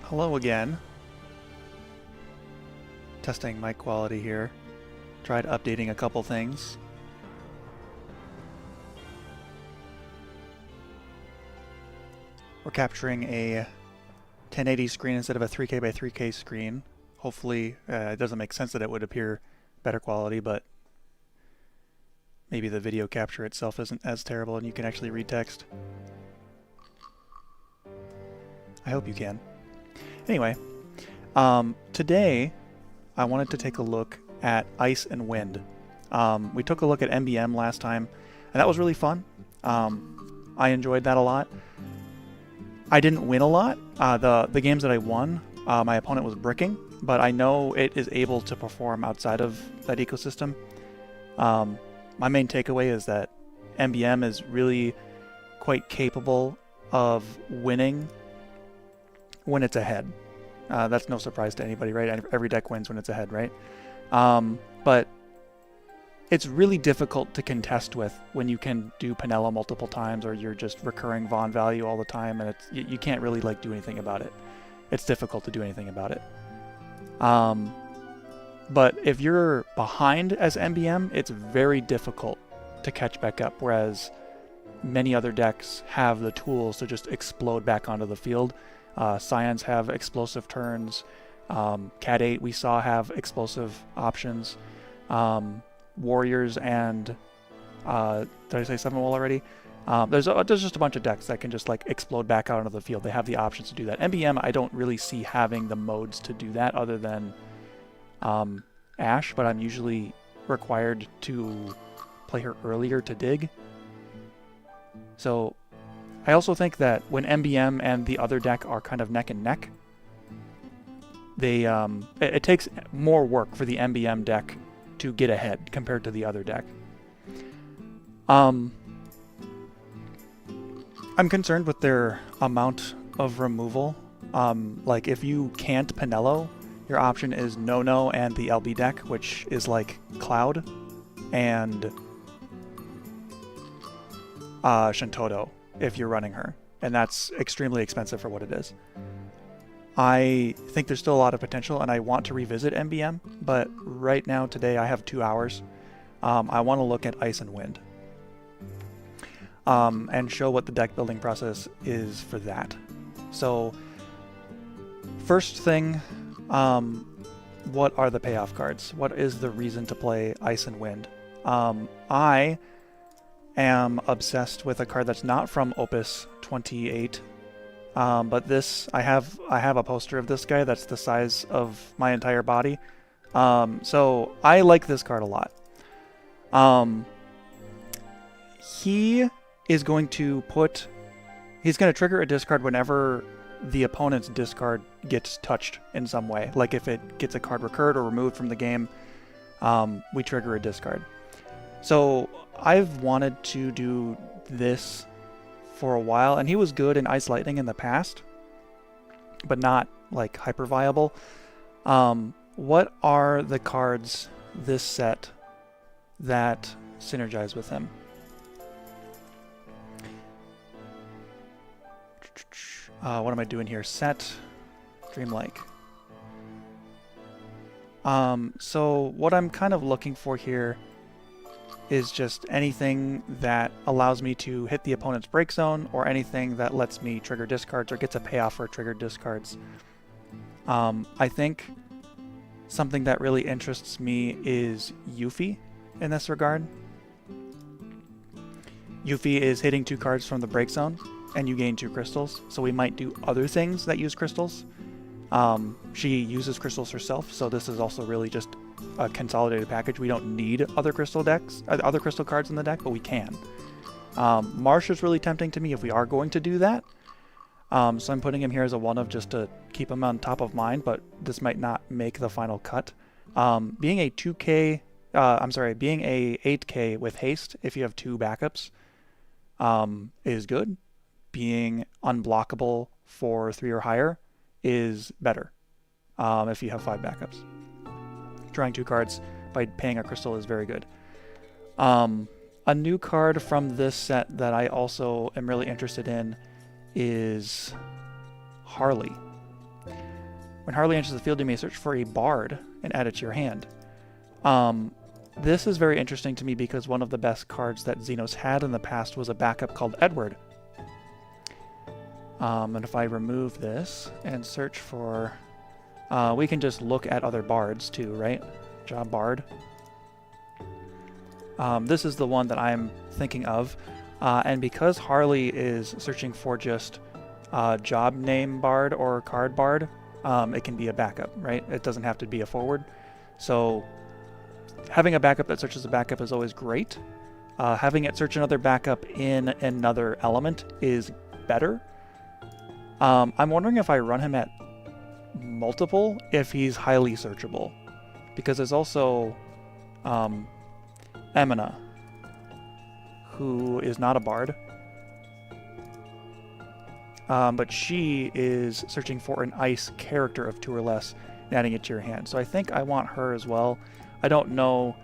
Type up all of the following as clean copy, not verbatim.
Hello again. Testing mic quality here. Tried updating a couple things. We're capturing a 1080 screen instead of a 3K by 3K screen. Hopefully it doesn't make sense that it would appear better quality, but maybe the video capture itself isn't as terrible and you can actually read text. I hope you can. Anyway, today I wanted to take a look at Ice and Wind. We took a look at MBM last time, and that was really fun. I enjoyed that a lot. I didn't win a lot. The games that I won, my opponent was bricking, but I know it is able to perform outside of that ecosystem. My main takeaway is that MBM is really quite capable of winning when it's ahead. That's no surprise to anybody, right? Every deck wins when it's ahead, right? But it's really difficult to contest with when you can do Penella multiple times, or you're just recurring Von value all the time, and you can't really like do anything about it. It's difficult to do anything about it. But if you're behind as MBM, it's very difficult to catch back up, whereas many other decks have the tools to just explode back onto the field. Scions have explosive turns. Cat 8 we saw have explosive options. Warriors and did I say 7 Wall already? There's just a bunch of decks that can just like explode back out onto the field. They have the options to do that. MBM I don't really see having the modes to do that other than Ash, but I'm usually required to play her earlier to dig. So I also think that when MBM and the other deck are kind of neck and neck, it takes more work for the MBM deck to get ahead compared to the other deck. I'm concerned with their amount of removal. Like if you can't Penello, your option is No and the LB deck, which is like Cloud and Shintoto if you're running her, and that's extremely expensive for what it is. I think there's still a lot of potential, and I want to revisit MBM, but right now, today, I have 2 hours. I want to look at Ice and Wind and show what the deck building process is for that. So, first thing, what are the payoff cards? What is the reason to play Ice and Wind? I am obsessed with a card that's not from Opus 28, but this I have a poster of this guy that's the size of my entire body. So I like this card a lot. He is going to trigger a discard whenever the opponent's discard gets touched in some way. Like if it gets a card recurred or removed from the game, we trigger a discard. So I've wanted to do this for a while, and he was good in Ice Lightning in the past, but not like hyper viable. What are the cards this set that synergize with him? What am I doing here? Set Dreamlike. So what I'm kind of looking for here is just anything that allows me to hit the opponent's break zone, or anything that lets me trigger discards or gets a payoff for triggered discards. I think something that really interests me is Yuffie in this regard. Yuffie is hitting 2 cards from the break zone, and you gain 2 crystals, so we might do other things that use crystals. She uses crystals herself, so this is also really just a consolidated package. We don't need other crystal cards in the deck, but we can. Marsh is really tempting to me if we are going to do that. So I'm putting him here as a 1-of just to keep him on top of mind, but this might not make the final cut. Being a 8K with haste, if you have 2 backups, is good. Being unblockable for 3 or higher is better if you have 5 backups. Drawing 2 cards by paying a crystal is very good. A new card from this set that I also am really interested in is Harley. When Harley enters the field, you may search for a bard and add it to your hand. This is very interesting to me because one of the best cards that Xenos had in the past was a backup called Edward. And if I remove this and search for... we can just look at other bards too, right? Job bard. This is the one that I'm thinking of. And because Harley is searching for just job name bard or card bard, it can be a backup, right? It doesn't have to be a forward. So having a backup that searches a backup is always great. Having it search another backup in another element is better. I'm wondering if I run him at multiple, if he's highly searchable. Because there's also Emina, who is not a bard. But she is searching for an ice character of 2 or less and adding it to your hand. So I think I want her as well. I don't know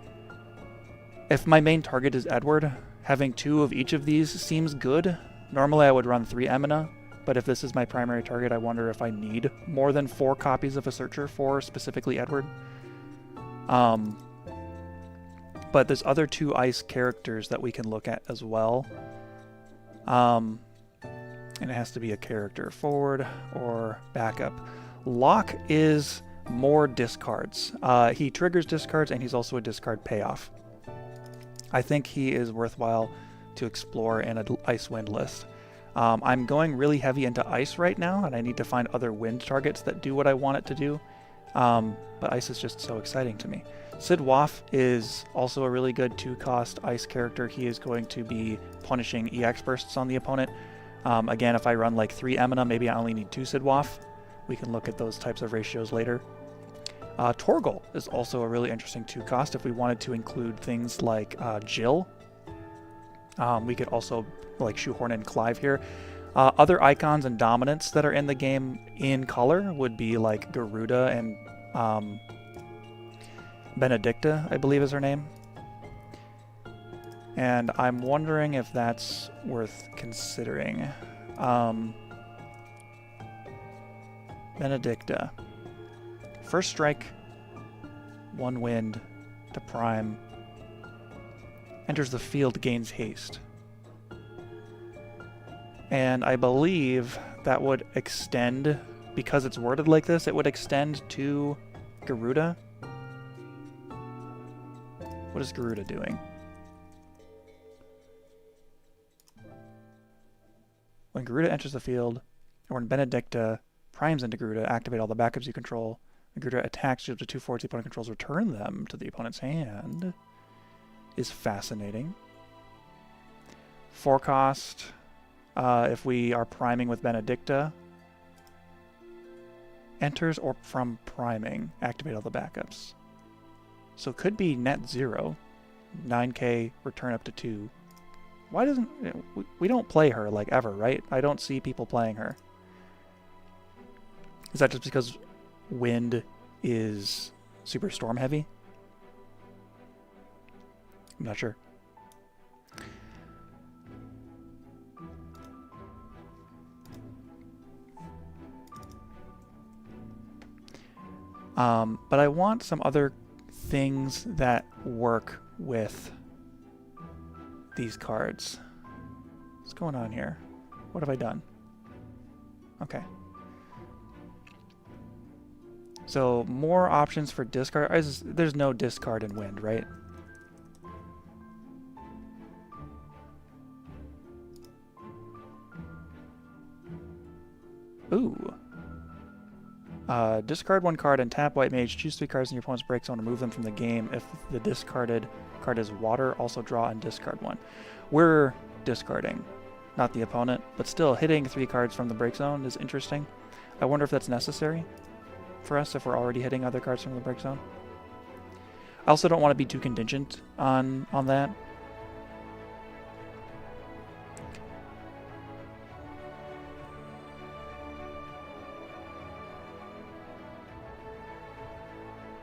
if my main target is Edward. Having 2 of each of these seems good. Normally I would run 3 Emina, but if this is my primary target, I wonder if I need more than 4 copies of a searcher for specifically Edward. But there's other 2 ice characters that we can look at as well. And it has to be a character, forward or backup. Locke is more discards. He triggers discards, and he's also a discard payoff. I think he is worthwhile to explore in an Ice Wind list. I'm going really heavy into Ice right now, and I need to find other Wind targets that do what I want it to do. But Ice is just so exciting to me. Sid Waff is also a really good 2-cost Ice character. He is going to be punishing EX bursts on the opponent. Again, if I run like 3 Emina, maybe I only need 2 Sid Waff. We can look at those types of ratios later. Torgal is also a really interesting 2-cost if we wanted to include things like Jill. We could also like shoehorn in Clive here. Other icons and dominants that are in the game in color would be like Garuda and Benedicta, I believe is her name. And I'm wondering if that's worth considering. Benedicta. First strike, 1 wind to prime. Enters the field, gains haste. And I believe that would extend, because it's worded like this, it would extend to Garuda. What is Garuda doing? When Garuda enters the field, or when Benedicta primes into Garuda, activate all the backups you control. When Garuda attacks you up to 2 forwards the opponent controls, return them to the opponent's hand. Is fascinating. 4 cost, if we are priming with Benedicta. Enters or from priming, activate all the backups. So it could be net 0. 9k, return up to 2. Why doesn't... We don't play her, like, ever, right? I don't see people playing her. Is that just because Wind is super storm heavy? I'm not sure. But I want some other things that work with these cards. What's going on here? What have I done? Okay. So more options for discard. There's no discard in Wind, right? Ooh. Discard 1 card and tap White Mage. Choose 3 cards in your opponent's break zone and remove them from the game. If the discarded card is water, also draw and discard 1. We're discarding, not the opponent, but still hitting 3 cards from the break zone is interesting. I wonder if that's necessary for us if we're already hitting other cards from the break zone. I also don't want to be too contingent on that.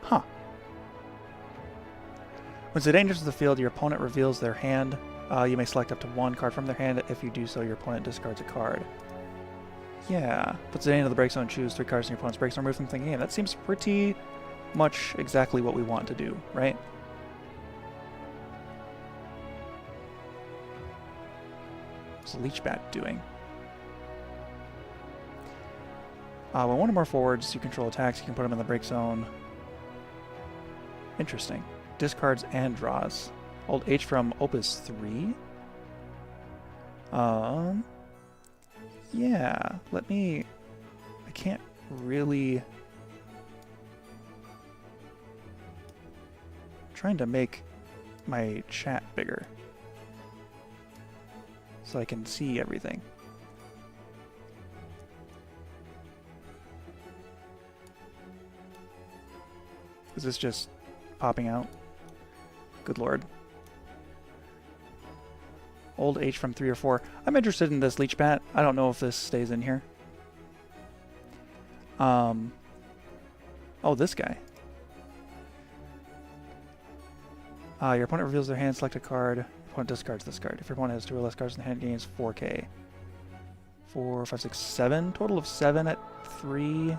Huh. When Zidane enters the field, your opponent reveals their hand. You may select up to 1 card from their hand. If you do so, your opponent discards a card. Yeah. Puts it into the break zone, choose 3 cards in your opponent's break zone, remove them from the game. That seems pretty much exactly what we want to do, right? What's the Leech Bat doing? When one or more forwards you control attacks, you can put them in the break zone. Interesting. Discards and draws. Old H from Opus 3. Yeah, let me... I can't really... I'm trying to make my chat bigger so I can see everything. Is this just popping out? Good lord. Old H from 3 or 4. I'm interested in this Leech Bat. I don't know if this stays in here. Oh, this guy. Your opponent reveals their hand, select a card. Your opponent discards this card. If your opponent has 2 or less cards in the hand, gains 4k. 4, 5, 6, 7. Total of 7 at 3.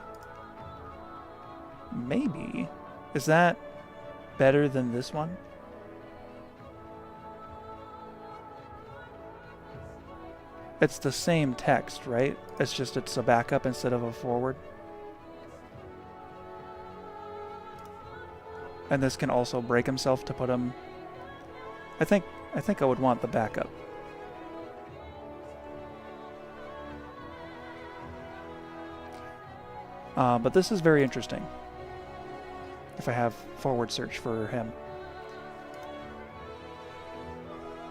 Maybe. Is that better than this one? It's the same text, right? It's just it's a backup instead of a forward. And this can also break himself to put him... I think I would want the backup. But this is very interesting. If I have forward search for him.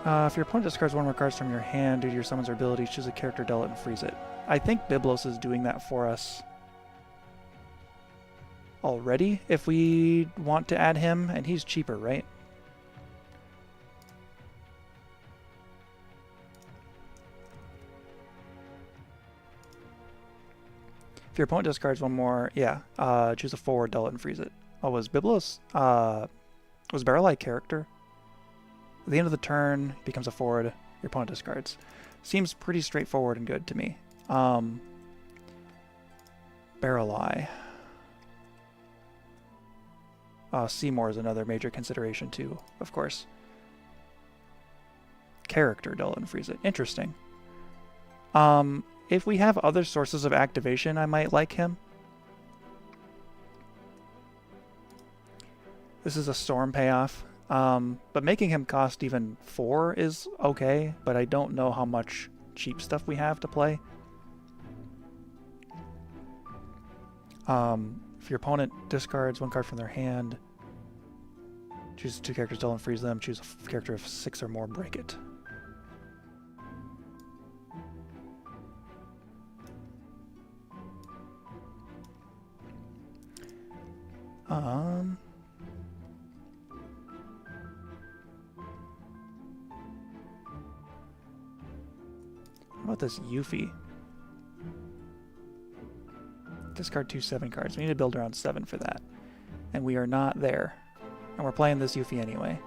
If your opponent discards 1 more cards from your hand due to your summons or abilities, choose a character, dull it, and freeze it. I think Byblos is doing that for us already, if we want to add him, and he's cheaper, right? If your opponent discards 1 more, yeah, choose a forward, dull it, and freeze it. Oh, was Byblos, was Dreamlike character? At the end of the turn, becomes a forward, your opponent discards. Seems pretty straightforward and good to me. Dreamlike. Seymour is another major consideration too, of course. Character, dull and freeze it. Interesting. If we have other sources of activation, I might like him. This is a storm payoff. But making him cost even 4 is okay, but I don't know how much cheap stuff we have to play. If your opponent discards 1 card from their hand, choose 2 characters, dull and freeze them, choose a character of 6 or more, break it. How about this Yuffie? Discard 2 7 cards. We need to build around 7 for that. And we are not there. And we're playing this Yuffie anyway.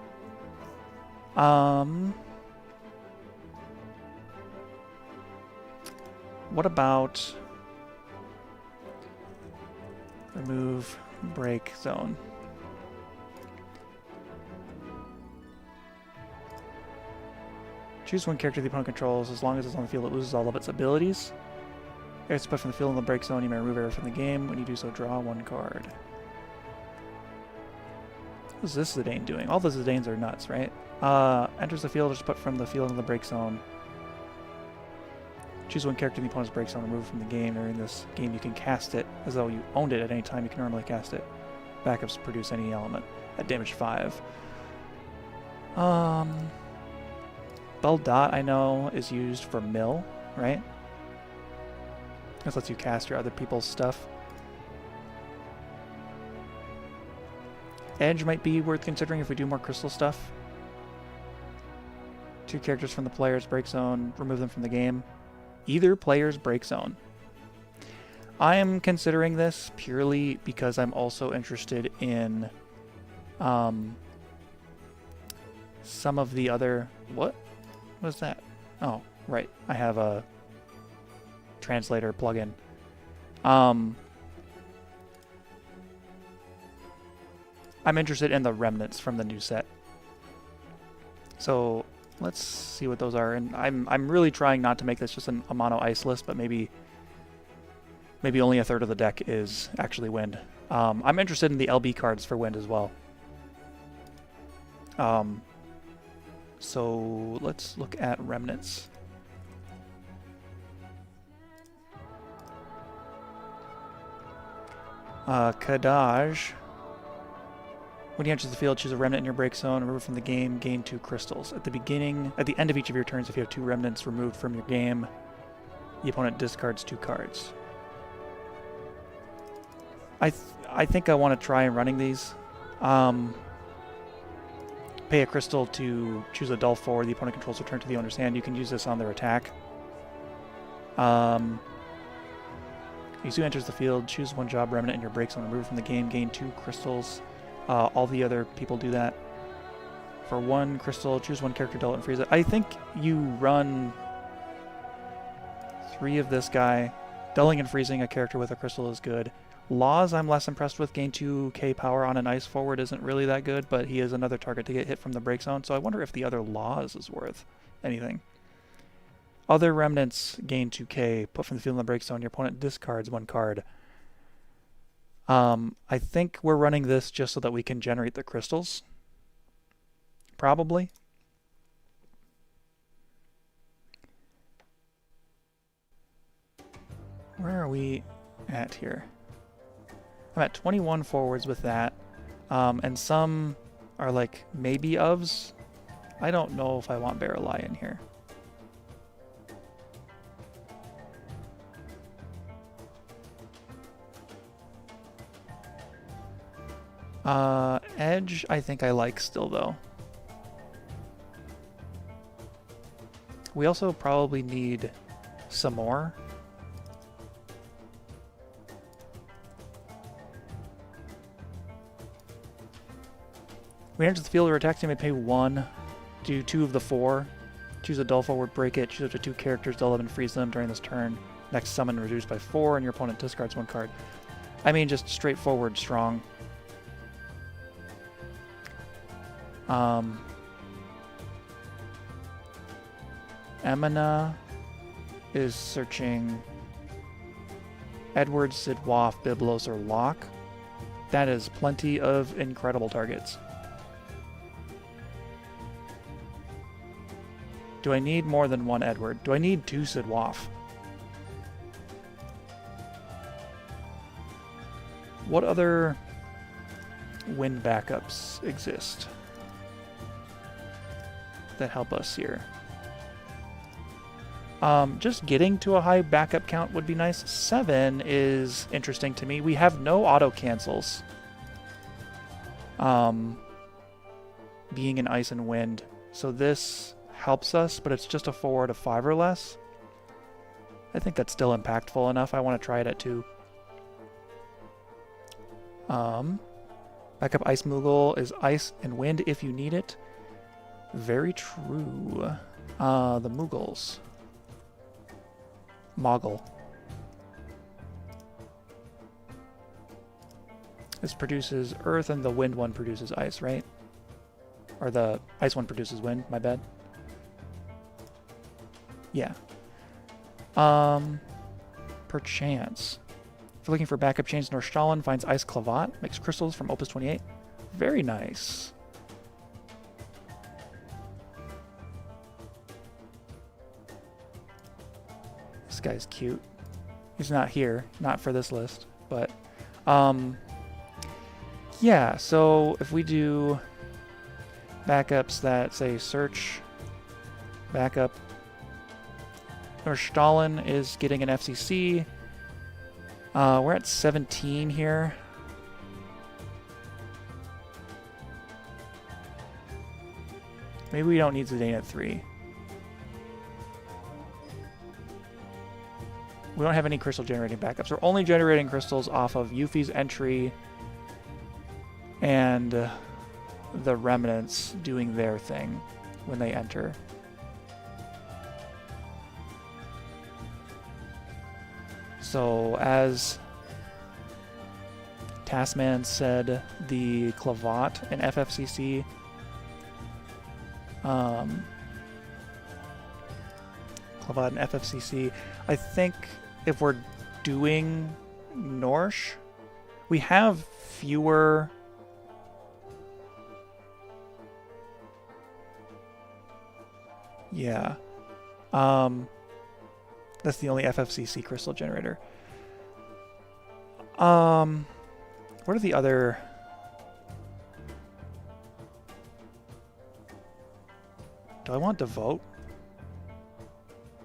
What about... remove break zone. Choose 1 character the opponent controls. As long as it's on the field, it loses all of its abilities. It's put from the field in the break zone. You may remove error from the game. When you do so, draw 1 card. What's this Zidane doing? All the Zidanes are nuts, right? Enters the field, just put from the field in the break zone. Choose 1 character in the opponent's break zone, remove it from the game. During this game, you can cast it as though you owned it at any time. You can normally cast it. Backups produce any element at damage 5. Bell Dot, I know, is used for mill, right? This lets you cast your other people's stuff. Edge might be worth considering if we do more crystal stuff. 2 characters from the player's break zone, remove them from the game. Either player's break zone. I am considering this purely because I'm also interested in some of the other... What was that? Oh, right. I have a translator plugin. I'm interested in the remnants from the new set. So let's see what those are. And I'm really trying not to make this just a mono ice list, but maybe only a third of the deck is actually wind. I'm interested in the LB cards for wind as well. So let's look at remnants. Kadaj. When he enters the field, choose a remnant in your break zone, remove from the game, gain 2 crystals. At the end of each of your turns, if you have 2 remnants removed from your game, the opponent discards 2 cards. I think I want to try running these. Pay a crystal to choose a dull forward. The opponent controls return to the owner's hand. You can use this on their attack. Izu enters the field, choose 1 job remnant in your break zone, remove from the game, gain 2 crystals. All the other people do that. For 1 crystal, choose 1 character, dull it, and freeze it. I think you run 3 of this guy. Dulling and freezing a character with a crystal is good. Laws I'm less impressed with. Gain 2k power on an ice forward isn't really that good, but he is another target to get hit from the break zone, so I wonder if the other Laws is worth anything. Other remnants gain 2k, put from the field in the break zone. Your opponent discards 1 card. I think we're running this just so that we can generate the crystals. Probably. Where are we at here? I'm at 21 forwards with that. And some are like maybe ofs. I don't know if I want Barreleye in here. Edge, I think I like still, though. We also probably need some more. We enter the field or attack team, may pay 1, do 2 of the 4, choose a dull forward, break it, choose up to 2 characters, dull them and freeze them during this turn. Next summon reduced by 4, and your opponent discards 1 card. I mean, just straightforward strong. Emina is searching Edward, Sidwaf, Biblos, or Locke. That is plenty of incredible targets. Do I need more than 1 Edward? Do I need 2 Sidwaf? What other wind backups exist that help us here? Just getting to a high backup count would be nice. 7 is interesting to me. We have no auto cancels. Being in ice and wind. So this helps us, but it's just a forward of 5 or less. I think that's still impactful enough. I want to try it at 2. Backup Ice Moogle is ice and wind if you need it. Very true. The Moogles. Moggle. This produces earth and the wind one produces ice, right? Or the ice one produces wind, my bad. Yeah. Perchance. If you're looking for backup chains, Nordstallen finds Ice Clavat, makes crystals from Opus 28. Very nice. This guy's cute. He's not here, not for this list, but yeah, so if we do backups that say search, backup, Nordstallen is getting an FCC. We're at 17 here. Maybe we don't need Zidane at 3. We don't have any crystal generating backups. We're only generating crystals off of Yuffie's entry and the Remnants doing their thing when they enter. So, as Tasman said, the Clavat in FFCC Clavat in FFCC, I think if we're doing Norsh, we have fewer... Yeah. That's the only FFCC crystal generator. What are the other... Do I want to vote?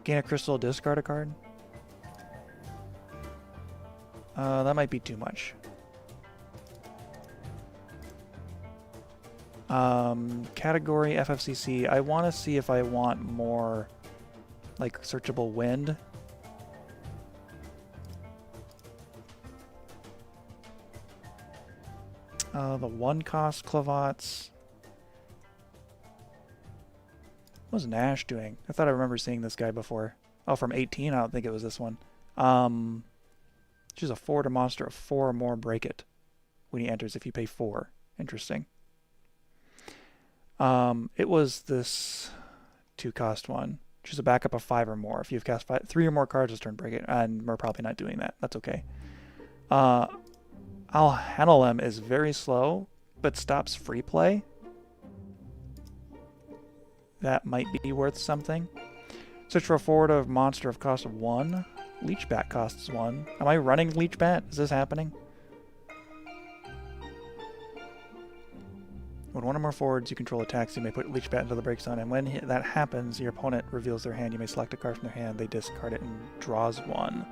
Gain a crystal, discard a card? That might be too much. Category FFCC. I want to see if I want more, like, searchable wind. The one-cost Clavats. What was Nash doing? I thought I remember seeing this guy before. Oh, from 18? I don't think it was this one. Choose a forward monster of 4 or more, break it when he enters if you pay 4. Interesting. It was this 2-cost one. Choose a backup of 5 or more. If you've cast 3 or more cards this turn, break it. And we're probably not doing that. That's okay. Alhanalem is very slow, but stops free play. That might be worth something. Search for a forward of monster of cost 1. Leechbat costs 1. Am I running Leechbat? Is this happening? When one or more forwards you control attacks, you may put Leechbat into the break zone, and when that happens, your opponent reveals their hand. You may select a card from their hand, they discard it, and draws 1.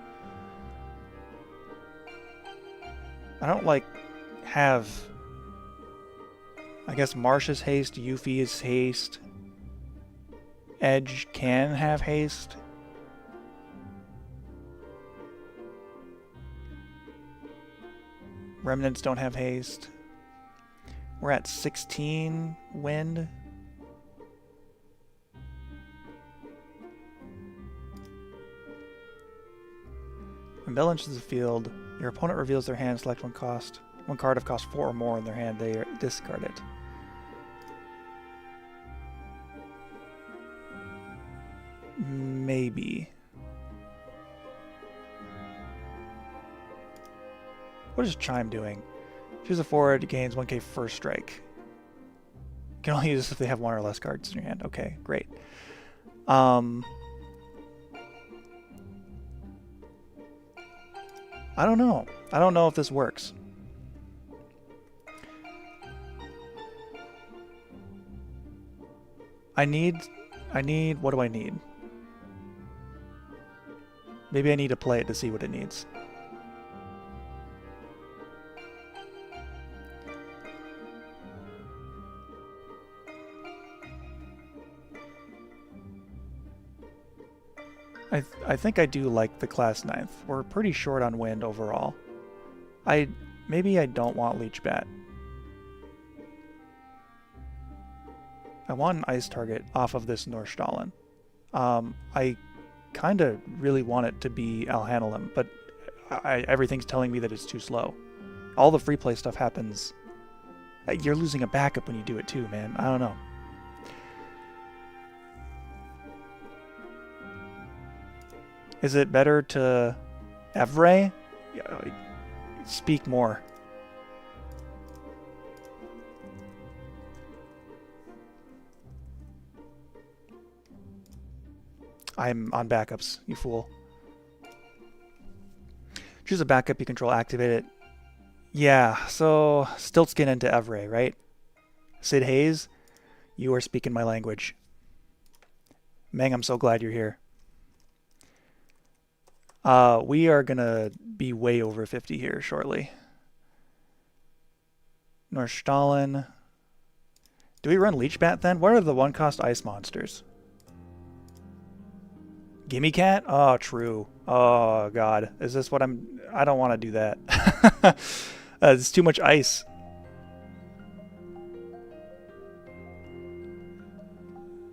I don't, like, have... I guess Marsh's haste, Yuffie is haste. Edge can have haste. Remnants don't have haste. We're at 16 wind. When Bell enters the field, your opponent reveals their hand, select one card of cost 4 or more in their hand, they discard it. Maybe. What is Chime doing? Choose a forward, it gains 1k first strike. You can only use this if they have 1 or less cards in your hand. Okay, great. I don't know. I don't know if this works. I need, what do I need? Maybe I need to play it to see what it needs. I think I do like the class 9th. We're pretty short on wind overall. Maybe I don't want Leechbat. I want an ice target off of this Norstalen. I kind of really want it to be Alhanalem, but everything's telling me that it's too slow. All the free play stuff happens. You're losing a backup when you do it too, man. I don't know. Is it better to Evray? Speak more. I'm on backups, you fool. Choose a backup you control, activate it. Yeah, so Stiltskin into Evray, right? Sid Hayes, you are speaking my language. Meng, I'm so glad you're here. We are gonna be way over 50 here shortly. Norstalen. Do we run Leechbat then? What are the one-cost ice monsters? Gimme Cat? Oh, true. Oh, God. Is this what I don't want to do that. It's too much ice.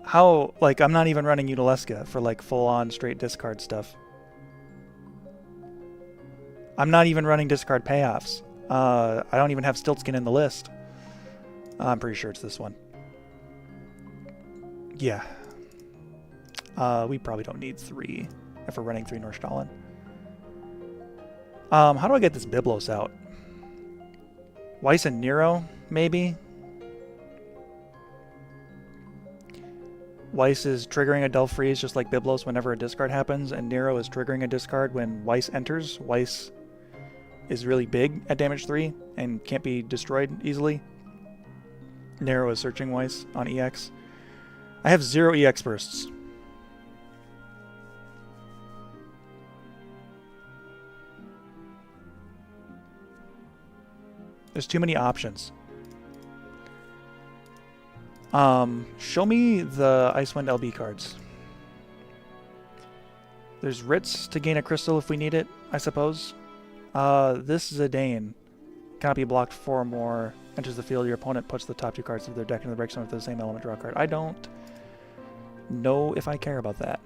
How, like, I'm not even running Utaleska for, like, full-on straight discard stuff. I'm not even running discard payoffs. I don't even have Stiltskin in the list. I'm pretty sure it's this one. Yeah. We probably don't need 3 if we're running 3 Nordstallen. How do I get this Biblos out? Weiss and Nero, maybe? Weiss is triggering a Dull Freeze just like Biblos whenever a discard happens, and Nero is triggering a discard when Weiss enters. Weiss is really big at damage 3 and can't be destroyed easily. Nero is searching Weiss on EX. I have 0 EX bursts. There's too many options. Show me the Icewind LB cards. There's Ritz to gain a crystal if we need it, I suppose. This Zidane cannot be blocked 4 or more. Enters the field, your opponent puts the top 2 cards of their deck into the break zone with the same element draw card. I don't know if I care about that.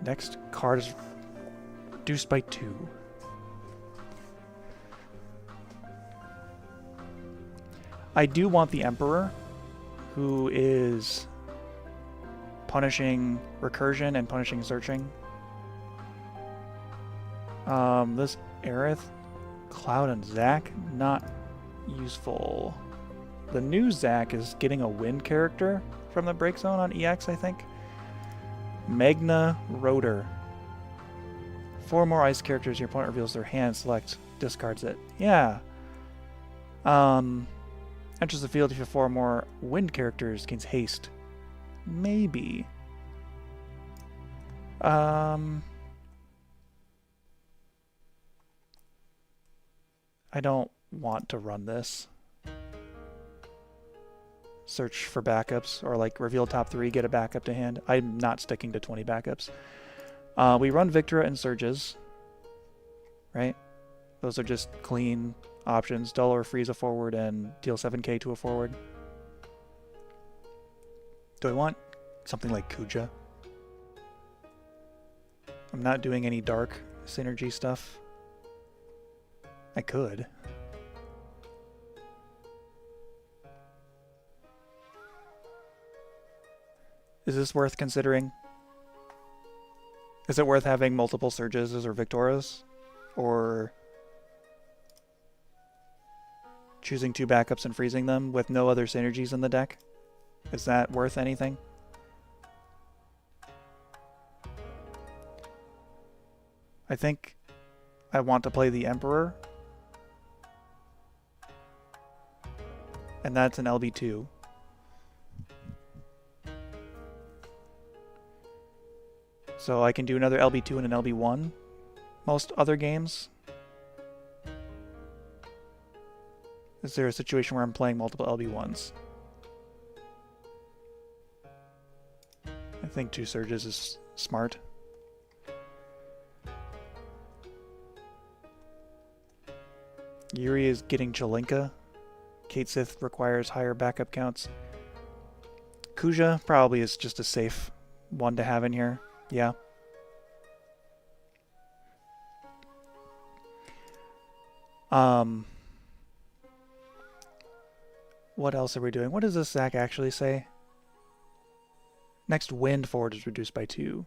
Next card is reduced by 2. I do want the Emperor, who is punishing recursion and punishing searching. This Aerith, Cloud, and Zac, not useful. The new Zac is getting a wind character from the break zone on EX, I think. Magna Rotor. 4 more ice characters, your opponent reveals their hand, select, discards it. Yeah. Enters the field if you have 4 more wind characters, gains haste. Maybe. I don't want to run this. Search for backups, or like reveal top 3, get a backup to hand. I'm not sticking to 20 backups. We run Victora and Surges, right? Those are just clean options. Dull or freeze a forward and deal 7k to a forward. Do I want something like Kuja? I'm not doing any dark synergy stuff. I could. Is this worth considering? Is it worth having multiple Surges or Victoras? Or choosing 2 backups and freezing them with no other synergies in the deck? Is that worth anything? I think I want to play the Emperor. And that's an LB2. So I can do another LB2 and an LB1 most other games. Is there a situation where I'm playing multiple LB1s? I think 2 Surges is smart. Yuri is getting Jalinka. Kate Sith requires higher backup counts. Kuja probably is just a safe one to have in here. Yeah. What else are we doing? What does this Zac actually say? Next wind forward is reduced by 2.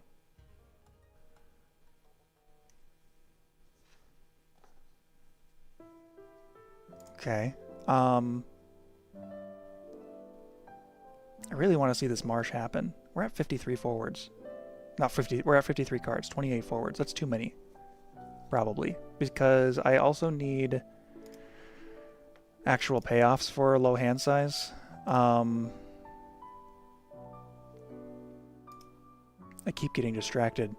Okay. I really want to see this marsh happen. We're at 53 forwards. Not 50, we're at 53 cards, 28 forwards. That's too many. Probably. Because I also need actual payoffs for low hand size. I keep getting distracted.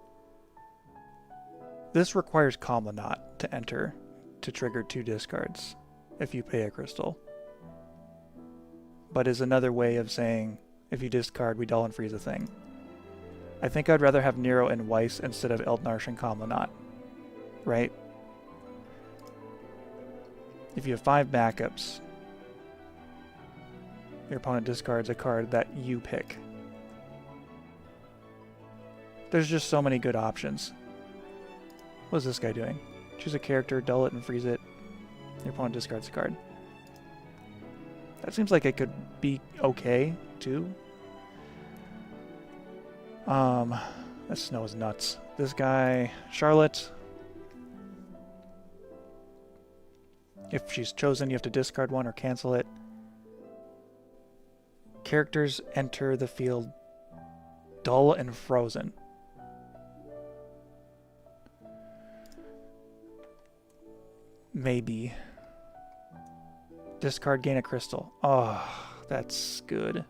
This requires Kamlanat to enter to trigger 2 discards if you pay a crystal. But is another way of saying if you discard, we dull and freeze a thing. I think I'd rather have Nero and Weiss instead of Eldnarsh and Kamlanat. Right? If you have 5 backups, your opponent discards a card that you pick. There's just so many good options. What is this guy doing? Choose a character, dull it, and freeze it. Your opponent discards a card. That seems like it could be okay, too. This snow is nuts. This guy, Charlotte. If she's chosen, you have to discard one or cancel it. Characters enter the field dull and frozen. Maybe. Discard, gain a crystal. Oh, that's good.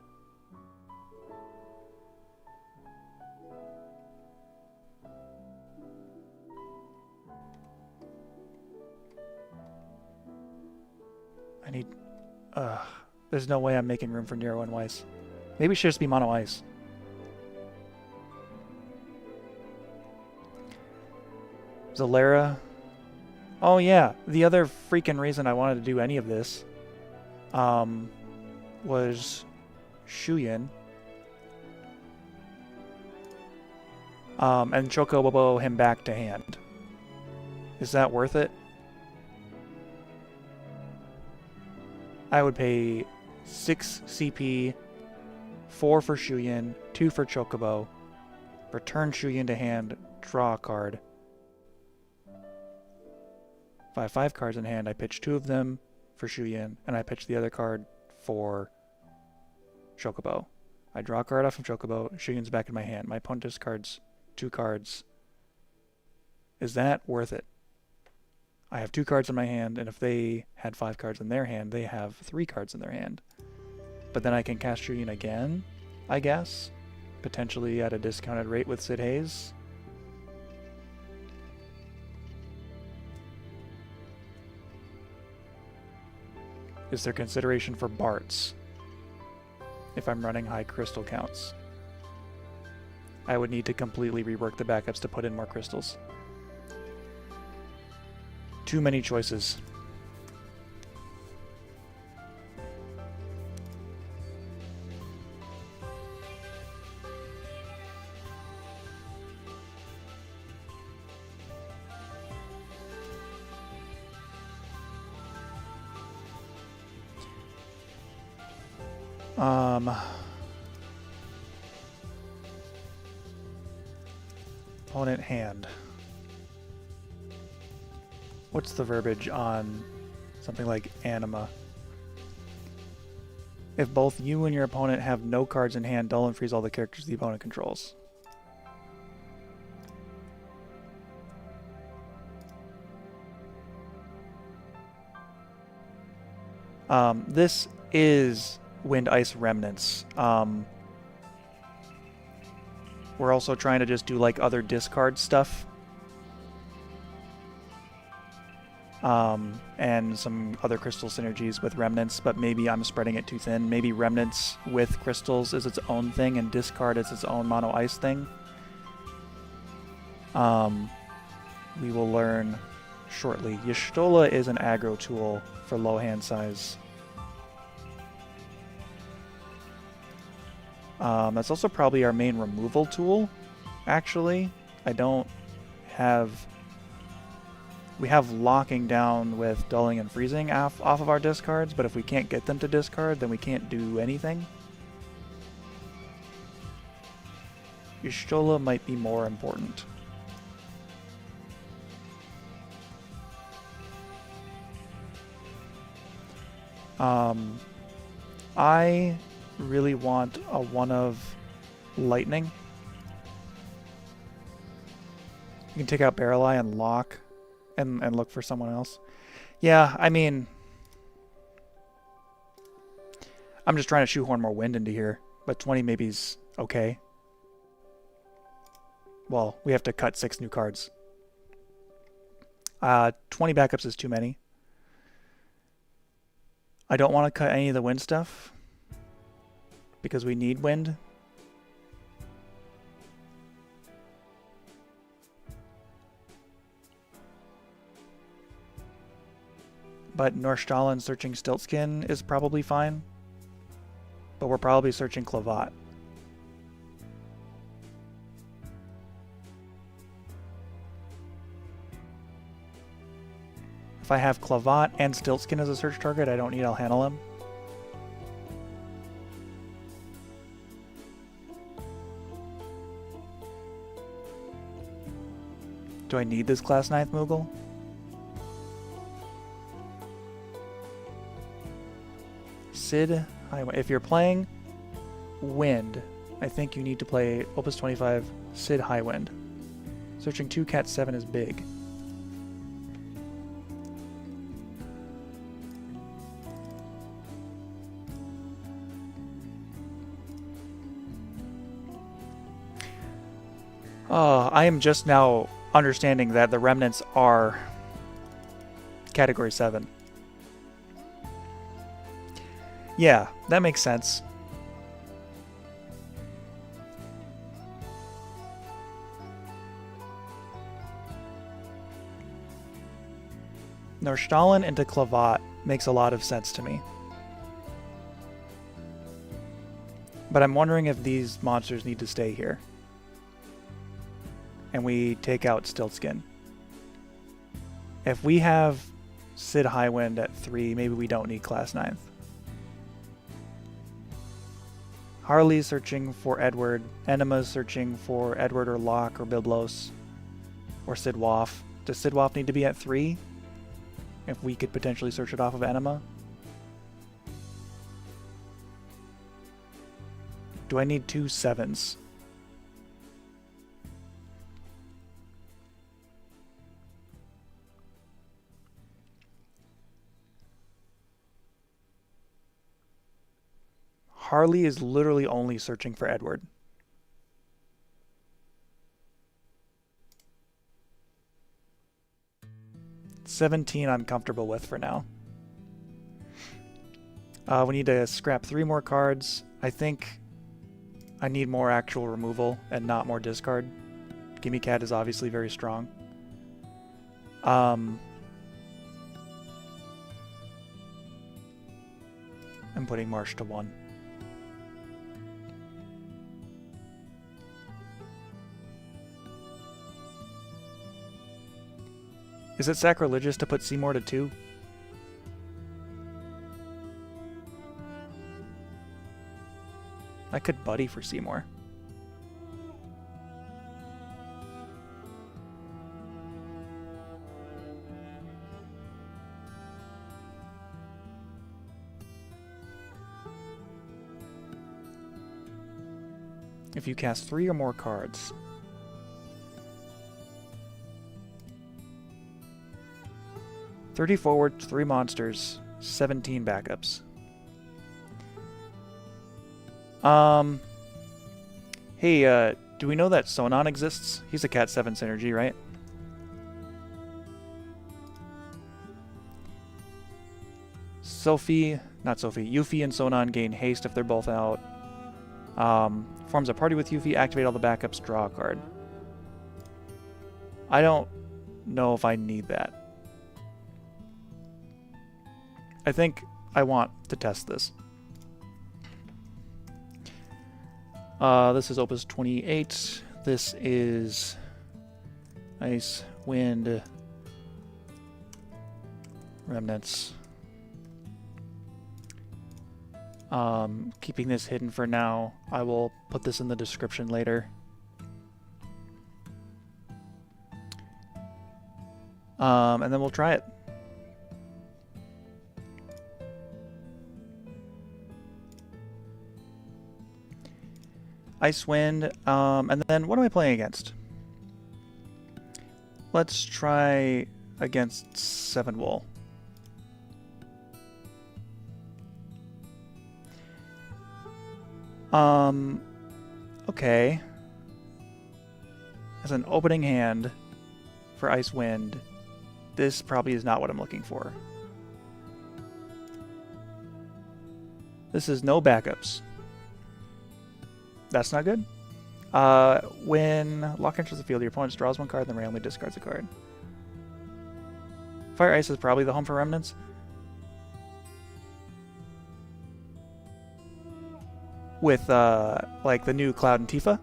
I need... there's no way I'm making room for Nero and Weiss. Maybe it should just be mono ice. Zalera. Oh yeah, the other freaking reason I wanted to do any of this was Shuyin. And Chocobo him back to hand. Is that worth it? I would pay 6 CP, 4 for Shuyin, 2 for Chocobo, return Shuyin to hand, draw a card. If I have 5 cards in hand, I pitch 2 of them for Shuyin, and I pitch the other card for Chocobo. I draw a card off of Chocobo, Shuyin's back in my hand. My opponent discards 2 cards. Is that worth it? I have 2 cards in my hand, and if they had 5 cards in their hand, they have 3 cards in their hand. But then I can cast Shuyin again, I guess? Potentially at a discounted rate with Sid Hayes. Is there consideration for Barts if I'm running high crystal counts? I would need to completely rework the backups to put in more crystals. Too many choices. Opponent hand. What's the verbiage on something like Anima? If both you and your opponent have no cards in hand, dull and freeze all the characters the opponent controls. This is Wind Ice Remnants. We're also trying to just do like other discard stuff. And some other crystal synergies with Remnants, but maybe I'm spreading it too thin. Maybe Remnants with crystals is its own thing and discard is its own mono ice thing. We will learn shortly. Y'shtola is an aggro tool for low hand size. That's also probably our main removal tool, actually. I don't have... We have locking down with dulling and freezing off of our discards, but if we can't get them to discard, then we can't do anything. Y'shtola might be more important. I really want a one of lightning. You can take out Barrel Eye and lock and look for someone else. Yeah, I mean, I'm just trying to shoehorn more wind into here, but 20 maybe's okay. Well, we have to cut 6 new cards. 20 backups is too many. I don't want to cut any of the wind stuff because we need wind. But Norstahlen searching Stiltskin is probably fine. But we're probably searching Clavat. If I have Clavat and Stiltskin as a search target, I don't need I'll handle him. Do I need this Class 9th Moogle? Sid Highwind. If you're playing Wind, I think you need to play Opus 25 Sid Highwind. Searching 2 Cat 7 is big. I am just now understanding that the Remnants are Category 7. Yeah, that makes sense. Norstalin into Clavat makes a lot of sense to me. But I'm wondering if these monsters need to stay here. And we take out Stiltskin. If we have Sid Highwind at 3, maybe we don't need Class 9th. Harley's searching for Edward. Enema's searching for Edward or Locke or Biblos. Or Sid Waff. Does Sid Waff need to be at 3? If we could potentially search it off of Enema? Do I need 2 7s? Harley is literally only searching for Edward. $17 I'm comfortable with for now. We need to scrap 3 more cards. I think I need more actual removal and not more discard. Gimme Cat is obviously very strong. I'm putting Marsh to 1. Is it sacrilegious to put Seymour to 2? I could buddy for Seymour. If you cast 3 or more cards. $30 forward, 3 monsters, 17 backups. Hey, do we know that Sonon exists? He's a Cat 7 synergy, right? Yuffie and Sonon gain haste if they're both out. Forms a party with Yuffie, activate all the backups, draw a card. I don't know if I need that. I think I want to test this. This is Opus 28. This is Ice, Wind, Remnants. Keeping this hidden for now. I will put this in the description later. And then we'll try it. Icewind, and then what am I playing against? Let's try against 7 Wool. Okay. As an opening hand for Icewind, this probably is not what I'm looking for. This is no backups. That's not good. When Lock enters the field, your opponent draws 1 card, then randomly discards a card. Fire Ice is probably the home for Remnants. With, like, the new Cloud and Tifa?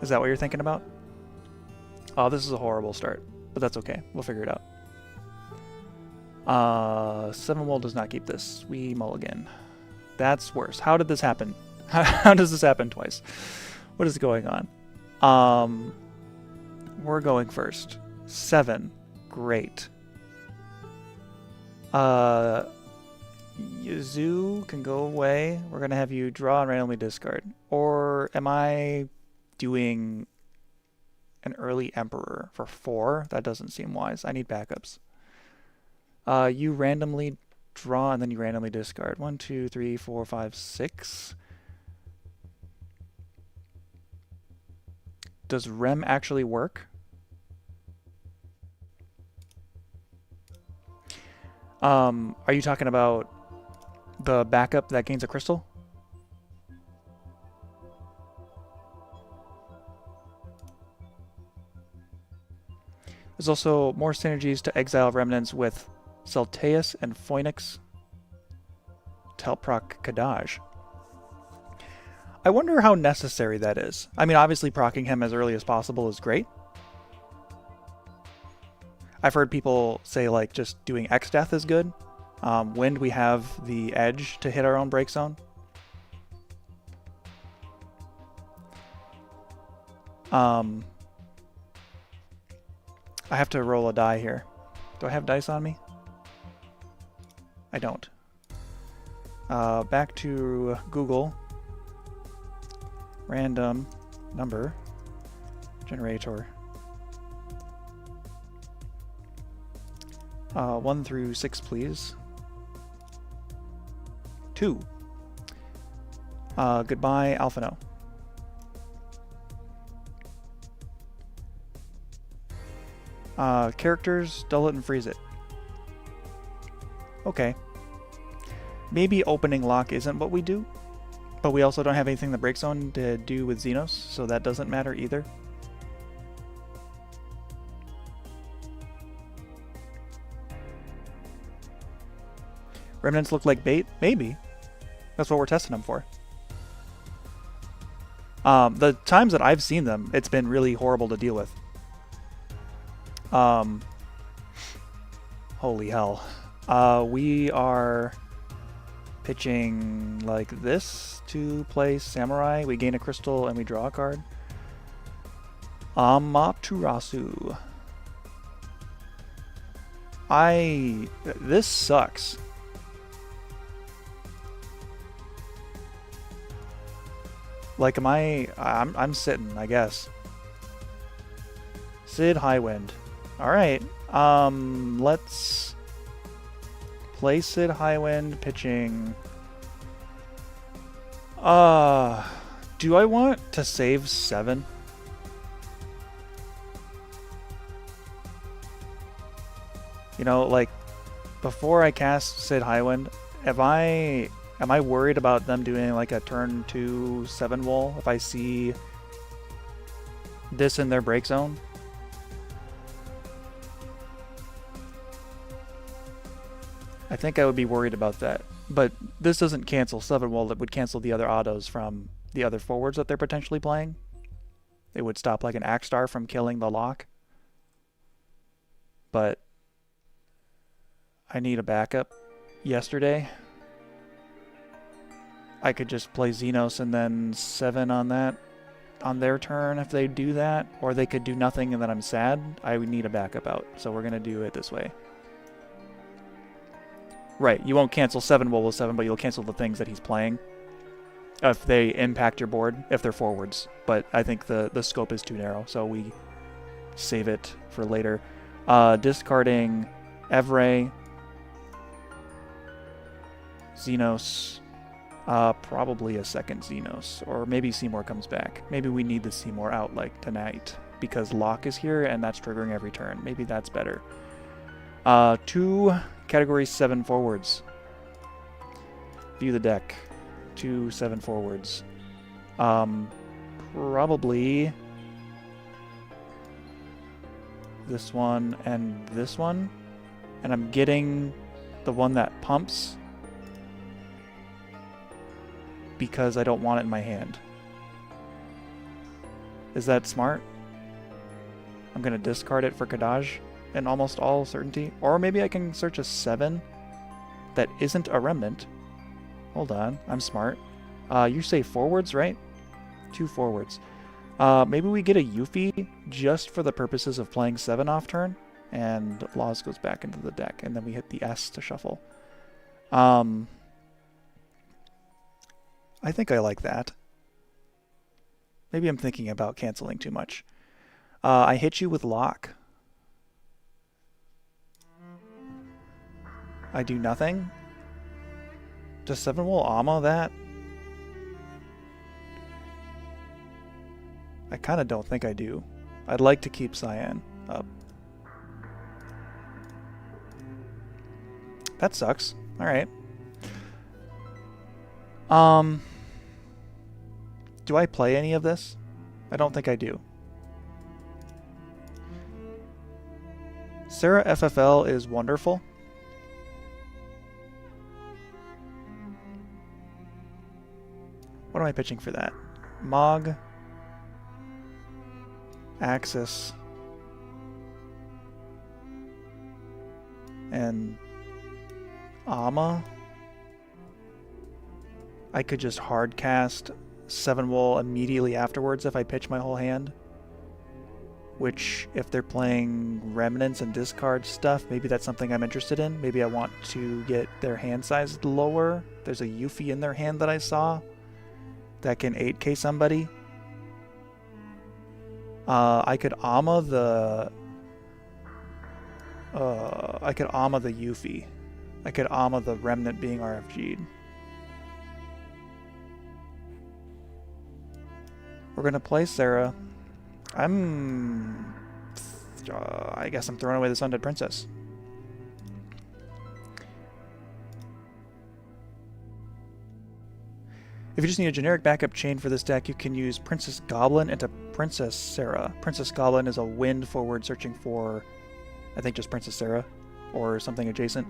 Is that what you're thinking about? Oh, this is a horrible start, but that's okay. We'll figure it out. Seven Wool does not keep this. We mulligan. That's worse. How did this happen? How does this happen twice? What is going on? We're going first. 7. Great. Zoo can go away. We're going to have you draw and randomly discard. Or am I doing an early Emperor for 4? That doesn't seem wise. I need backups. You randomly draw and then you randomly discard. 1, 2, 3, 4, 5, 6. Does Rem actually work? Are you talking about the backup that gains a crystal? There's also more synergies to exile Remnants with Celteus and Phoenix to help proc Kadaj. I wonder how necessary that is. I mean, obviously proccing him as early as possible is great. I've heard people say, like, just doing X-Death is good. Wind, we have the edge to hit our own break zone. I have to roll a die here. Do I have dice on me? I don't. Back to Google. Random number generator. 1 through 6, please. 2. Goodbye, Alphino. Characters, dull it and freeze it. Okay. Maybe opening lock isn't what we do, but we also don't have anything in the break zone to do with Xenos, so that doesn't matter either. Remnants look like bait? Maybe. That's what we're testing them for. The times that I've seen them, it's been really horrible to deal with. Holy hell. We are pitching like this to play Samurai. We gain a crystal and we draw a card. Amaterasu. This sucks. Like, I'm sitting, I guess. Sid Highwind. Alright, let's play Sid Highwind, pitching. Do I want to save 7? You know, like, before I cast Sid Highwind, am I worried about them doing like a turn 2 7 wall if I see this in their break zone? I think I would be worried about that. But this doesn't cancel 7 wall, that would cancel the other autos from the other forwards that they're potentially playing. It would stop like an Axstar from killing the lock. But I need a backup yesterday. I could just play Xenos and then 7 on that, on their turn if they do that, or they could do nothing and then I'm sad. I would need a backup out, so we're going to do it this way. Right, you won't cancel 7 Wool with 7, but you'll cancel the things that he's playing if they impact your board, if they're forwards. But I think the scope is too narrow, so we save it for later. Discarding Evray, Xenos, probably a second Xenos, or maybe Seymour comes back. Maybe we need the Seymour out like tonight because Locke is here and that's triggering every turn. Maybe that's better. 2 category 7 forwards. View the deck. 2 7 forwards. Probably this one and this one, and I'm getting the one that pumps because I don't want it in my hand. Is that smart? I'm gonna discard it for Kadaj. in almost all certainty. Or maybe I can search a 7 that isn't a remnant. Hold on, I'm smart. You say forwards, right? 2 forwards. Maybe we get a Yuffie just for the purposes of playing 7 off turn, and Laws goes back into the deck, and then we hit the S to shuffle. I think I like that. Maybe I'm thinking about canceling too much. I hit you with lock. I do nothing. Does 7 will Amma that? I kind of don't think I do. I'd like to keep Cyan up. That sucks. Alright. Do I play any of this? I don't think I do. Sarah FFL is wonderful. What am I pitching for that? Mog. Axis. And Amma. I could just hard cast 7 wool immediately afterwards if I pitch my whole hand. Which, if they're playing Remnants and discard stuff, maybe that's something I'm interested in. Maybe I want to get their hand size lower. There's a Yuffie in their hand that I saw that can 8k somebody. I could Amma the Yuffie. I could Amma the Remnant being RFG'd. We're gonna play Sarah. I guess I'm throwing away this Undead Princess. If you just need a generic backup chain for this deck, you can use Princess Goblin into Princess Sarah. Princess Goblin is a wind forward searching for, I think, just Princess Sarah or something adjacent.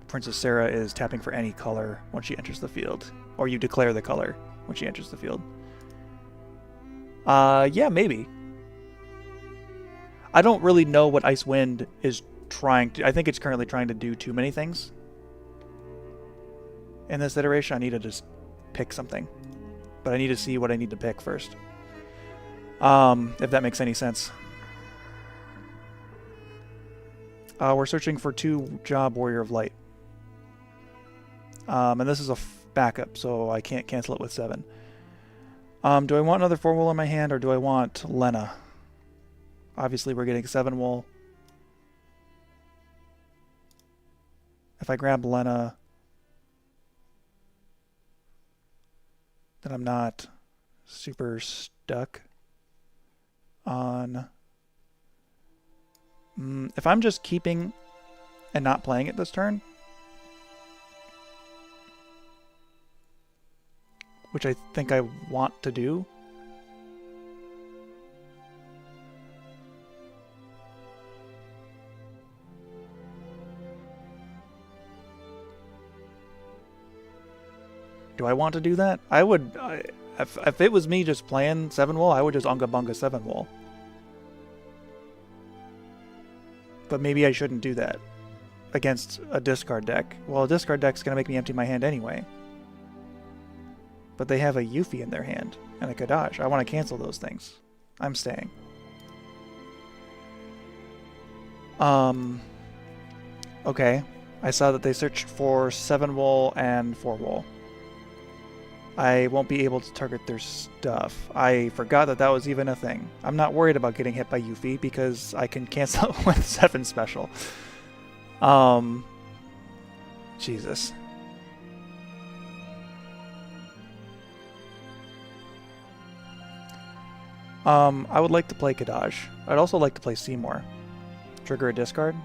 Princess Sarah is tapping for any color when she enters the field, or you declare the color when she enters the field. Yeah, maybe. I don't really know what Ice Wind is trying to... I think it's currently trying to do too many things. In this iteration, I need to just pick something. But I need to see what I need to pick first. If that makes any sense. We're searching for 2 Job Warrior of Light. And this is a backup, so I can't cancel it with 7. Do I want another 4 wool in my hand, or do I want Lena? Obviously, we're getting 7 wool. If I grab Lena, then I'm not super stuck on... if I'm just keeping and not playing it this turn, which I think I want to do, do I want to do that? I would, if it was me just playing 7 wool, I would just Unga Bunga 7 wool. But maybe I shouldn't do that against a discard deck. Well, a discard deck's going to make me empty my hand anyway. But they have a Yuffie in their hand and a Kadash. I want to cancel those things. I'm staying. Okay. I saw that they searched for 7 wool and 4 wool. I won't be able to target their stuff. I forgot that that was even a thing. I'm not worried about getting hit by Yuffie because I can cancel it with 7 special. Jesus. I would like to play Kadash. I'd also like to play Seymour. Trigger a discard?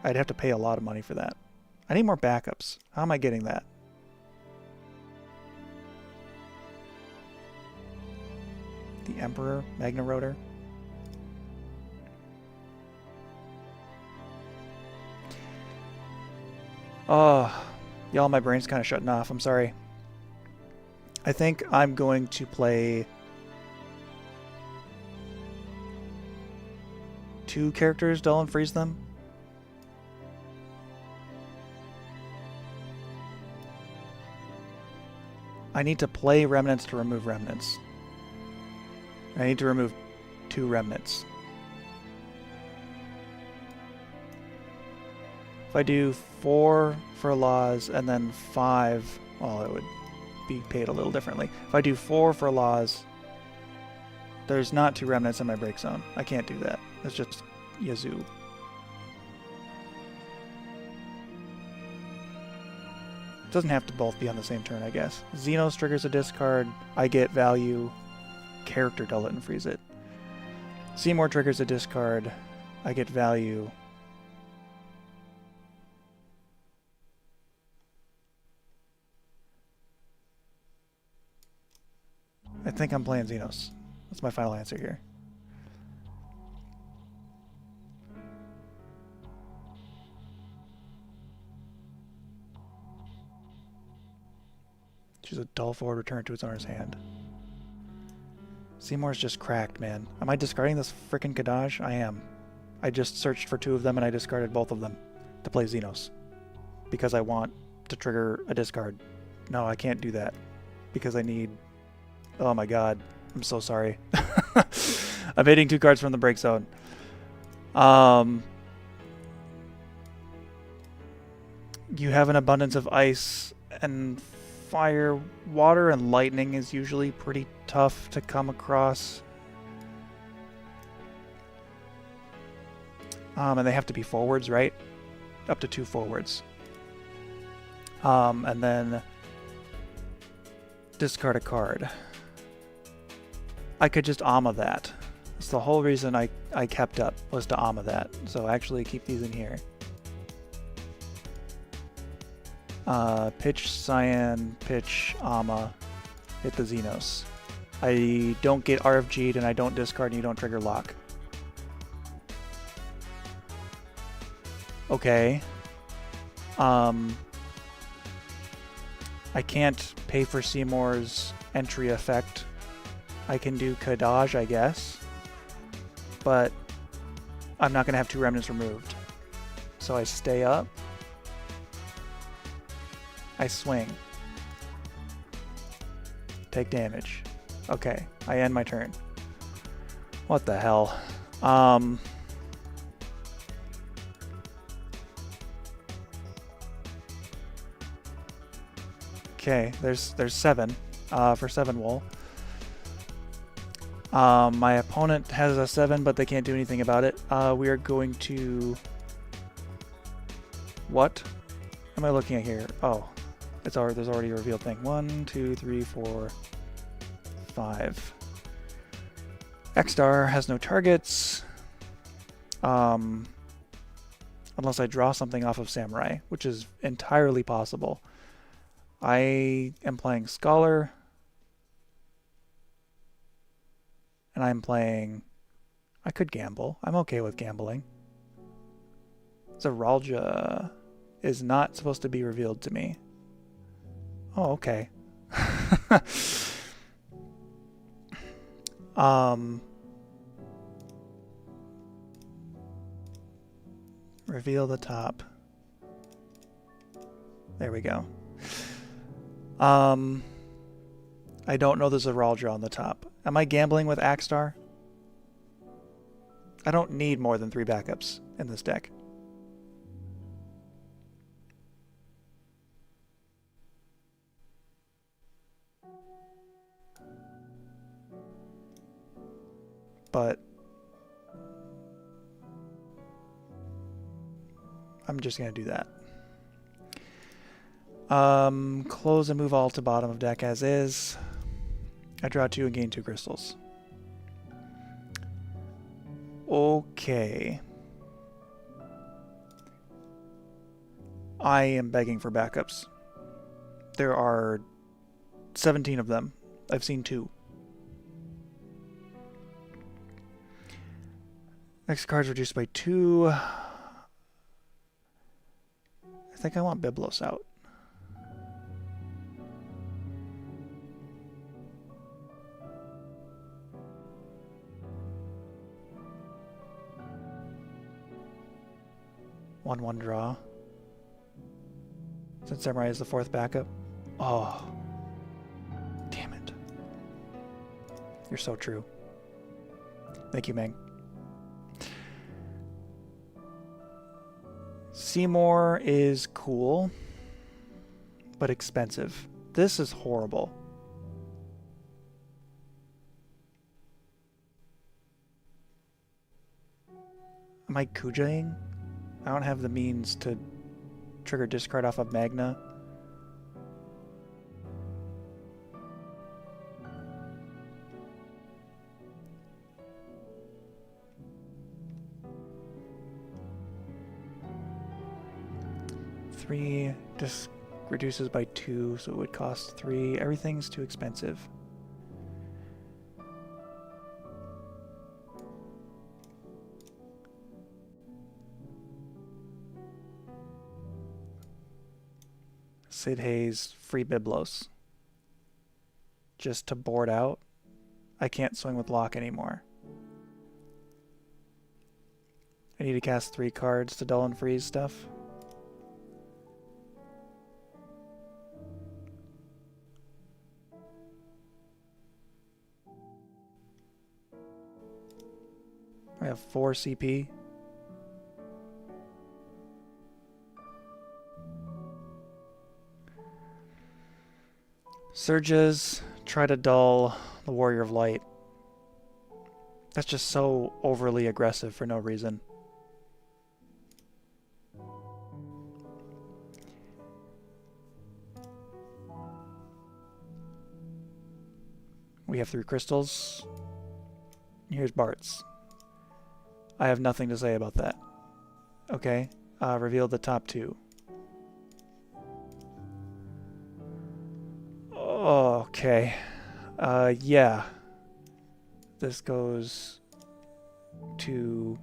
I'd have to pay a lot of money for that. I need more backups. How am I getting that? The Emperor, Magna Rotor. Y'all, my brain's kind of shutting off. I'm sorry. I think I'm going to play... 2 characters dull and freeze them? I need to play Remnants to remove Remnants. I need to remove 2 Remnants. If I do 4 for laws and then 5, well, it would be paid a little differently. If I do 4 for laws, there's not 2 Remnants in my break zone. I can't do that. It's just Yazoo. Doesn't have to both be on the same turn, I guess. Xenos triggers a discard. I get value. Character dull it and freeze it. Seymour triggers a discard. I get value. I think I'm playing Xenos. That's my final answer here. Choose a dull forward return to its owner's hand. Seymour's just cracked, man. Am I discarding this frickin' Kadaj? I am. I just searched for 2 of them and I discarded both of them to play Xenos. Because I want to trigger a discard. No, I can't do that. Because I need... Oh my god. I'm so sorry. I'm hitting 2 cards from the break zone. You have an abundance of ice and fire. Water and lightning is usually pretty tough to come across. And they have to be forwards, right? Up to 2 forwards. And then discard a card. I could just Amma that. That's the whole reason I kept up, was to Amma that. So actually keep these in here. Pitch Cyan, pitch Amma, hit the Xenos. I don't get RFG'd and I don't discard and you don't trigger lock. Okay. I can't pay for Seymour's entry effect. I can do Kadaj, I guess. But I'm not going to have 2 Remnants removed. So I stay up. I swing. Take damage. Okay, I end my turn. What the hell? Okay, there's 7 for 7 wool. My opponent has a 7, but they can't do anything about it. We are going to... What am I looking at here? Oh, there's already a revealed thing. 1, 2, 3, 4, 5. X-Star has no targets. Unless I draw something off of Samurai, which is entirely possible. I am playing Scholar. And I'm playing... I could gamble. I'm okay with gambling. Zeralja is not supposed to be revealed to me. Oh, okay. Reveal the top. There we go. I don't know there's a Zeralja on the top. Am I gambling with Axstar? I don't need more than 3 backups in this deck. But I'm just going to do that. Close and move all to bottom of deck as is. I draw 2 and gain 2 crystals. Okay. I am begging for backups. There are 17 of them. I've seen 2. Next card's reduced by 2. I think I want Biblos out. 1/1 draw. Since Samurai is the 4th backup. Oh. Damn it. You're so true. Thank you, Meng. Seymour is cool, but expensive. This is horrible. Am I Kujaing? I don't have the means to trigger discard off of Magna. Three just reduces by 2, so it would cost 3. Everything's too expensive. Sid Hayes, free Biblos. Just to board out. I can't swing with lock anymore. I need to cast 3 cards to dull and freeze stuff. I have 4 CP. Surges, try to dull the Warrior of Light. That's just so overly aggressive for no reason. We have 3 crystals. Here's Bart's. I have nothing to say about that. Okay, reveal the top 2. Okay. Yeah. This goes to...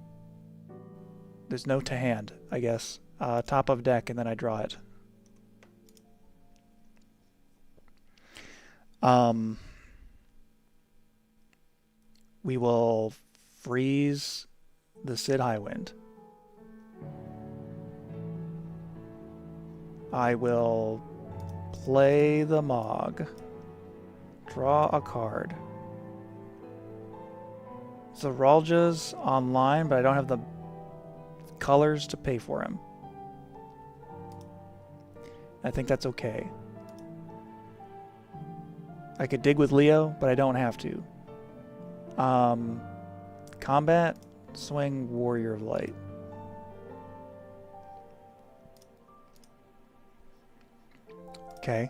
There's no to hand, I guess. Top of deck, and then I draw it. We will freeze the Sid Highwind. I will play the Mog. Draw a card. Zaralja's online, but I don't have the colors to pay for him. I think that's okay. I could dig with Leo, but I don't have to. Combat, swing Warrior of Light. Okay.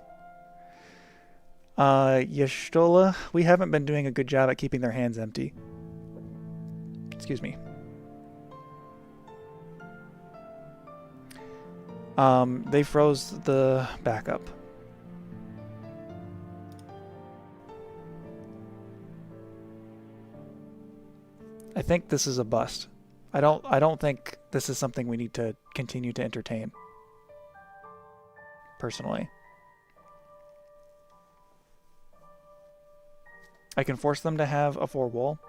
Y'shtola, we haven't been doing a good job at keeping their hands empty. Excuse me. They froze the backup. I think this is a bust. I don't think this is something we need to continue to entertain. Personally. I can force them to have a 4-wall.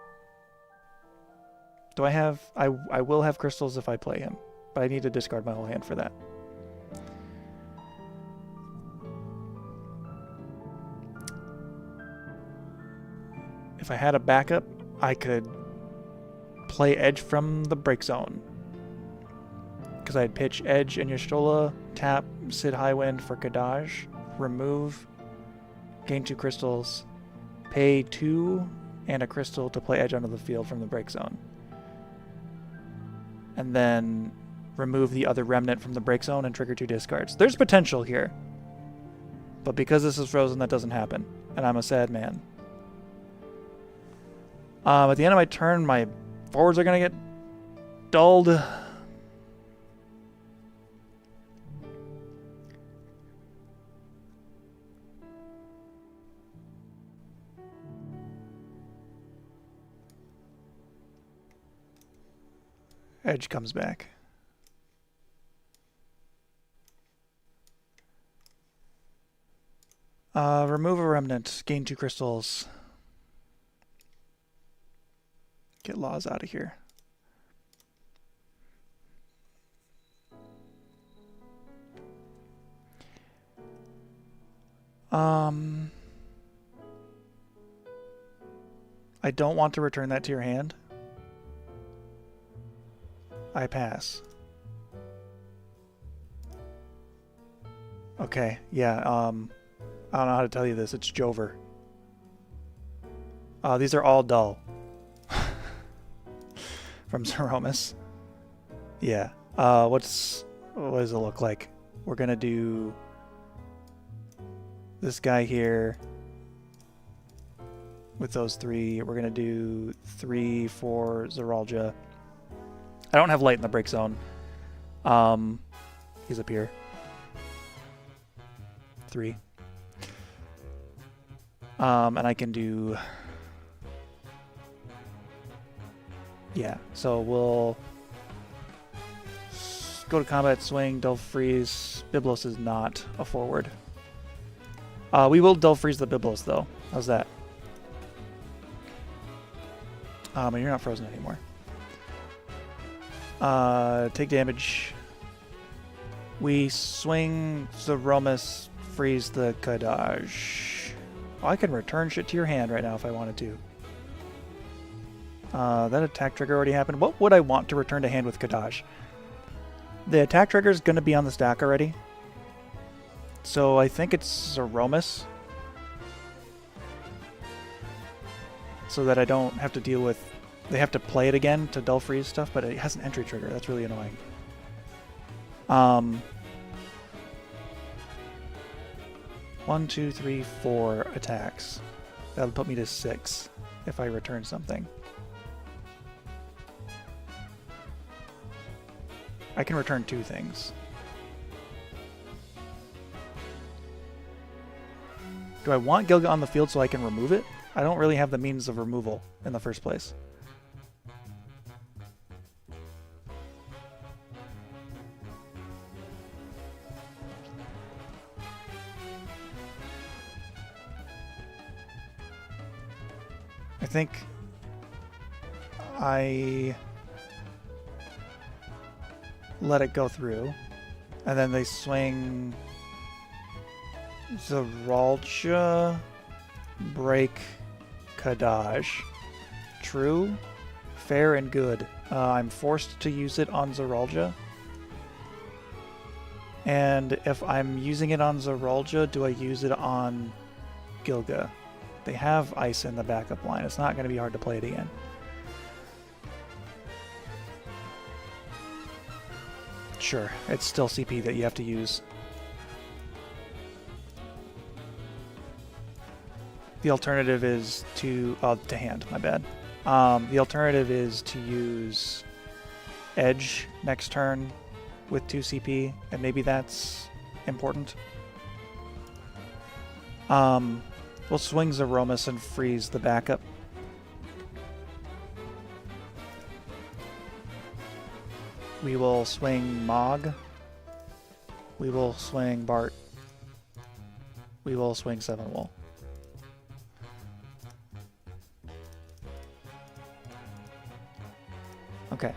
Do I have... I will have crystals if I play him, but I need to discard my whole hand for that. If I had a backup, I could play Edge from the break zone. Because I'd pitch Edge and Y'shtola, tap Sid Highwind for Kadaj, remove, gain 2 crystals, pay 2 and a crystal to play Edge onto the field from the break zone. And then remove the other Remnant from the break zone and trigger 2 discards. There's potential here. But because this is frozen, that doesn't happen. And I'm a sad man. At the end of my turn, my forwards are going to get dulled. Edge comes back. Remove a Remnant. Gain 2 crystals. Get Laws out of here. I don't want to return that to your hand. I pass. Okay, yeah, I don't know how to tell you this. It's Jover. These are all dull. From Zeromus. Yeah. What does it look like? We're gonna do this guy here with those three. We're gonna do 3 for Zeralja. I don't have light in the break zone. He's up here. 3. And I can do... Yeah, so we'll go to combat, swing, Delve Freeze. Biblos is not a forward. We will Delve Freeze the Biblos, though. How's that? And you're not frozen anymore. Take damage. We swing Zeromus, freeze the Kadaj. Oh, I can return shit to your hand right now if I wanted to. That attack trigger already happened. What would I want to return to hand with Kadaj? The attack trigger is going to be on the stack already. So I think it's Zeromus. So that I don't have to deal with... They have to play it again to Dull Freeze stuff, but it has an entry trigger. That's really annoying. 1, 2, 3, 4 attacks. That'll put me to 6 if I return something. I can return 2 things. Do I want Gilga on the field so I can remove it? I don't really have the means of removal in the first place. I think I let it go through, and then they swing Zeralja, break Kadaj. True, fair, and good. I'm forced to use it on Zeralja. And if I'm using it on Zeralja, do I use it on Gilga? They have ice in the backup line. It's not going to be hard to play it again. Sure, it's still CP that you have to use. The alternative is to hand, my bad. The alternative is to use Edge next turn with 2 CP, and maybe that's important. We'll swing Zeromus and freeze the backup. We will swing Mog. We will swing Bart. We will swing Sevenwool. Okay.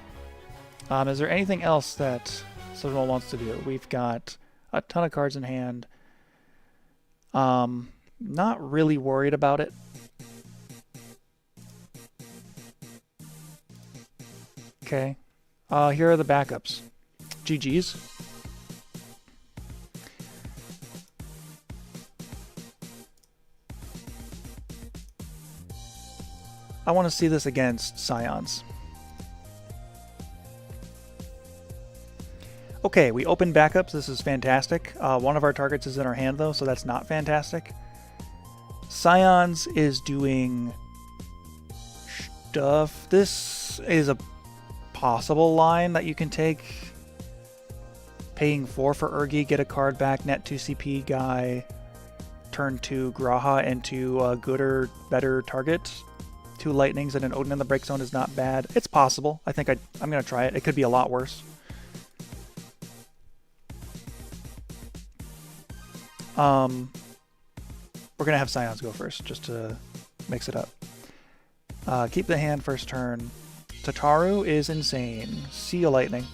Is there anything else that Sevenwool wants to do? We've got a ton of cards in hand. Not really worried about it. Okay. Here are the backups. GG's. I want to see this against Scions. Okay, we open backups. This is fantastic. One of our targets is in our hand, though, so that's not fantastic. Scions is doing stuff. This is a possible line that you can take. Paying 4 for Urgi, get a card back, net 2 CP guy, turn 2 Graha into a gooder, better target. 2 lightnings and an Odin in the break zone is not bad. It's possible. I think I'm going to try it. It could be a lot worse. We're going to have Scions go first, just to mix it up. Keep the hand first turn. Tataru is insane. See you, lightning.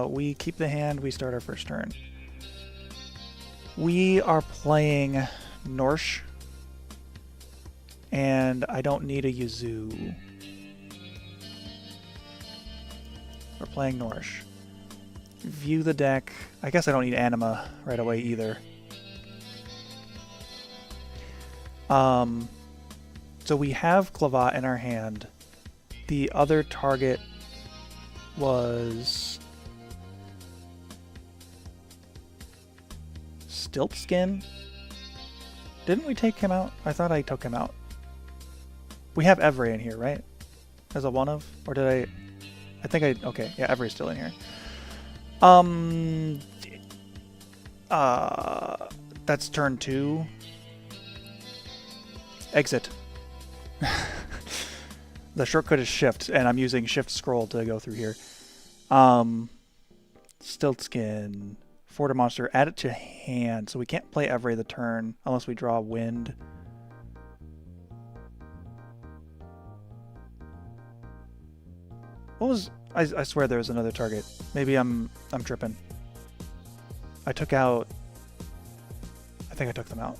We keep the hand, we start our first turn. We are playing Norsh, and I don't need a Yazoo. We're playing Norsh. View the deck. I guess I don't need Anima right away either. So we have Clavat in our hand. The other target was Stiltskin. Didn't we take him out? I thought I took him out. We have Evray in here, right? As a one of? Or did I... I think I... Okay, yeah, Everay's still in here. That's turn 2. Exit. The shortcut is shift, and I'm using shift scroll to go through here. Stiltskin. Forward a monster. Add it to hand. So we can't play Every the turn unless we draw wind. What was... I swear there was another target. Maybe I'm tripping. I took out... I think I took them out.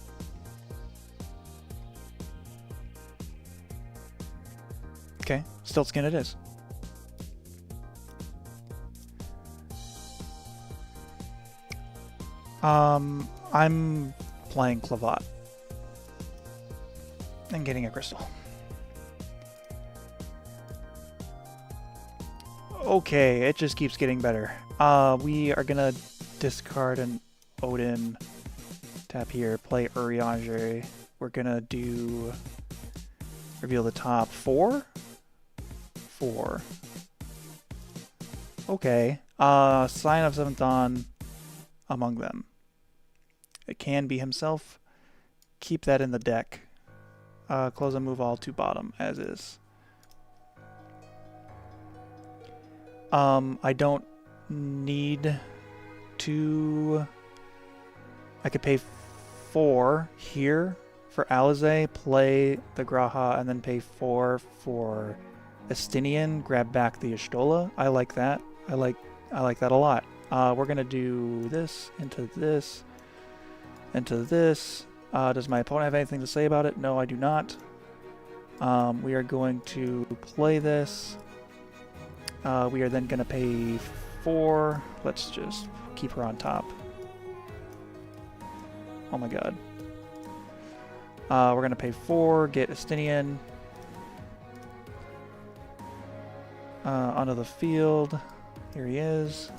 Okay, Stiltskin it is. I'm playing Clavat. And getting a crystal. Okay, it just keeps getting better. We are gonna discard an Odin. Tap here, play Urianger. We're gonna do... Reveal the top 4? 4. Okay. Sign of 7th Dawn among them. It can be himself. Keep that in the deck. Close and move all to bottom, as is. I don't need to... I could pay 4 here for Alize, play the Graha, and then pay 4 for Estinian, grab back the Y'shtola. I like that. I like that a lot. We're gonna do this, into this, into this. Does my opponent have anything to say about it? No, I do not. We are going to play this. We are then gonna pay 4. Let's just keep her on top. Oh my god. We're gonna pay 4, get Estinian. Onto the field. Here he is.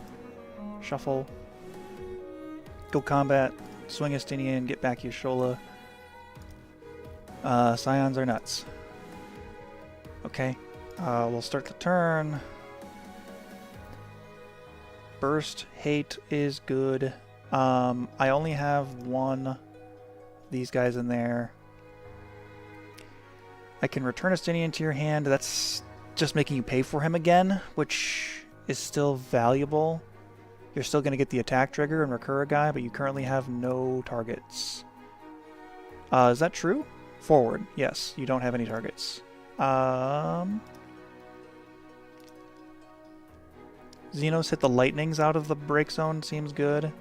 Shuffle. Go combat. Swing Estinian, get back Y'shtola. Scions are nuts. Okay. We'll start the turn. Burst Hate is good. I only have one these guys in there. I can return Estinian to your hand. That's just making you pay for him again, which is still valuable. You're still going to get the attack trigger and recur a guy, but you currently have no targets. Is that true? Forward. Yes, you don't have any targets. Xenos hit the lightnings out of the break zone. Seems good.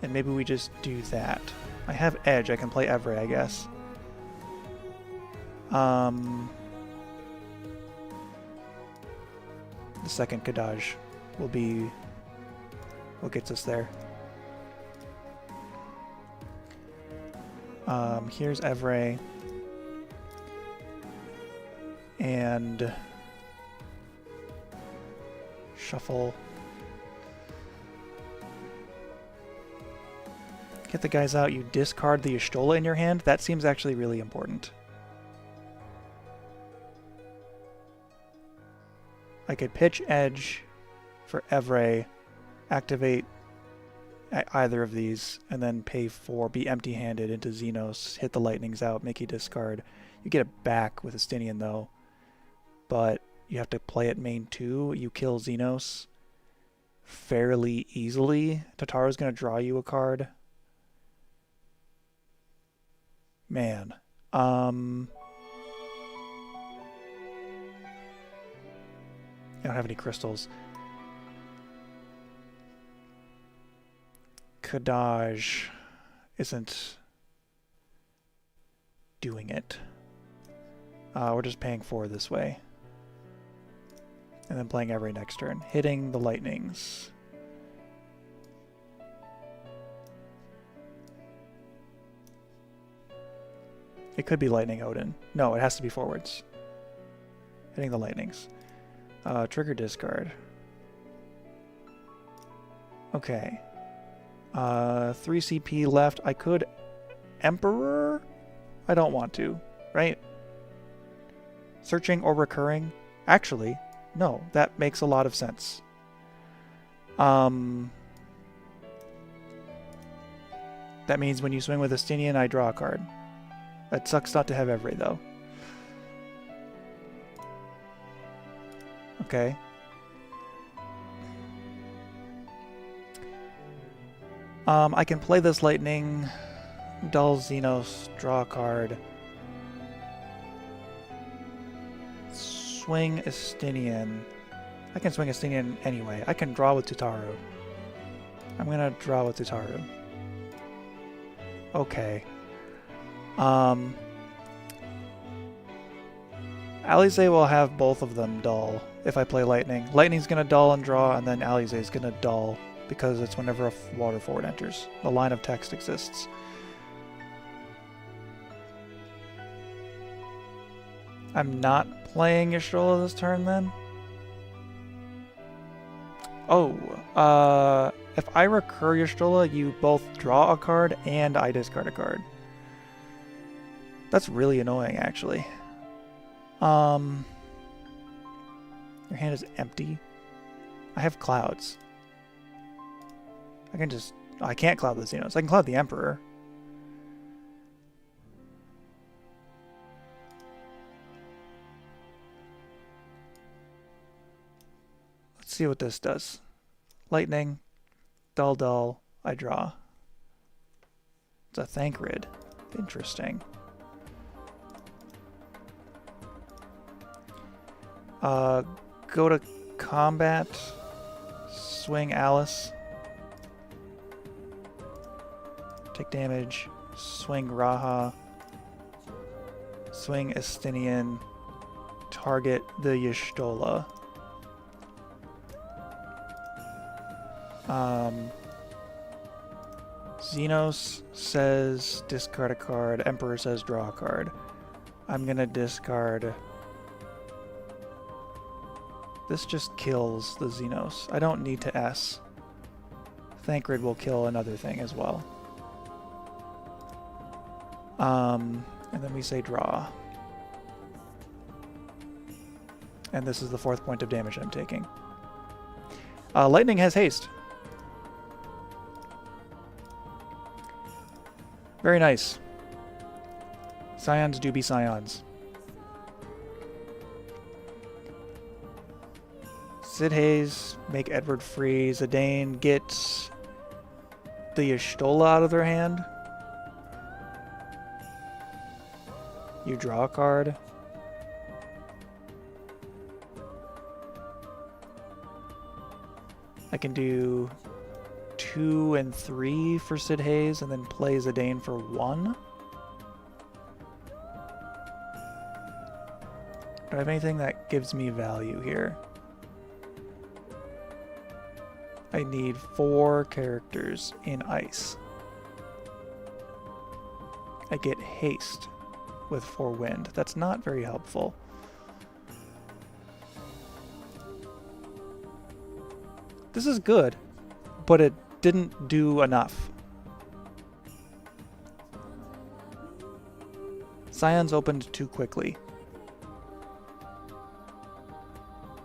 And maybe we just do that. I have Edge. I can play Every, I guess. The second Kadaj will be what gets us there. Here's Every. And shuffle. Get the guys out. You discard the Y'shtola in your hand. That seems actually really important. I could pitch Edge for Every, activate either of these, and then pay 4, be empty-handed into Xenos, hit the lightnings out, make you discard. You get it back with Estinian though, but you have to play it main 2. You kill Xenos fairly easily. Tataru's going to draw you a card. Man. I don't have any crystals. Kadaj isn't doing it. We're just paying 4 this way. And then playing every next turn. Hitting the lightnings. It could be Lightning Odin. No, it has to be forwards. Hitting the lightnings. Trigger discard. Okay. 3 CP left. I could Emperor? I don't want to, right? Searching or recurring? Actually, no, that makes a lot of sense. That means when you swing with Estinian, I draw a card. That sucks not to have every, though. Okay. I can play this lightning, dull Xenos, draw a card, swing Estinian. I can swing Estinian anyway. I can draw with Tutaru. I'm gonna draw with Tutaru. Okay. Alize will have both of them dull if I play Lightning. Lightning's gonna dull and draw, and then Alize is gonna dull because it's whenever a water forward enters. The line of text exists. I'm not playing Y'shtola this turn then? Oh, if I recur Y'shtola, you both draw a card and I discard a card. That's really annoying, actually. Your hand is empty. I have clouds. I can just... I can't cloud the Xenos. I can cloud the Emperor. Let's see what this does. Lightning. Dull, dull. I draw. It's a Thancred. Interesting. Go to combat. Swing Alice. Take damage. Swing Raha. Swing Estinian. Target the Y'shtola. Xenos says discard a card. Emperor says draw a card. I'm gonna discard. This just kills the Xenos. I don't need to S. Thancred will kill another thing as well. And then we say draw. And this is the 4th point of damage I'm taking. Lightning has haste. Very nice. Scions do be Scions. Sid Hayes, make Edward free. Zidane, get the Y'shtola out of their hand. You draw a card. I can do 2 and 3 for Sid Hayes and then play Zidane for 1. Do I have anything that gives me value here? I need 4 characters in ice. I get haste with 4 wind. That's not very helpful. This is good, but it didn't do enough. Scions opened too quickly.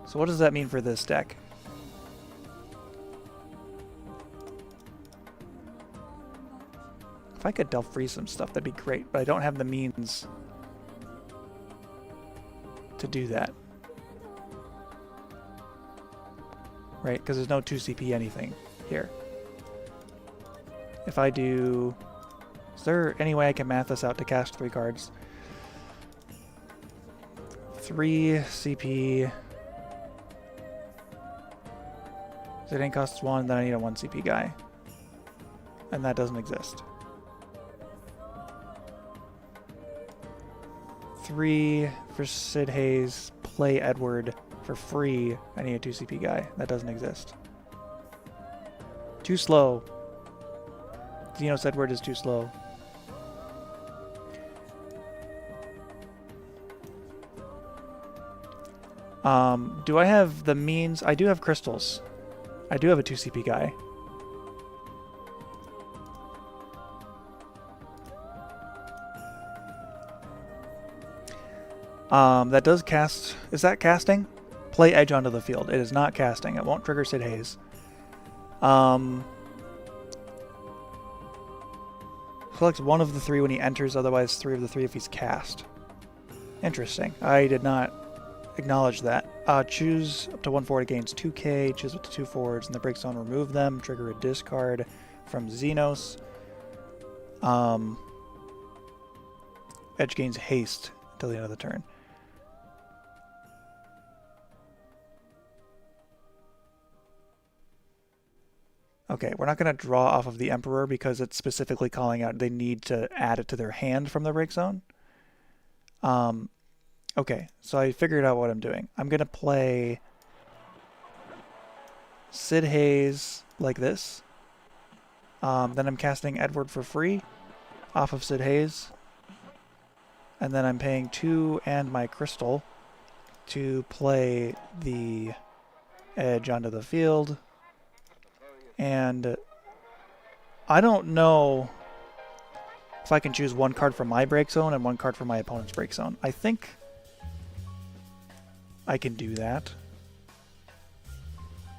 So what does that mean for this deck? If I could delve free some stuff, that'd be great, but I don't have the means to do that. Right, because there's no 2 CP anything here. If I do... Is there any way I can math this out to cast 3 cards? 3 CP... Zidane costs 1, then I need a 1 CP guy. and that doesn't exist. 3 for Sid Hayes, play Edward for free. I need a 2 CP guy. That doesn't exist. Too slow. Xenos Edward is too slow. Do I have the means? I do have crystals. I do have a 2 CP guy. That does cast... Is that casting? Play Edge onto the field. It is not casting. It won't trigger Sid Hayes. Selects 1 of the 3 when he enters, otherwise 3 of the 3 if he's cast. Interesting. I did not acknowledge that. Choose up to 1 forward gains 2k, choose up to 2 forwards, and the break zone, remove them, trigger a discard from Xenos. Edge gains haste until the end of the turn. Okay, we're not going to draw off of the Emperor because it's specifically calling out they need to add it to their hand from the break zone. Okay, so I figured out what I'm doing. I'm going to play Sid Hayes like this. Then I'm casting Edward for free off of Sid Hayes. And then I'm paying 2 and my crystal to play the Edge onto the field. And I don't know if I can choose 1 card from my break zone and 1 card from my opponent's break zone. I think I can do that.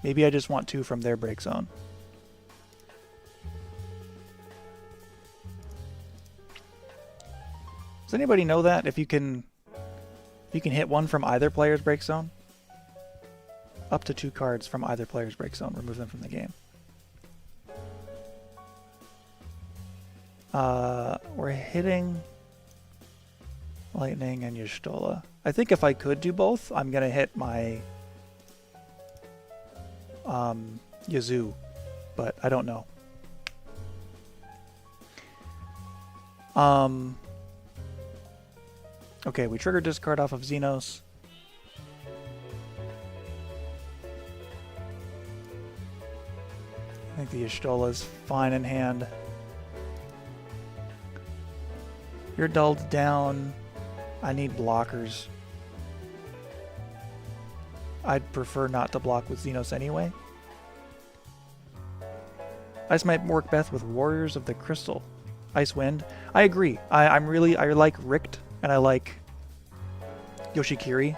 Maybe I just want 2 from their break zone. Does anybody know that? If you can hit 1 from either player's break zone? Up to 2 cards from either player's break zone. Remove them from the game. We're hitting Lightning and Y'shtola. I think if I could do both, I'm going to hit my Yazoo, but I don't know. Okay, we trigger discard off of Xenos. I think the Y'shtola is fine in hand. You're dulled down. I need blockers. I'd prefer not to block with Xenos anyway. Ice might work best with Warriors of the Crystal. Ice Wind. I agree. I like Richt and I like Yoshikiri.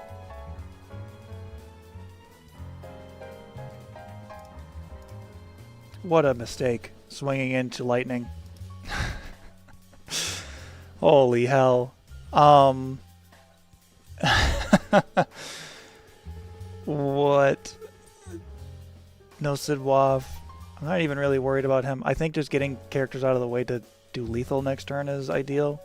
What a mistake. Swinging into Lightning. Holy hell. What? No Sidwaf. I'm not even really worried about him. I think just getting characters out of the way to do lethal next turn is ideal.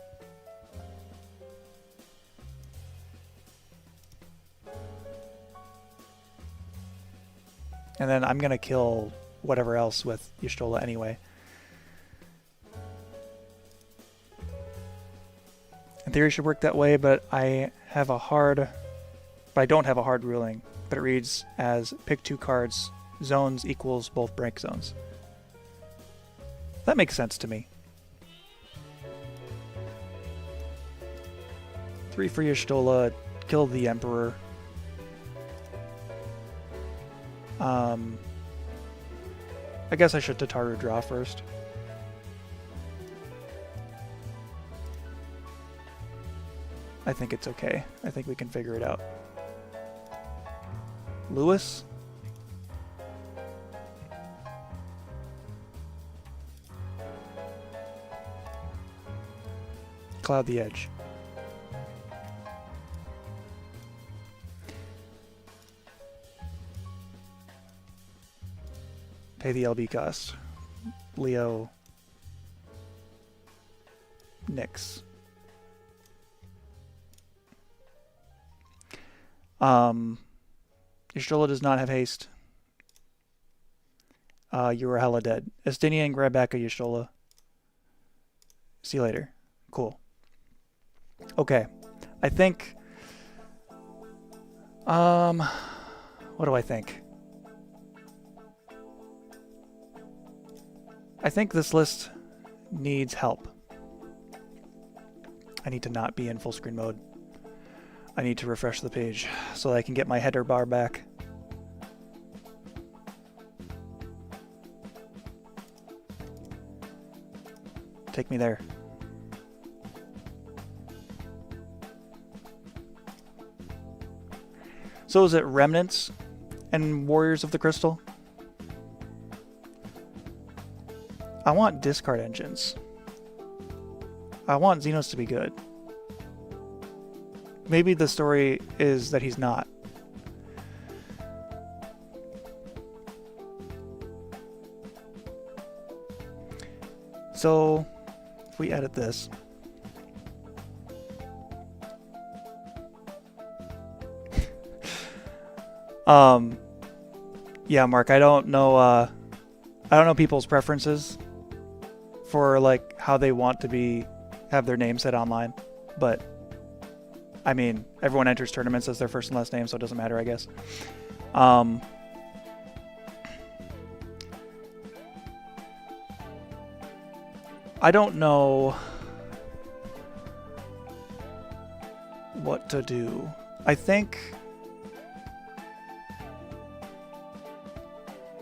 And then I'm going to kill whatever else with Y'shtola anyway. In theory, it should work that way, but I don't have a hard ruling. But it reads as pick 2 cards, zones equals both break zones. That makes sense to me. 3 for Y'shtola, kill the Emperor. I guess I should Tataru draw first. I think it's okay. I think we can figure it out. Lewis? Cloud the Edge. Pay the LB cost. Leo. Nyx. Y'shtola does not have haste. You were hella dead. Estinian, grab back a Yashola. See you later. Cool. Okay. I think... what do I think? I think this list needs help. I need to not be in full screen mode. I need to refresh the page so that I can get my header bar back. Take me there. So is it Remnants and Warriors of the Crystal? I want discard engines. I want Xenos to be good. Maybe the story is that he's not. So, if we edit this. Yeah, Mark, I don't know people's preferences for like how they want to have their name said online, but I mean, everyone enters tournaments as their first and last name, so it doesn't matter, I guess. I don't know what to do. I think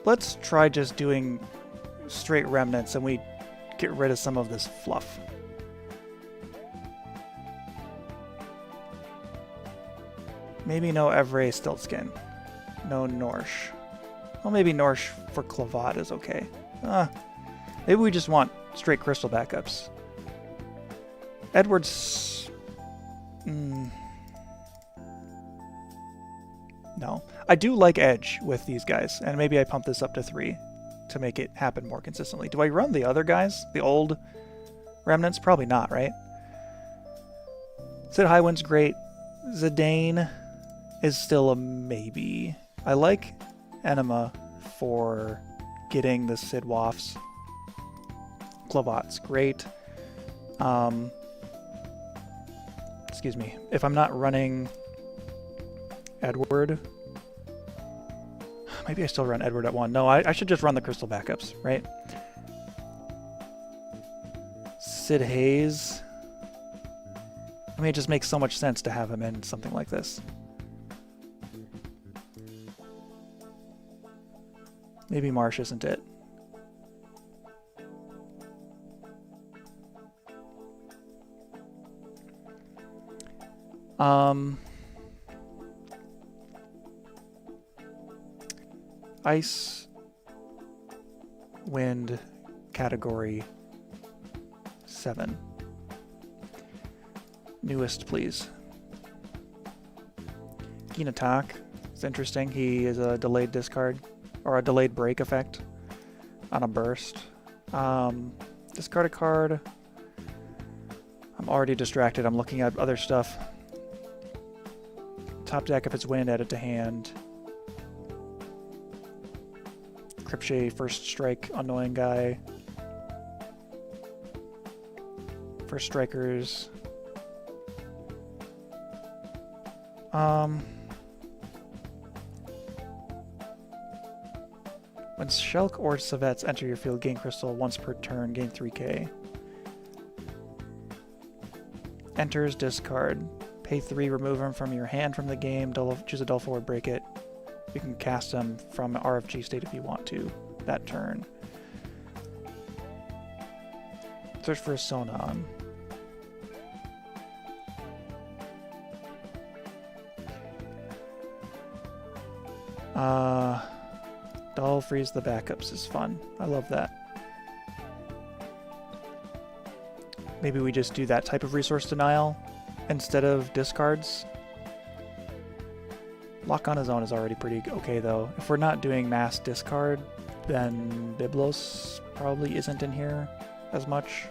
let's try just doing straight Remnants and we get rid of some of this fluff. Maybe no Evray Stiltskin. No Norsh. Well, maybe Norsh for Clavat is okay. Maybe we just want straight crystal backups. Edwards... No. I do like Edge with these guys, and maybe I pump this up to 3 to make it happen more consistently. Do I run the other guys? The old Remnants? Probably not, right? Sid Highwind's great. Zidane is still a maybe. I like Enema for getting the Sid wafts. Clavat's great. Excuse me. If I'm not running Edward, maybe I still run Edward at 1. No, I should just run the crystal backups, right? Sid Hayes. I mean, it just makes so much sense to have him in something like this. Maybe Marsh isn't it. Ice, Wind, category 7. Newest, please. Keenatak. It's interesting. He is a delayed discard, or a delayed break effect on a burst. Discard a card. I'm already distracted. I'm looking at other stuff. Top deck, if it's wind, add it to hand. Cripshay, first strike, annoying guy. First strikers. When Shulk or Savets enter your field, gain crystal once per turn, gain 3k. Enters, discard. Pay 3, remove him from your hand from the game, choose a dull forward, break it. You can cast him from RFG state if you want to, that turn. Search for a Sonon. Dull freeze the backups is fun. I love that. Maybe we just do that type of resource denial instead of discards. Lock on his own is already pretty okay though. If we're not doing mass discard, then Biblos probably isn't in here as much.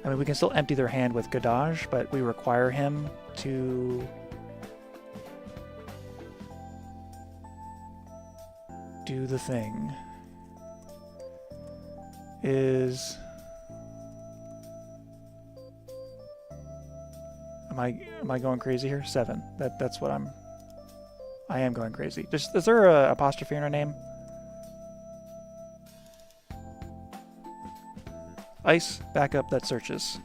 I mean, we can still empty their hand with Gadage, but we require him to do the thing is... Am I going crazy here? 7. That's what I am going crazy. Is there a apostrophe in her name? Ice, backup that searches.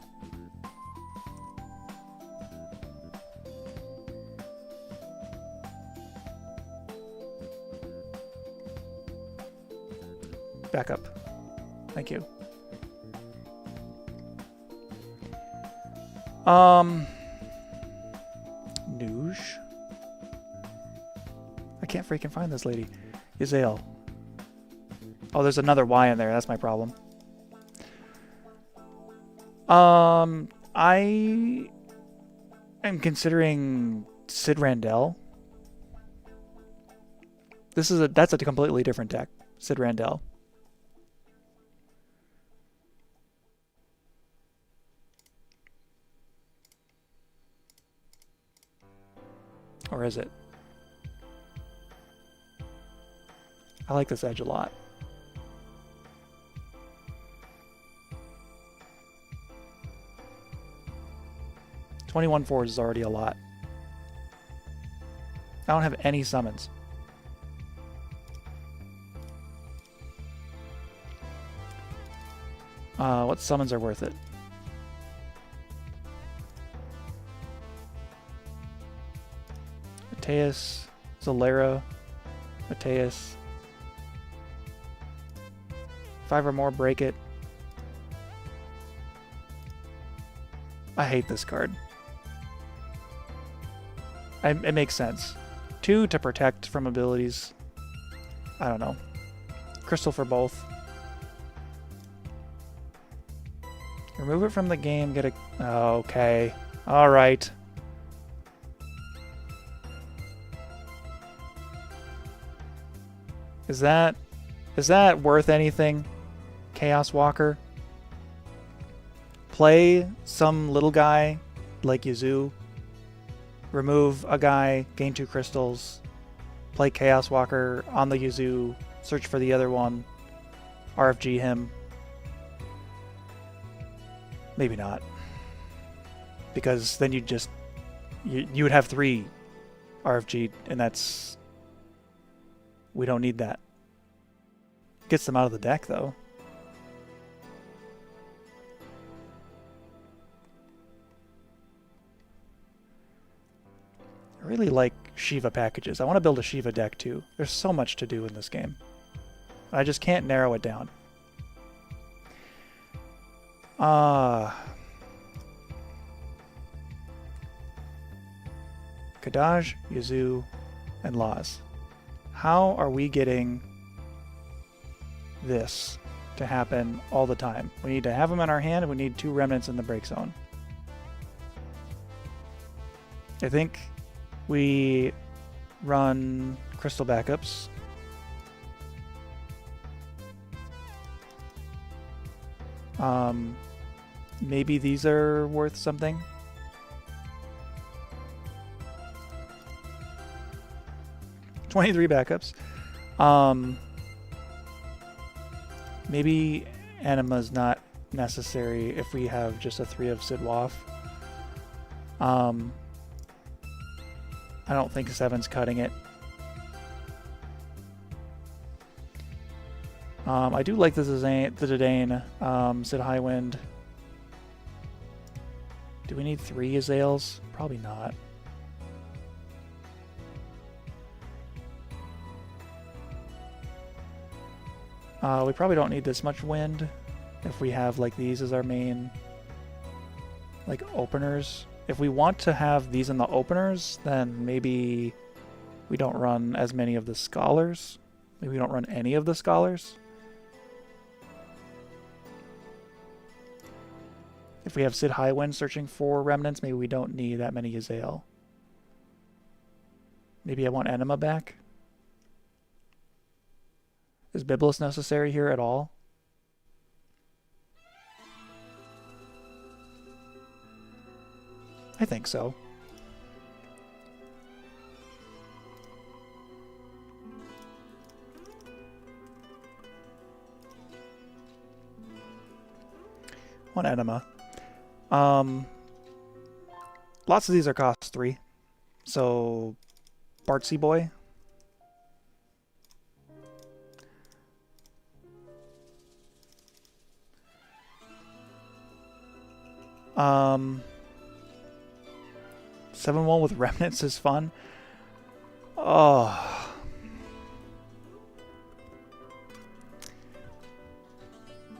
Backup. Thank you. Noosh. I can't freaking find this lady. Yzael. Oh, there's another Y in there. That's my problem. I am considering Sid Randell. That's a completely different deck. Sid Randell. Or is it? I like this edge a lot. 21 fours is already a lot. I don't have any summons. What summons are worth it? Mateus, Zolera, Mateus. 5 or more, break it. I hate this card. It makes sense. 2 to protect from abilities. I don't know. Crystal for both. Remove it from the game, get a... Okay. Alright. Is that worth anything? Chaos Walker? Play some little guy like Yuzu. Remove a guy, gain 2 crystals. Play Chaos Walker on the Yuzu. Search for the other one. RFG him. Maybe not. Because then you would have 3 RFG, and that's... We don't need that. Gets them out of the deck, though. I really like Shiva packages. I want to build a Shiva deck, too. There's so much to do in this game. I just can't narrow it down. Kadaj, Yuzu, and Laz. How are we getting this to happen all the time? We need to have them in our hand, and we need 2 remnants in the break zone. I think we run crystal backups. Maybe these are worth something. $23 backups. Maybe Anima's not necessary if we have just a 3 of Sidwaf. I don't think 7's cutting it. I do like the Zidane, Sid Highwind. Do we need 3 Yzaels? Probably not. We probably don't need this much wind if we have like these as our main like openers. If we want to have these in the openers, then maybe we don't run as many of the scholars. Maybe we don't run any of the scholars. If we have Sid Highwind searching for remnants, maybe we don't need that many Yzael. Maybe I want Enema back. Is Biblis necessary here at all? I think so. One enema. Lots of these are cost 3. So, Bartsy Boy. Seven wall with Remnants is fun. Oh.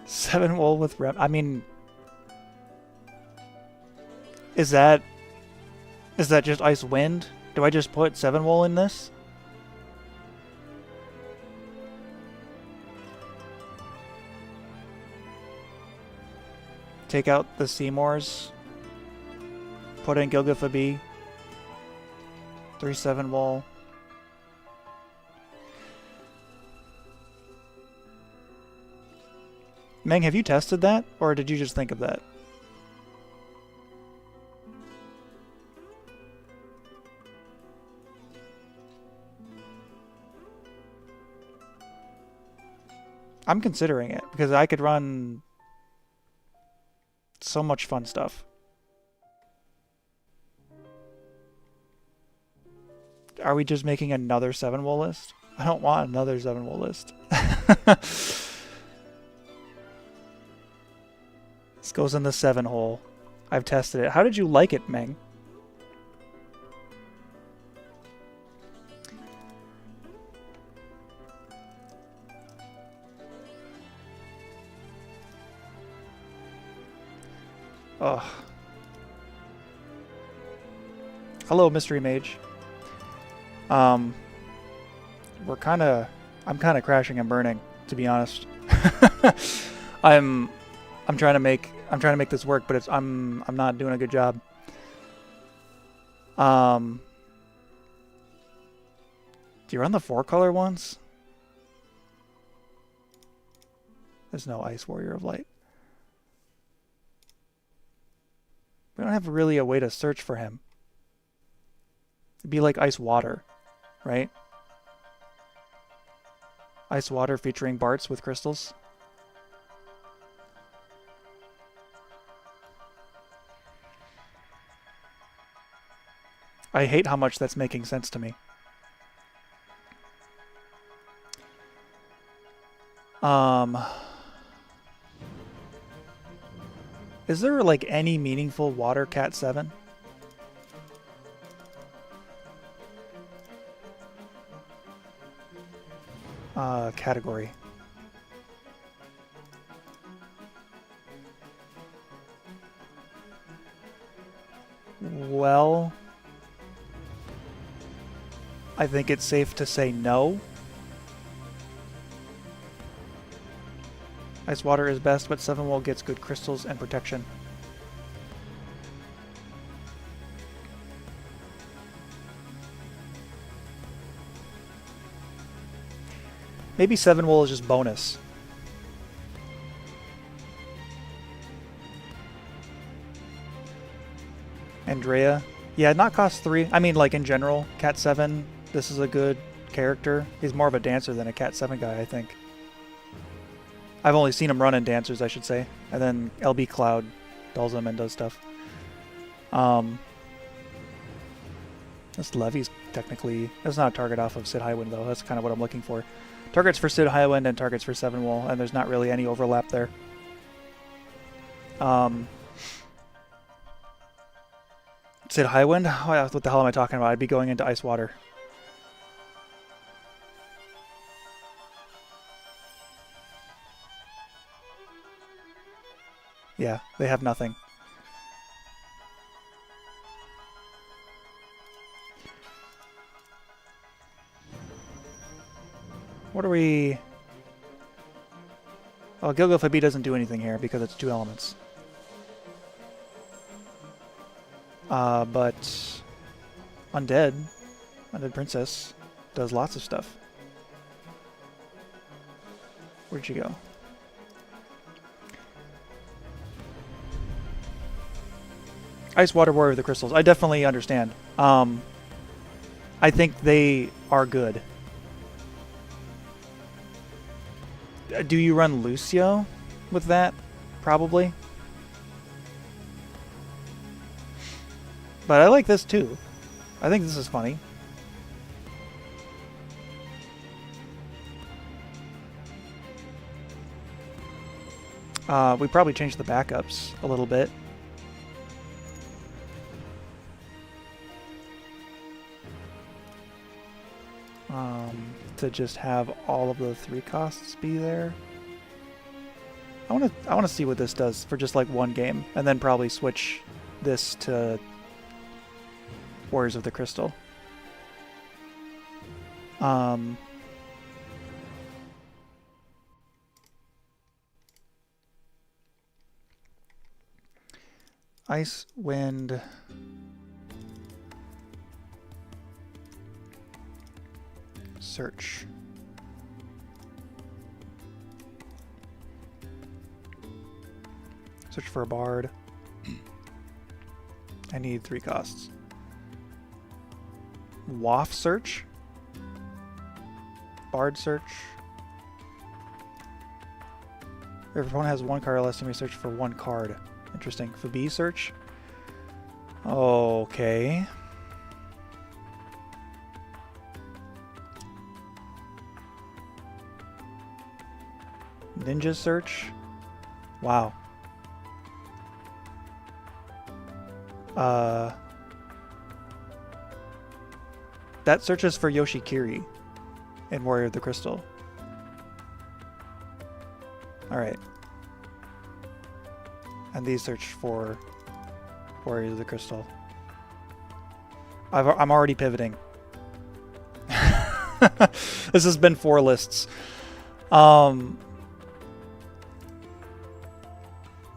Seven wall with I mean, is that just Ice Wind? Do I just put 7 wool in this? Take out the Seymours. Put in Gilgafa B. 3/7 wall. Meng, have you tested that? Or did you just think of that? I'm considering it, because I could run so much fun stuff. Are we just making another 7 wool list? I don't want another 7 wool list. This goes in the 7 hole. I've tested it. How did you like it, Meng? Ugh. Hello, Mystery Mage. I'm kinda crashing and burning, to be honest. I'm trying to make this work, but I'm not doing a good job. Do you run the 4-color ones? There's no Ice Warrior of Light. We don't have really a way to search for him. It'd be like Ice Water, right? Ice Water featuring Barts with crystals. I hate how much that's making sense to me. Is there like any meaningful water cat 7? Category. Well, I think it's safe to say no. Ice Water is best, but 7 wall gets good crystals and protection. Maybe 7 wool is just bonus. Andrea. Yeah, not cost 3. I mean, like in general, Cat 7, this is a good character. He's more of a dancer than a Cat 7 guy, I think. I've only seen him run in dancers, I should say. And then LB Cloud dulls him and does stuff. This Levy's technically... That's not a target off of Sid Highwind, though. That's kind of what I'm looking for. Targets for Sid Highwind and targets for 7 wall, and there's not really any overlap there. Sid Highwind? Oh, what the hell am I talking about? I'd be going into Ice Water. Yeah, they have nothing. What are we... Oh, Gilgafa B doesn't do anything here because it's 2 elements. But Undead Princess does lots of stuff. Where'd she go? Ice Water Warrior with the crystals. I definitely understand. I think they are good. Do you run Lucio with that? Probably. But I like this too. I think this is funny. We probably changed the backups a little bit. To just have all of the 3 costs be there. I want to see what this does for just like one game, and then probably switch this to Warriors of the Crystal. Ice, wind. Search. Search for a bard. I need 3 costs. Waft search. Bard search. If your opponent has 1 card or less, you may search for 1 card. Interesting. Fabi search. Okay. Ninja search. Wow. That searches for Yoshikiri in Warrior of the Crystal. Alright. And these search for Warrior of the Crystal. I'm already pivoting. This has been 4 lists. We're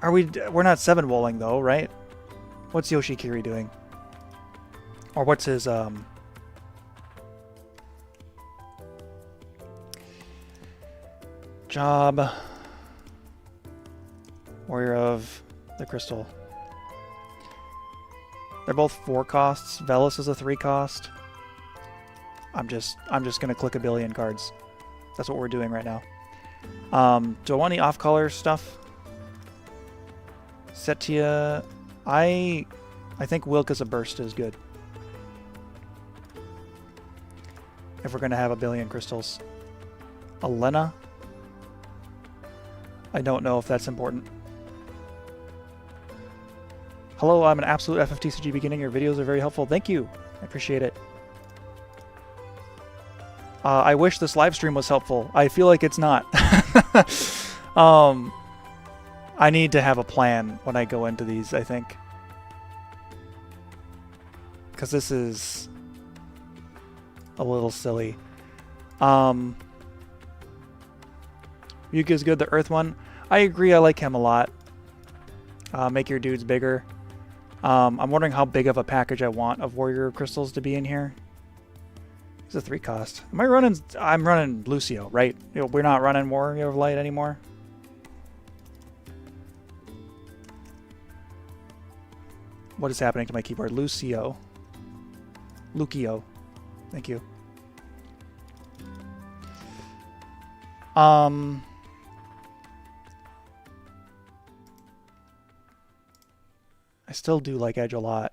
not 7-wolling though, right? What's Yoshikiri doing? Or what's his job? Warrior of the Crystal. They're both 4 costs. Velis is a 3 cost. I'm just gonna click a billion cards. That's what we're doing right now. Do I want any off-color stuff? Setia, I think Wilk as a burst is good. If we're gonna have a billion crystals. Elena. I don't know if that's important. Hello, I'm an absolute FFTCG beginner. Your videos are very helpful. Thank you. I appreciate it. I wish this live stream was helpful. I feel like it's not. I need to have a plan when I go into these, I think. Because this is a little silly. Yuka's good, the Earth one. I agree, I like him a lot. Make your dudes bigger. I'm wondering how big of a package I want of Warrior Crystals to be in here. It's a 3 cost. Am I running? I'm running Lucio, right? You know, we're not running Warrior of Light anymore. What is happening to my keyboard? Lucio. Thank you. I still do like Edge a lot.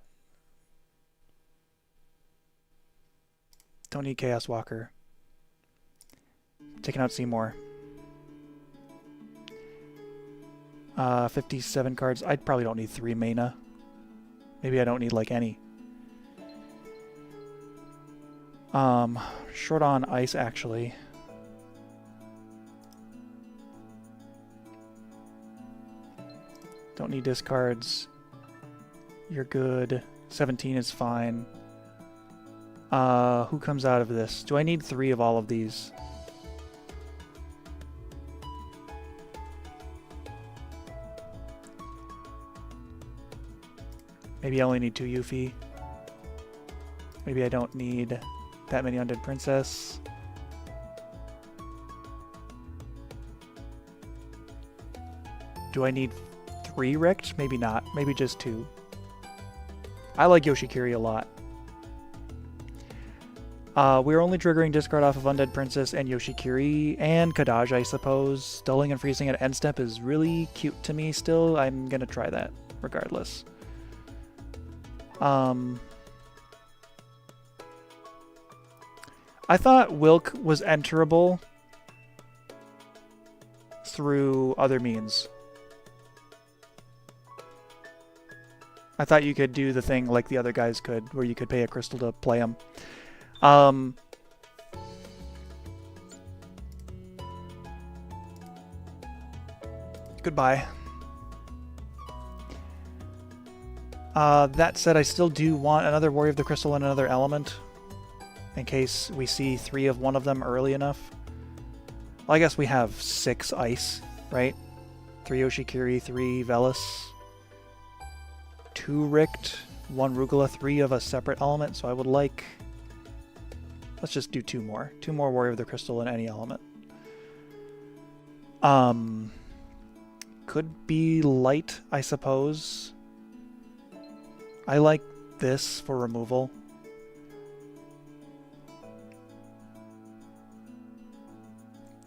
Don't need Chaos Walker. Taking out Seymour. 57 cards. I probably don't need 3 mana. Maybe I don't need like any. Short on ice actually. Don't need discards. You're good. 17 is fine. Who comes out of this? Do I need 3 of all of these? Maybe I only need 2 Yuffie. Maybe I don't need that many Undead Princess. Do I need 3 Richt? Maybe not. Maybe just 2. I like Yoshikiri a lot. We're only triggering discard off of Undead Princess and Yoshikiri and Kadaj, I suppose. Dulling and freezing at end step is really cute to me still. I'm gonna try that regardless. I thought Wilk was enterable through other means. I thought you could do the thing like the other guys could, where you could pay a crystal to play them. Goodbye. That said, I still do want another Warrior of the Crystal and another element, in case we see 3 of one of them early enough. Well, I guess we have 6 ice, right? 3 Oshikiri, 3 Velis, 2 Richt, 1 Rugula, 3 of a separate element, so I would like... Let's just do 2 more. 2 more Warrior of the Crystal in any element. Could be light, I suppose. I like this for removal.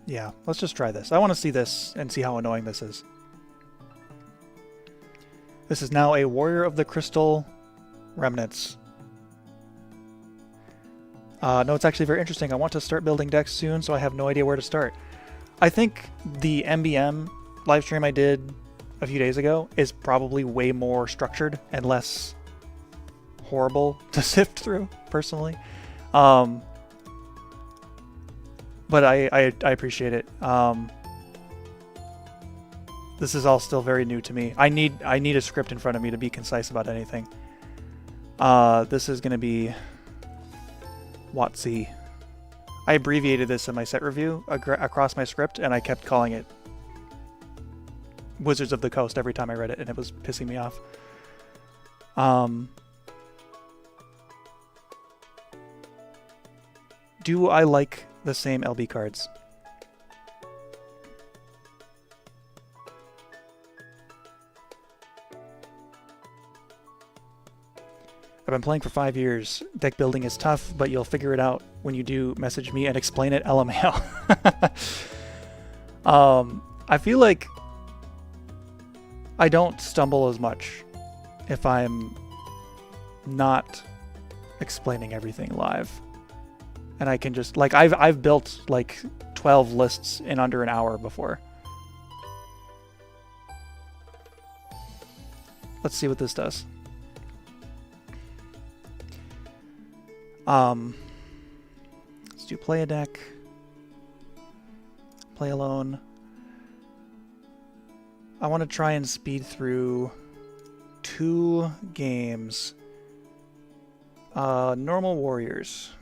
Yeah, let's just try this. I want to see this and see how annoying this is. This is now a Warrior of the Crystal Remnants. No, it's actually very interesting. I want to start building decks soon, so I have no idea where to start. I think the MBM livestream I did a few days ago is probably way more structured and less horrible to sift through, personally. But I appreciate it. This is all still very new to me. I need a script in front of me to be concise about anything. This is going to be WotC. I abbreviated this in my set review across my script, and I kept calling it Wizards of the Coast every time I read it, and it was pissing me off. Do I like the same LB cards? I've been playing for 5 years. Deck building is tough, but you'll figure it out when you do. Message me and explain it, LMAO. I feel like I don't stumble as much if I'm not explaining everything live. And I can just, like, I've built like 12 lists in under an hour before. Let's see what this does. Let's do play a deck. Play alone. I want to try and speed through 2 games. Normal Warriors.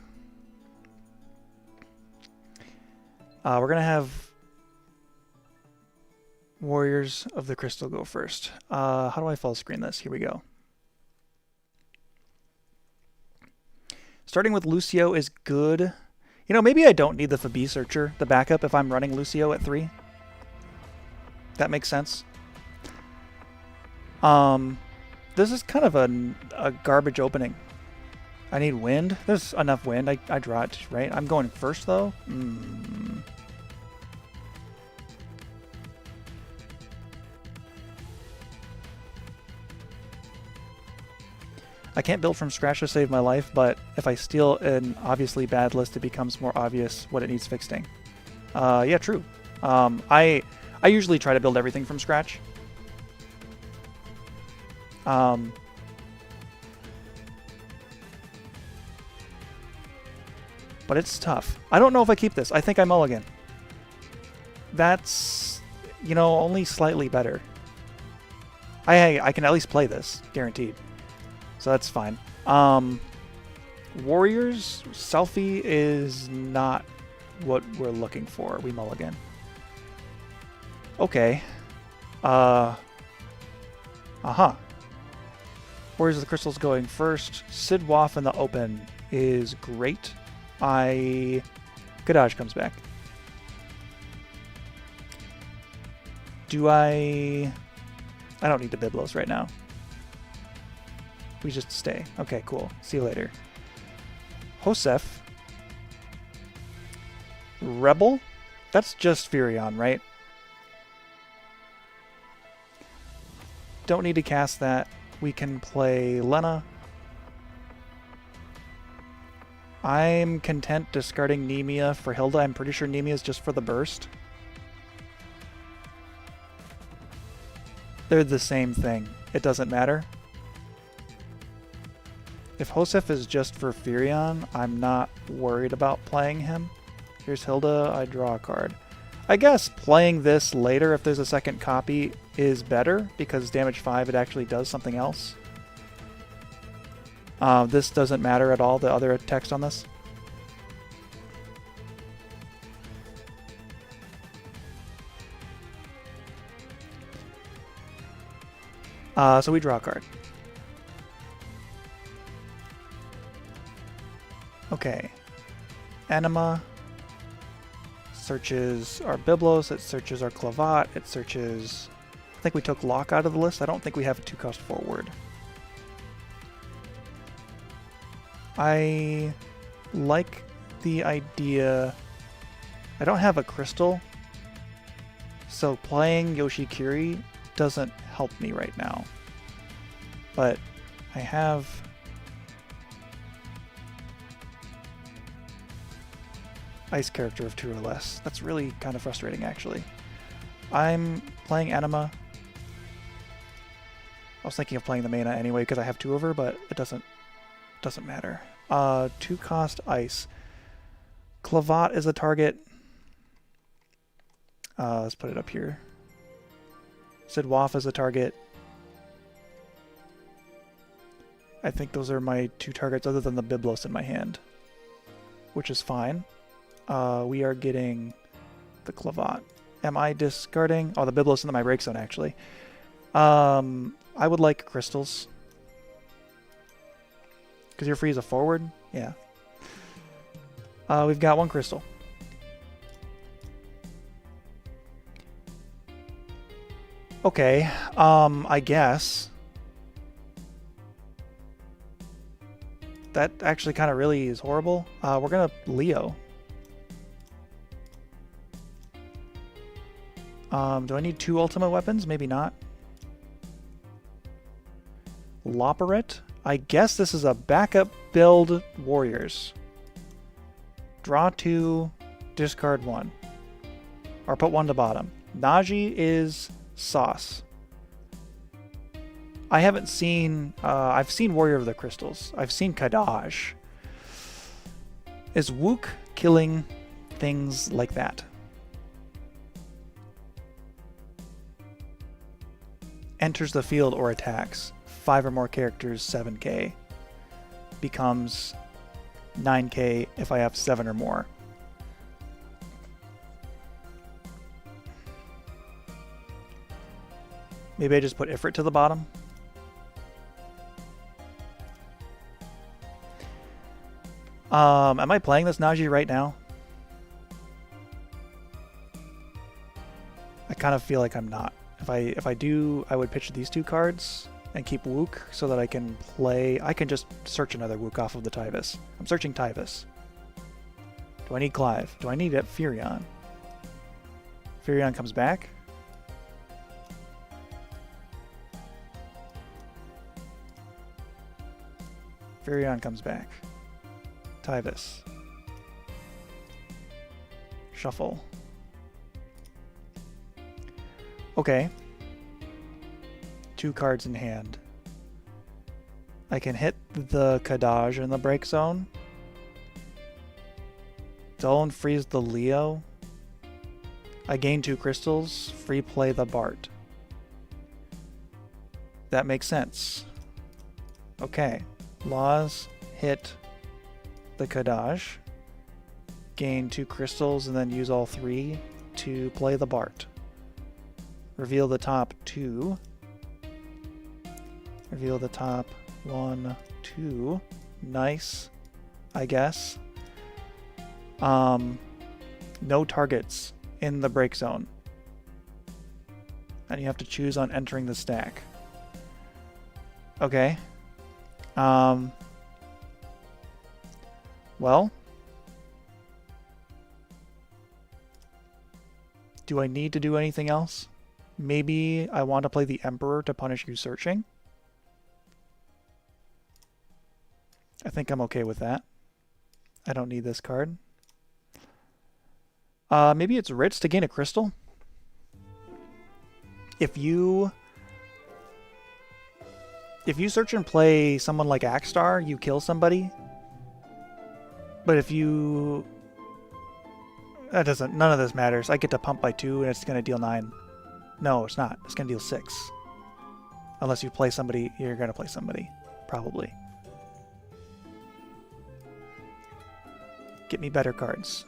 We're going to have Warriors of the Crystal go first. How do I full screen this? Here we go. Starting with Lucio is good. You know, maybe I don't need the Fabi Searcher, the backup, if I'm running Lucio at 3. That makes sense. This is kind of a garbage opening. I need wind. There's enough wind. I draw it, right? I'm going first, though. I can't build from scratch to save my life, but if I steal an obviously bad list, it becomes more obvious what it needs fixing. Yeah, true. I usually try to build everything from scratch. But it's tough. I don't know if I keep this. I think I mulligan. That's, you know, only slightly better. I can at least play this, guaranteed. So that's fine. Warriors, selfie is not what we're looking for. We mulligan. Okay. Warriors of the Crystal's going first. Sid Waff in the open is great. Kadaj comes back. I don't need the Biblos right now. We just stay. Okay, cool. See you later. Josef. Rebel? That's just Furion, right? Don't need to cast that. We can play Lena. I'm content discarding Nemia for Hilda. I'm pretty sure Nemia is just for the burst. They're the same thing. It doesn't matter. If Josef is just for Firion, I'm not worried about playing him. Here's Hilda, I draw a card. I guess playing this later, if there's a second copy, is better, because damage 5, it actually does something else. This doesn't matter at all, the other text on this. So we draw a card. Okay. Anima searches our Byblos, it searches our Clavat, it searches... I think we took Lock out of the list. I don't think we have a 2-cost forward. I like the idea... I don't have a crystal, so playing Yoshikiri doesn't help me right now. But I have... Ice character of 2 or less. That's really kind of frustrating, actually. I'm playing Anima. I was thinking of playing the mana anyway because I have 2 of her, but it doesn't matter. 2-cost ice. Clavat is a target. Let's put it up here. Sidwaf is a target. I think those are my 2 targets other than the Byblos in my hand, which is fine. We are getting the Clavat. Am I discarding? Oh, the Byblos into my break zone, actually. I would like crystals. Because you're free as a forward? Yeah. We've got 1 crystal. Okay, I guess. That actually kind of really is horrible. We're gonna Leo. Do I need 2 ultimate weapons? Maybe not. Loporet? I guess this is a backup build warriors. Draw 2, discard 1. Or put 1 to bottom. Naji is sauce. I haven't seen... I've seen Warrior of the Crystals. I've seen Kadaj. Is Wook killing things like that? Enters the field or attacks. 5 or more characters, 7k. Becomes 9k if I have 7 or more. Maybe I just put Ifrit to the bottom. Am I playing this Naji right now? I kind of feel like I'm not. If I do, I would pitch these 2 cards and keep Wook so that I can play... I can just search another Wook off of the Tyvis. I'm searching Tyvis. Do I need Clive? Do I need it? Firion? Firion comes back. Firion comes back. Tyvis. Shuffle. Okay. 2 cards in hand. I can hit the Kadaj in the break zone. Dolan frees the Leo. I gain 2 crystals. Free play the Bart. That makes sense. Okay. Laws hit the Kadaj. Gain 2 crystals and then use all 3 to play the Bart. Reveal the top 2. Reveal the top 1, 2. Nice, I guess. No targets in the break zone. And you have to choose on entering the stack. Okay. Well. Do I need to do anything else? Maybe I want to play the Emperor to punish you searching. I think I'm okay with that. I don't need this card. Maybe it's Ritz to gain a crystal? If you search and play someone like Axstar, you kill somebody. But if you... none of this matters. I get to pump by 2 and it's going to deal 9. No, it's not. It's going to deal 6. Unless you play somebody, you're going to play somebody. Probably. Get me better cards.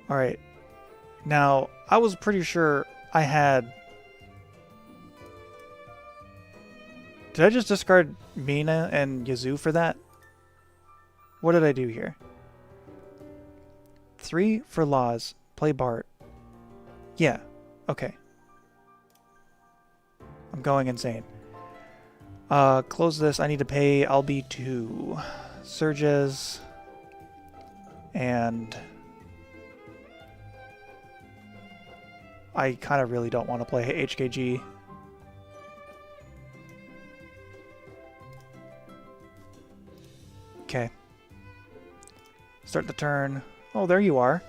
Alright. Now, I was pretty sure I had... Did I just discard Mina and Yazoo for that? What did I do here? 3 for Laws. Play Bart. Yeah. Okay. I'm going insane. Close this. I need to pay Albi 2 Surges. And... I kind of really don't want to play HKG. Okay. Start the turn. Oh, there you are.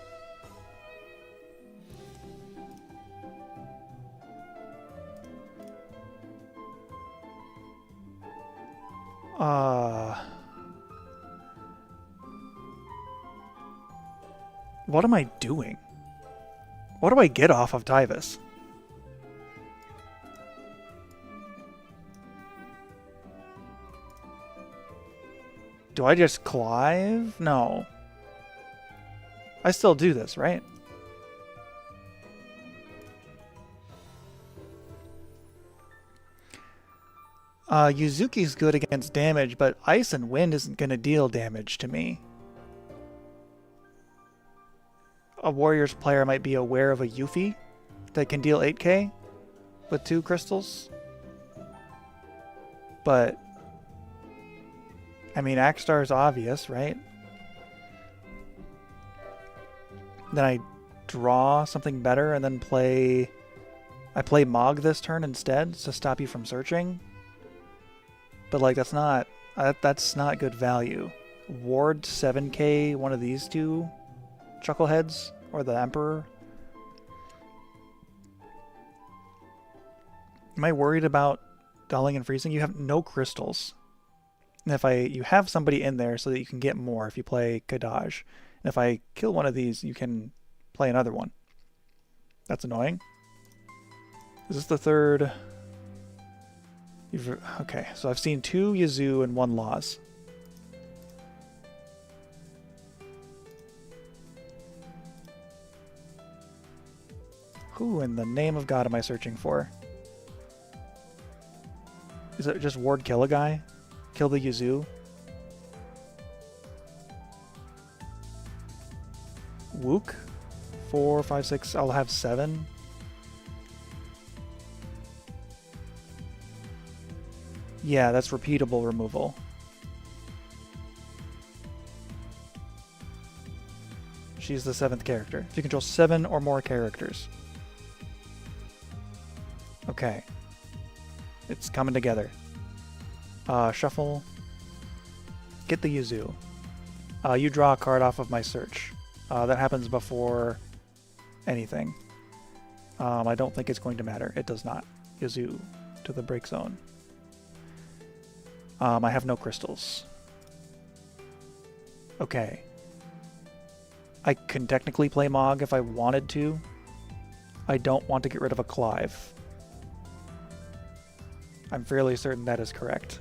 What am I doing? What do I get off of Tyvis? Do I just Clive? No. I still do this, right? Yuzuki's good against damage, but Ice and Wind isn't going to deal damage to me. A Warriors player might be aware of a Yuffie that can deal 8k with 2 crystals. But, I mean, Axstar is obvious, right? Then I draw something better and then play... I play Mog this turn instead to stop you from searching. But, like, that's not good value. Ward 7k one of these 2 Chuckleheads or the Emperor. Am I worried about dulling and freezing? You have no crystals. And if you have somebody in there so that you can get more if you play Kadaj. And if I kill one of these, you can play another one. That's annoying. Is this the third? Okay, so I've seen 2 Yazoo and 1 Laws. Who in the name of God am I searching for? Is it just ward kill a guy? Kill the Yazoo? Wook? 4, 5, 6, I'll have 7. Yeah, that's repeatable removal. She's the 7th character. If you control 7 or more characters. Okay. It's coming together. Shuffle. Get the Yazoo. You draw a card off of my search. That happens before anything. I don't think it's going to matter. It does not. Yazoo to the break zone. I have no crystals. Okay. I can technically play Mog if I wanted to. I don't want to get rid of a Clive. I'm fairly certain that is correct.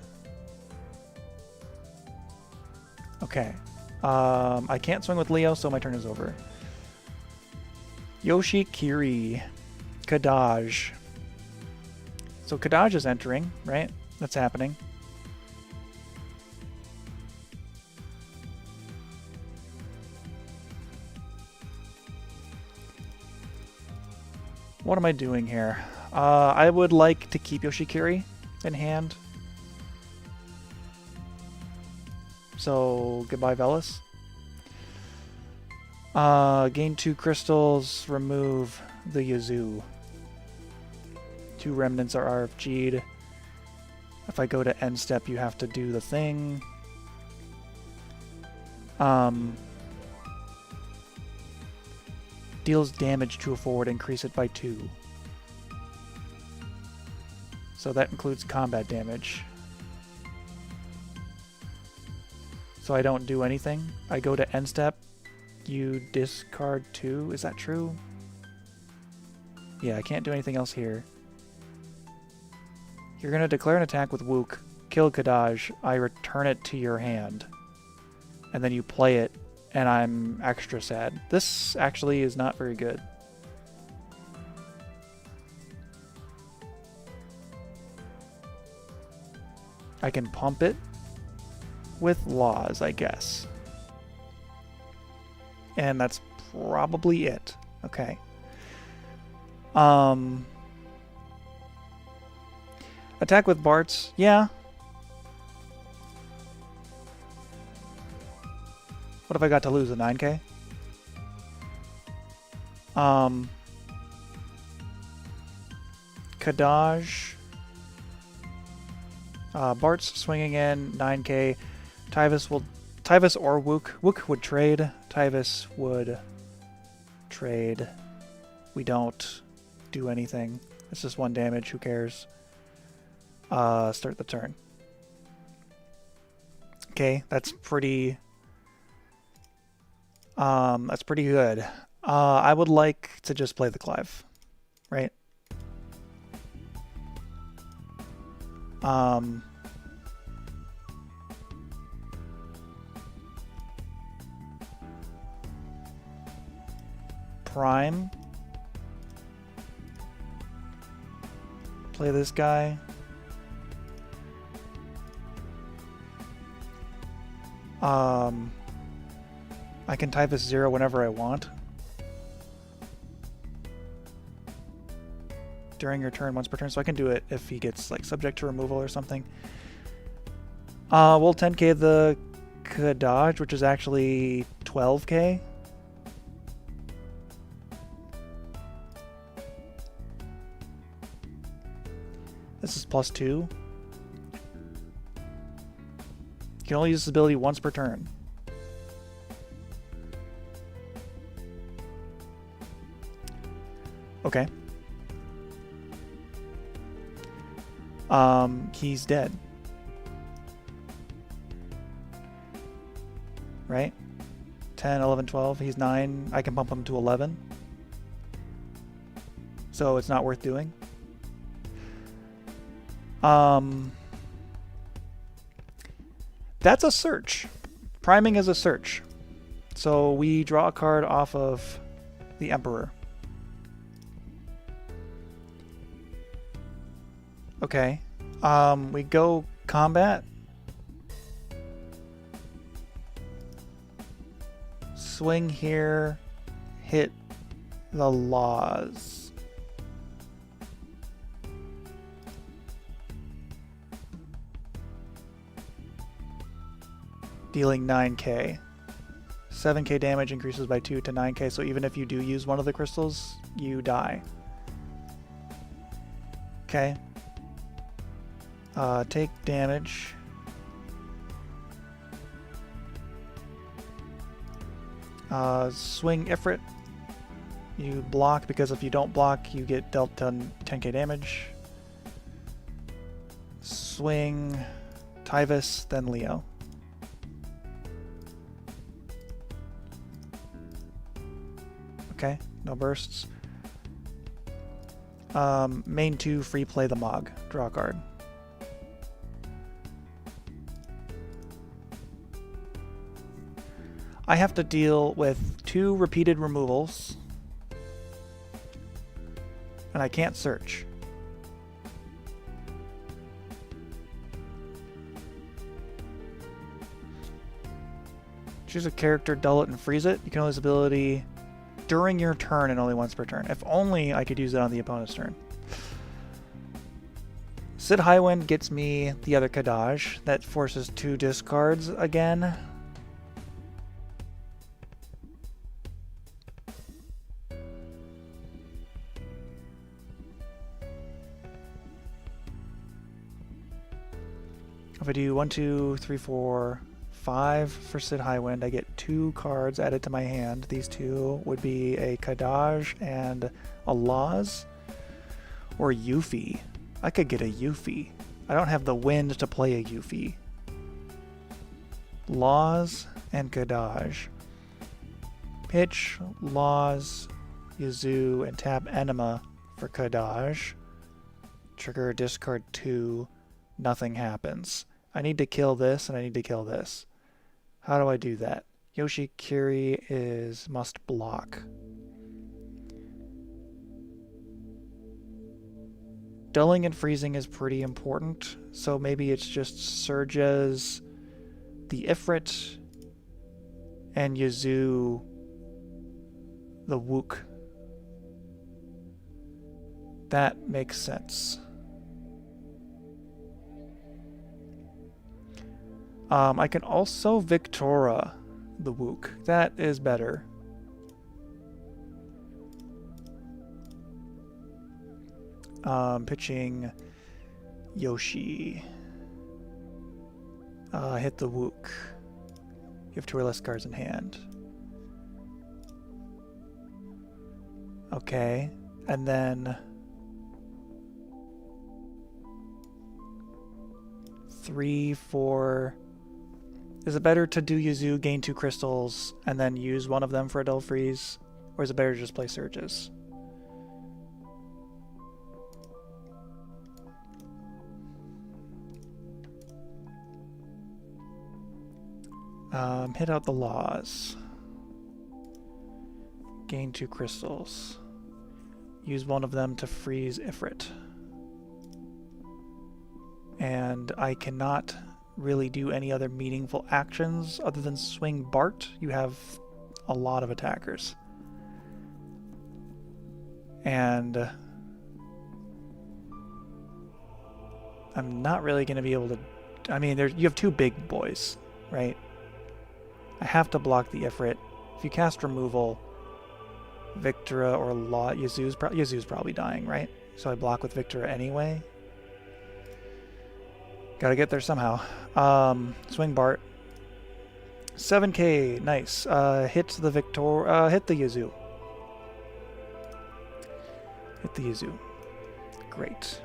Okay. I can't swing with Leo, so my turn is over. Yoshi, Kiri, Kadaj. So Kadaj is entering, right? That's happening. What am I doing here? I would like to keep Yoshikiri in hand. So, goodbye, Velis. Gain 2 crystals, remove the Yazoo. 2 remnants are RFG'd. If I go to end step, you have to do the thing. Deals damage to a forward, increase it by 2. So that includes combat damage. So I don't do anything. I go to end step. You discard 2. Is that true? Yeah, I can't do anything else here. You're going to declare an attack with Wook, kill Kadaj, I return it to your hand. And then you play it, and I'm extra sad. This actually is not very good. I can pump it with laws, I guess. And that's probably it. Okay. Attack with Bart's, yeah. What have I got to lose? A 9k? Kadaj. Bart's swinging in, 9k. Tyvis or Wook. Wook would trade. Tyvis would trade. We don't do anything. It's just 1 damage. Who cares? Start the turn. Okay, that's pretty good. I would like to just play the Clive, right? Prime. Play this guy. I can type as 0 whenever I want. During your turn, once per turn, so I can do it if he gets like subject to removal or something. We'll 10k the Kadaj, which is actually 12k. This is +2. You can only use this ability once per turn. Okay. He's dead. Right? 10, 11, 12. He's 9. I can pump him to 11. So it's not worth doing. That's a search. Priming is a search. So we draw a card off of the Emperor. Okay. We go combat. Swing here. Hit the laws. Dealing 9k. 7k damage increases by 2 to 9k, so even if you do use one of the crystals, you die. Okay. Take damage. Swing Ifrit. You block, because if you don't block, you get dealt 10k damage. Swing Tyvis, then Leo. Okay, no bursts. Main 2, free play the Mog. Draw a card. I have to deal with 2 repeated removals. And I can't search. Choose a character, dull it, and freeze it. You can only use this ability during your turn and only once per turn. If only I could use it on the opponent's turn. Sid Highwind gets me the other Kadaj. That forces 2 discards again. If I do 1, 2, 3, 4, 5 for Sid Highwind. I get 2 cards added to my hand. These 2 would be a Kadaj and a Laws. Or Yuffie. I could get a Yuffie. I don't have the wind to play a Yuffie. Laws and Kadaj. Pitch, Laws, Yazoo, and tap Enema for Kadaj. Trigger, discard 2. Nothing happens. I need to kill this, and I need to kill this. How do I do that? Yoshi Kiri is must block. Dulling and freezing is pretty important, so maybe it's just Surges, the Ifrit, and Yazoo, the Wook. That makes sense. I can also Victora the Wook. That is better. Pitching Yoshi. Hit the Wook. You have 2 or less cards in hand. Okay, and then 3, 4. Is it better to do Yazoo, gain 2 crystals, and then use one of them for a Dull Freeze? Or is it better to just play Surges? Hit out the Laws. Gain 2 crystals. Use one of them to freeze Ifrit. And I cannot really do any other meaningful actions other than swing Bart. You have a lot of attackers. And I'm not really going to be able to... I mean, you have 2 big boys, right? I have to block the Ifrit. If you cast removal, Victora or Yazoo's probably dying, right? So I block with Victora anyway. Gotta get there somehow. Swing Bart. 7k, nice. Hit the hit the Yazoo. Hit the Yazoo. Great.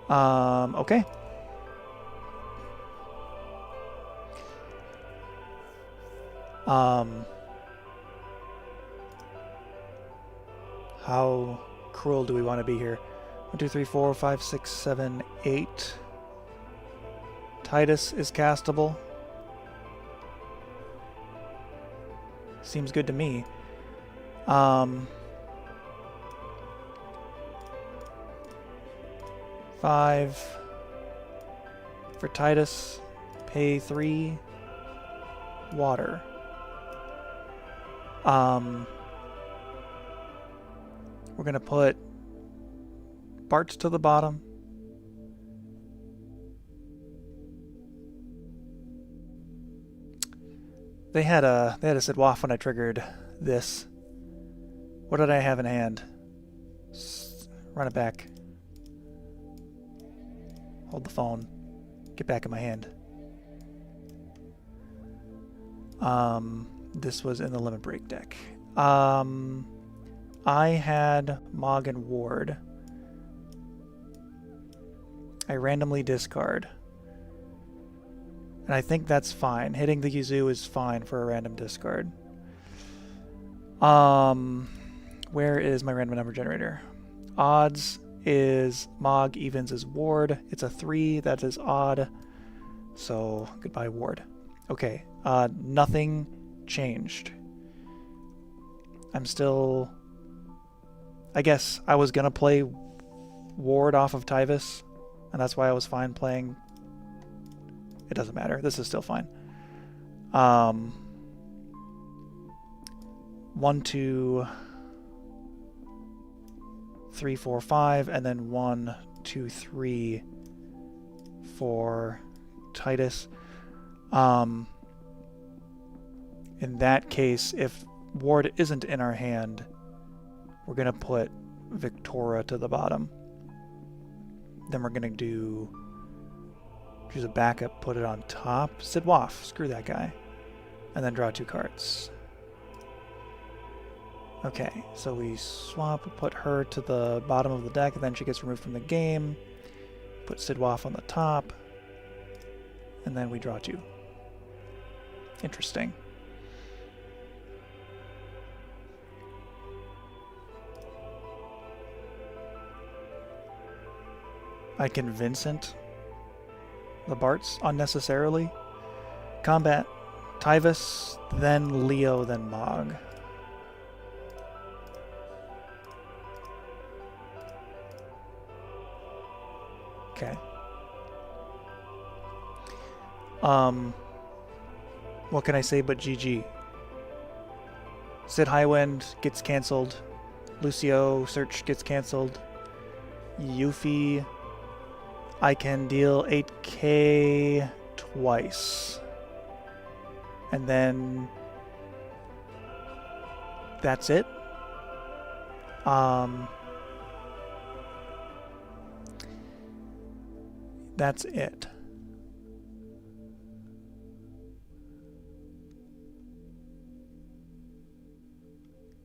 Okay. How cruel do we want to be here? 1, 2, 3, 4, 5, 6, 7, 8. Titus is castable. Seems good to me. 5 for Titus. Pay 3. Water. We're gonna put Bart's to the bottom. They had a Sidwaf when I triggered this. What did I have in hand? Run it back. Hold the phone. Get back in my hand. This was in the Limit Break deck. I had Mog and Ward. I randomly discard. And I think that's fine. Hitting the Yazoo is fine for a random discard. Where is my random number generator? Odds is Mog, evens is Ward. It's a 3, that is odd. So, goodbye Ward. Okay, nothing changed. I'm still... I guess I was gonna play Ward off of Tyvis, and that's why I was fine playing. It doesn't matter. This is still fine. 1, 2, 3, 4, 5, and then 1, 2, 3 for Titus. In that case, if Ward isn't in our hand, we're going to put Victora to the bottom. Then we're going to do Choose a backup, put it on top. Sid Waff, screw that guy. And then draw 2 cards. Okay, so we swap, put her to the bottom of the deck, and then she gets removed from the game. Put Sid Waff on the top. And then we draw 2. Interesting. I can Vincent the Barts unnecessarily. Combat Tyvus, then Leo, then Mog. Okay. What can I say but GG? Sid Highwind gets cancelled. Lucio Search gets cancelled. Yuffie, I can deal 8k twice. And then that's it. That's it.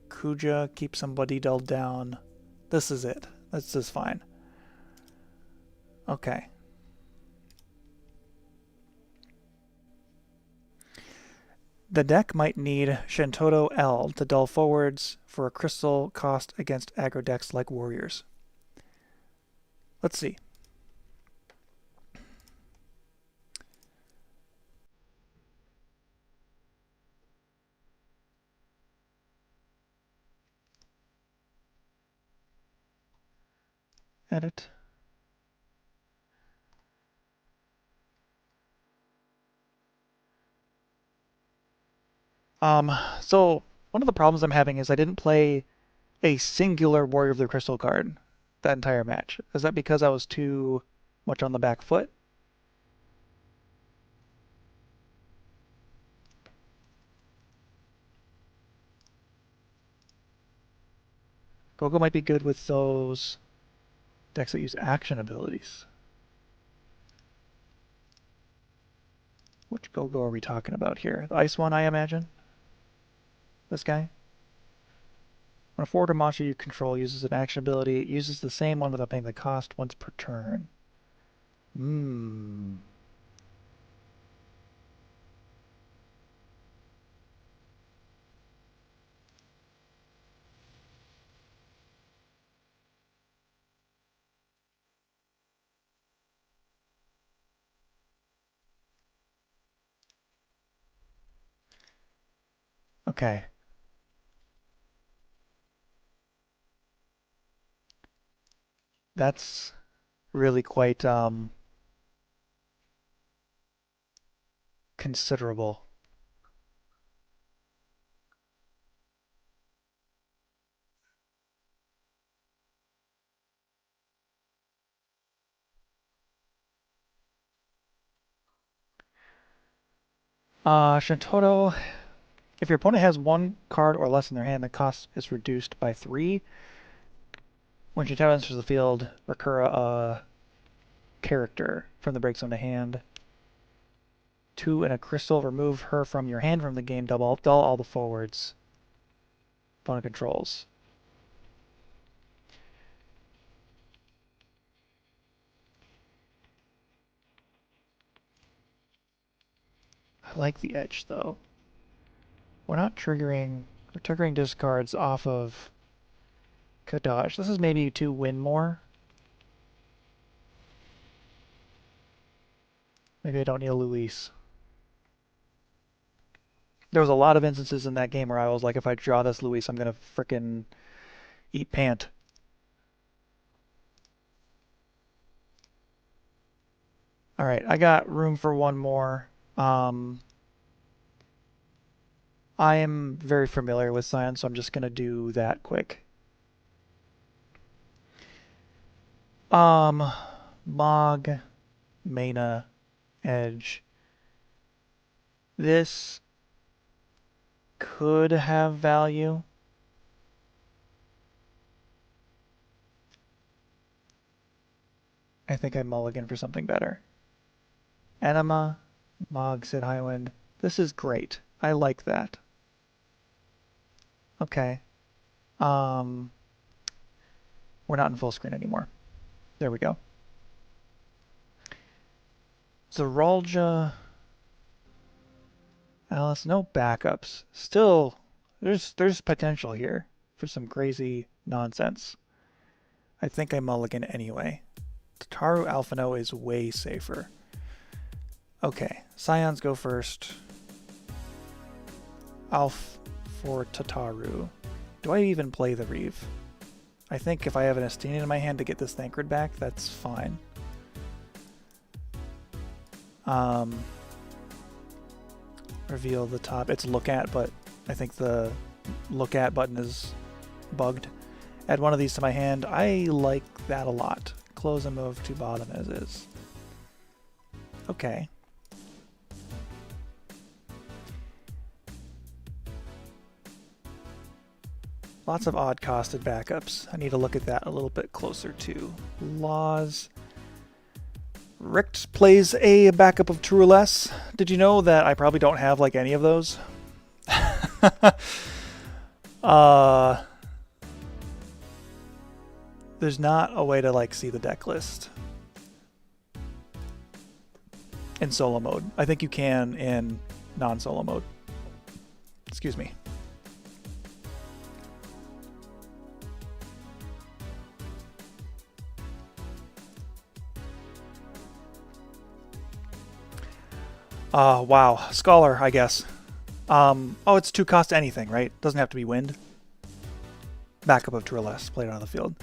Kuja, keep somebody dulled down. This is it. This is fine. Okay. The deck might need Shintoto L to dull forwards for a crystal cost against aggro decks like Warriors. Let's see. Edit. So one of the problems I'm having is I didn't play a singular Warrior of the Crystal card that entire match. Is that because I was too much on the back foot? Gogo might be good with those decks that use action abilities. Which Gogo are we talking about here? The ice one, I imagine? This guy? When a forward or monster you control uses an action ability, it uses the same one without paying the cost once per turn. Okay. That's really quite considerable. Shintoro, if your opponent has 1 card or less in their hand, the cost is reduced by 3. When Shintaro enters the field, recur a character from the break zone to hand. 2 and a crystal, remove her from your hand from the game, dull all the forwards. Opponent controls. I like the edge though. We're triggering discards off of Kadaj. This is maybe to win more. Maybe I don't need a Luis. There was a lot of instances in that game where I was like, if I draw this Luis, I'm gonna frickin' eat pant. Alright, I got room for one more. I am very familiar with Scions, so I'm just gonna do that quick. Mog, Mana, Edge. This could have value. I think I mulligan for something better. Enema, Mog, Sid Highwind. This is great. I like that. Okay. We're not in full screen anymore. There we go. Zeralja. Alice, no backups. Still, there's potential here for some crazy nonsense. I think I mulligan anyway. Tataru Alphino is way safer. Okay, Scions go first. Alf for Tataru. Do I even play the Reeve? I think if I have an Estinian in my hand to get this Thancred back, that's fine. Reveal the top. It's look at, but I think the look at button is bugged. Add one of these to my hand. I like that a lot. Close and move to bottom as is. Okay. Lots of odd costed backups. I need to look at that a little bit closer too. Laws. Richt plays a backup of True or Less. Did you know that I probably don't have like any of those? There's not a way to like see the deck list in solo mode. I think you can in non-solo mode. Excuse me. Wow. Scholar, I guess. Oh, it's 2 cost anything, right? Doesn't have to be wind. Backup of True or Less. Played on the field.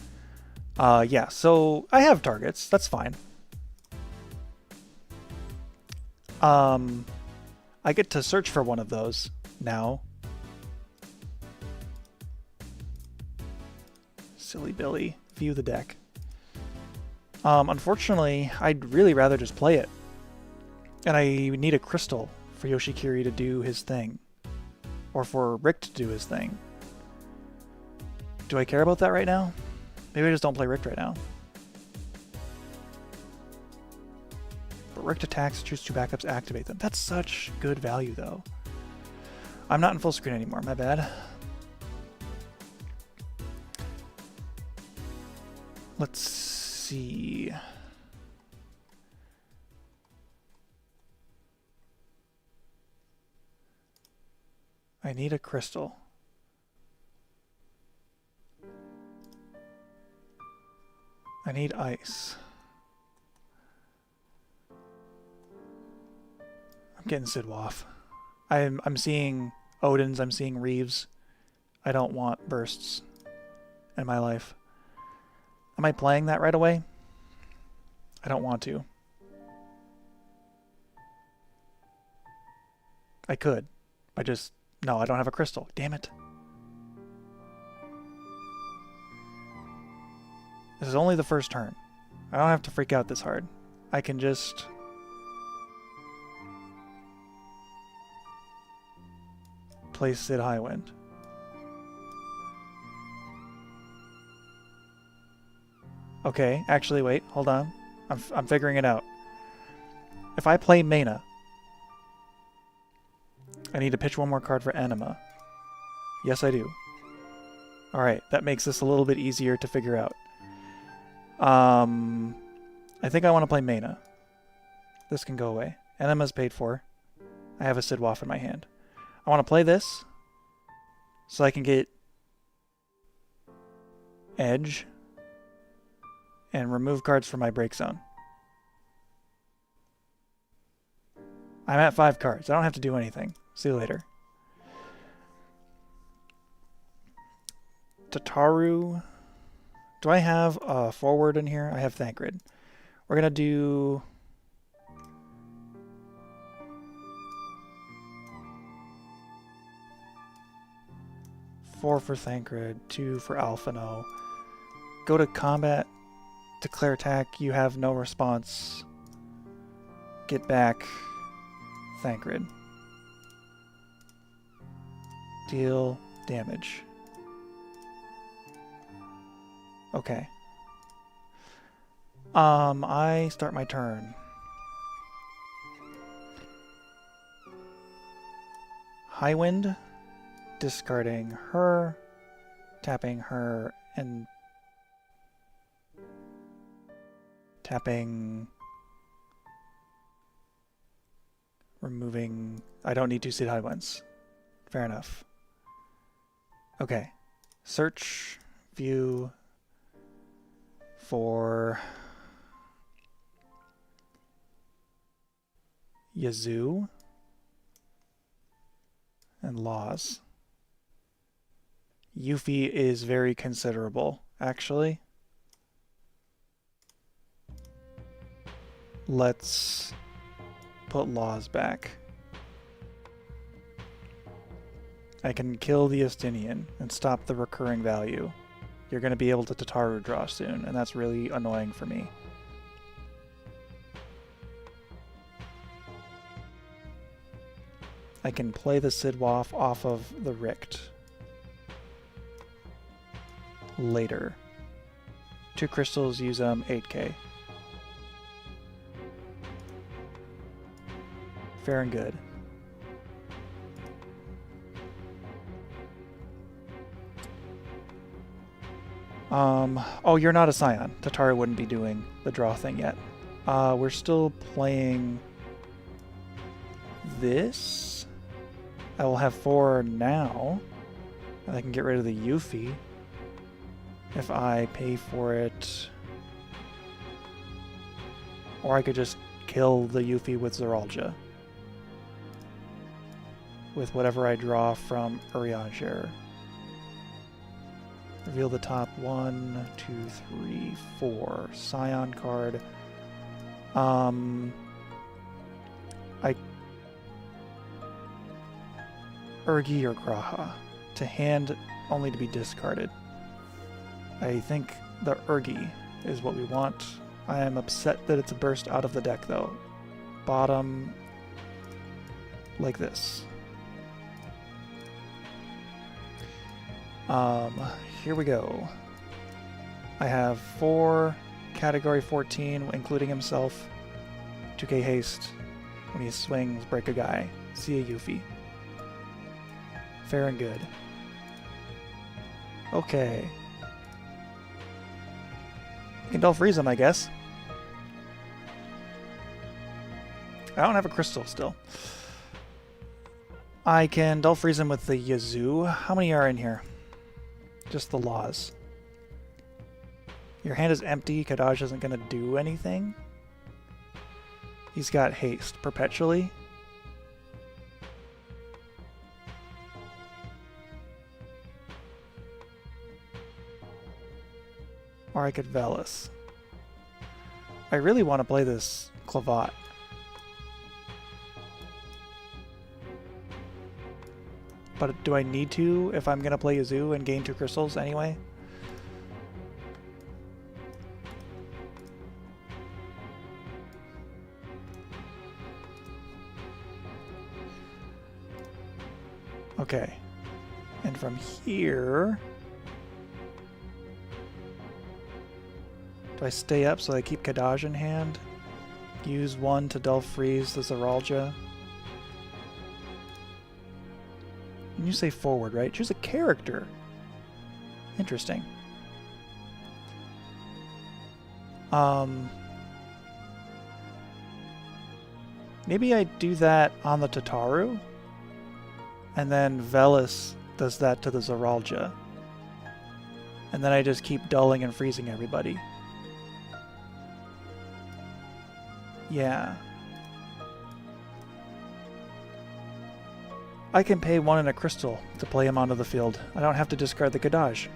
Yeah, so I have targets. That's fine. I get to search for one of those now. Silly Billy. View the deck. Unfortunately, I'd really rather just play it. And I need a crystal for Yoshikiri to do his thing. Or for Rick to do his thing. Do I care about that right now? Maybe I just don't play Rick right now. But Rick attacks, choose 2 backups, activate them. That's such good value, though. I'm not in full screen anymore, my bad. Let's see. I need a crystal. I need ice. I'm getting Sidwaff. I'm seeing Odins, I'm seeing Reeves. I don't want bursts in my life. Am I playing that right away? I don't want to. I could. No, I don't have a crystal. Damn it. This is only the first turn. I don't have to freak out this hard. I can just... play Sid Highwind. Okay, actually wait, hold on. I'm figuring it out. If I play Mana, I need to pitch one more card for Enema. Yes, I do. Alright, that makes this a little bit easier to figure out. I think I want to play Mana. This can go away. Enema's paid for. I have a Sidwaff in my hand. I want to play this so I can get Edge and remove cards from my break zone. I'm at 5 cards. I don't have to do anything. See you later. Tataru. Do I have a forward in here? I have Thancred. We're going to do... Four for Thancred, 2 for Alphino. Go to combat, declare attack, you have no response. Get back Thancred. Deal damage. Okay. I start my turn. High Wind, discarding her, tapping her, and tapping, removing. I don't need 2-seed High Winds. Fair enough. Okay. Search, view for Yazoo and Laws. Yuffie is very considerable, actually. Let's put Laws back. I can kill the Estinian and stop the recurring value. You're going to be able to Tataru draw soon, and that's really annoying for me. I can play the Sidwaf off of the Richt later. 2 crystals, use 8k. Fair and good. Oh, you're not a Scion. Tataru wouldn't be doing the draw thing yet. We're still playing this. I will have 4 now. I can get rid of the Yuffie if I pay for it. Or I could just kill the Yuffie with Zeralja. With whatever I draw from Urianger. Reveal the top 1, 2, 3, 4. Scion card. Urgi or Graha. To hand, only to be discarded. I think the Urgi is what we want. I am upset that it's a burst out of the deck, though. Bottom, like this. Here we go. I have 4 category 14, including himself. 2k haste. When he swings, break a guy. See a Yuffie. Fair and good. Okay. You can Dull Freeze him, I guess. I don't have a crystal still. I can Dull Freeze him with the Yazoo. How many are in here? Just the Laws. Your hand is empty. Kadaj isn't going to do anything. He's got haste perpetually. Or I could Velis. I really want to play this Clavat. But do I need to if I'm going to play Yazoo and gain 2 crystals anyway? Okay. And from here... do I stay up so I keep Kadaj in hand? Use 1 to Dull Freeze the Zeralja. And you say forward, right? Choose a character. Interesting. Maybe I do that on the Tataru, and then Velis does that to the Zeralja. And then I just keep dulling and freezing everybody. Yeah. I can pay 1 in a crystal to play him onto the field. I don't have to discard the Kadaj.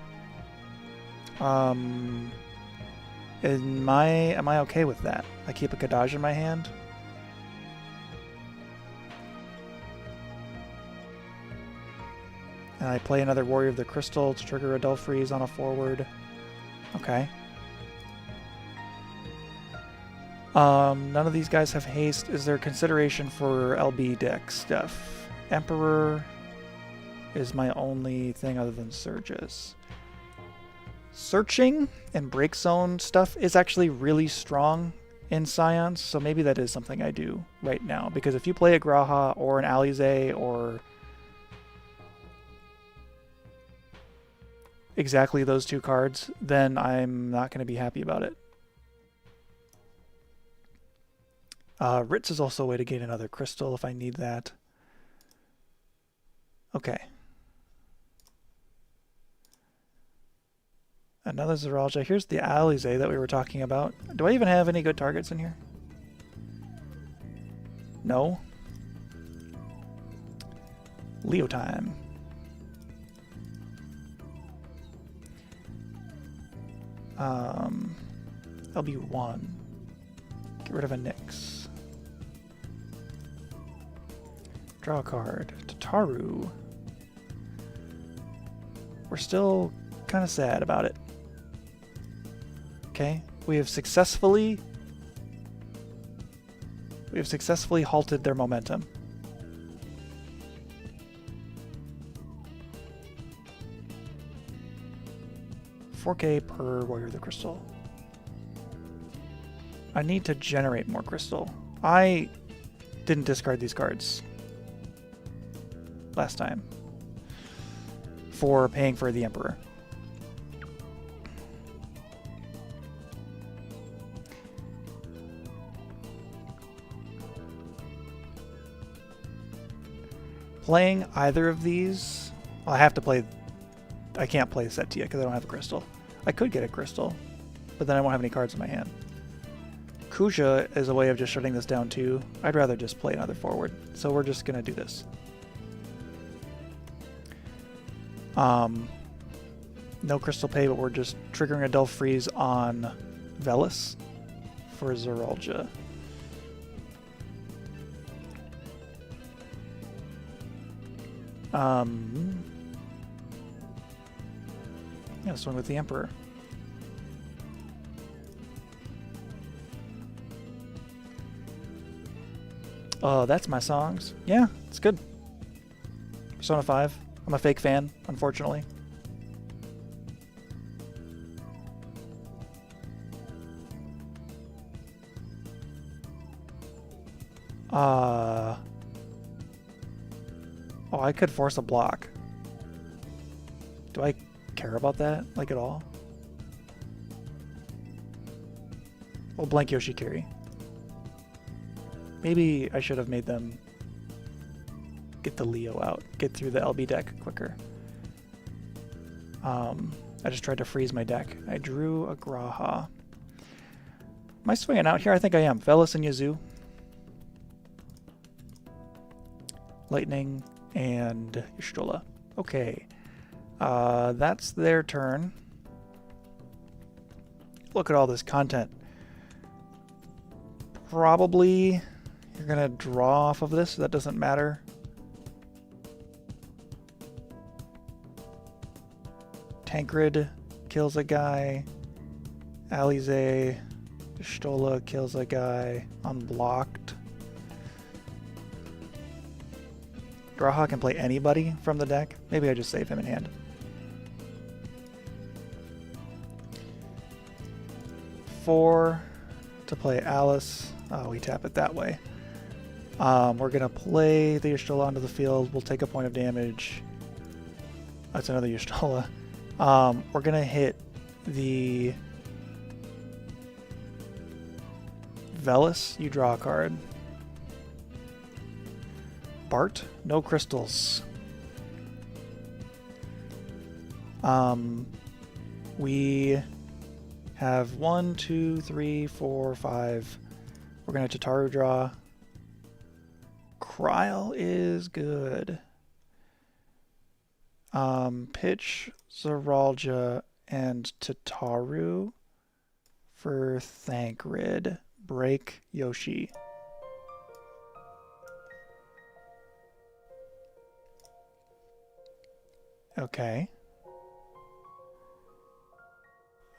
Am I okay with that? I keep a Kadaj in my hand. And I play another Warrior of the Crystal to trigger a Dull Freeze on a forward. Okay. None of these guys have haste. Is there consideration for LB deck stuff? Emperor is my only thing other than Surges. Searching and Break Zone stuff is actually really strong in Scions, so maybe that is something I do right now. Because if you play a Graha or an Alize or exactly those two cards, then I'm not going to be happy about it. Ritz is also a way to gain another crystal if I need that. Okay. Another Zeralja. Here's the Alize that we were talking about. Do I even have any good targets in here? No. Leo time. LB1. Get rid of a Nyx. Draw a card. Tataru. We're still kind of sad about it. Okay, we have successfully halted their momentum. $4K per Warrior of the Crystal. I need to generate more crystal. I didn't discard these cards last time for paying for the Emperor. Playing either of these, well, I have to play. I can't play Setia because I don't have a crystal. I could get a crystal, but then I won't have any cards in my hand. Kuja is a way of just shutting this down too. I'd rather just play another forward, so we're just gonna do this. No crystal pay, but we're just triggering a Delph Freeze on Velis for Zeralja. Yeah, swing with the Emperor. Oh, that's my songs. Yeah, it's good. Persona 5. I'm a fake fan, unfortunately. Oh, I could force a block. Do I care about that, like, at all? Well, blank Yoshikiri. Maybe I should have made them get the Leo out, get through the LB deck quicker. I just tried to freeze my deck. I drew a Graha. Am I swinging out here? I think I am. Velis and Yazoo. Lightning and Y'shtola. Okay. That's their turn. Look at all this content. Probably you're going to draw off of this. So that doesn't matter. Tancred kills a guy. Alize. Y'shtola kills a guy. Unblocked. Graha can play anybody from the deck. Maybe I just save him in hand. Four to play Alice. Oh, we tap it that way. We're going to play the Y'shtola onto the field. We'll take a point of damage. That's another Y'shtola. We're going to hit the Velis. You draw a card. Bart, no crystals. We have 1, 2, 3, 4, 5. We're going to Tataru draw. Kryl is good. Pitch, Zeralja, and Tataru for Thancred. Break Yoshi. Okay.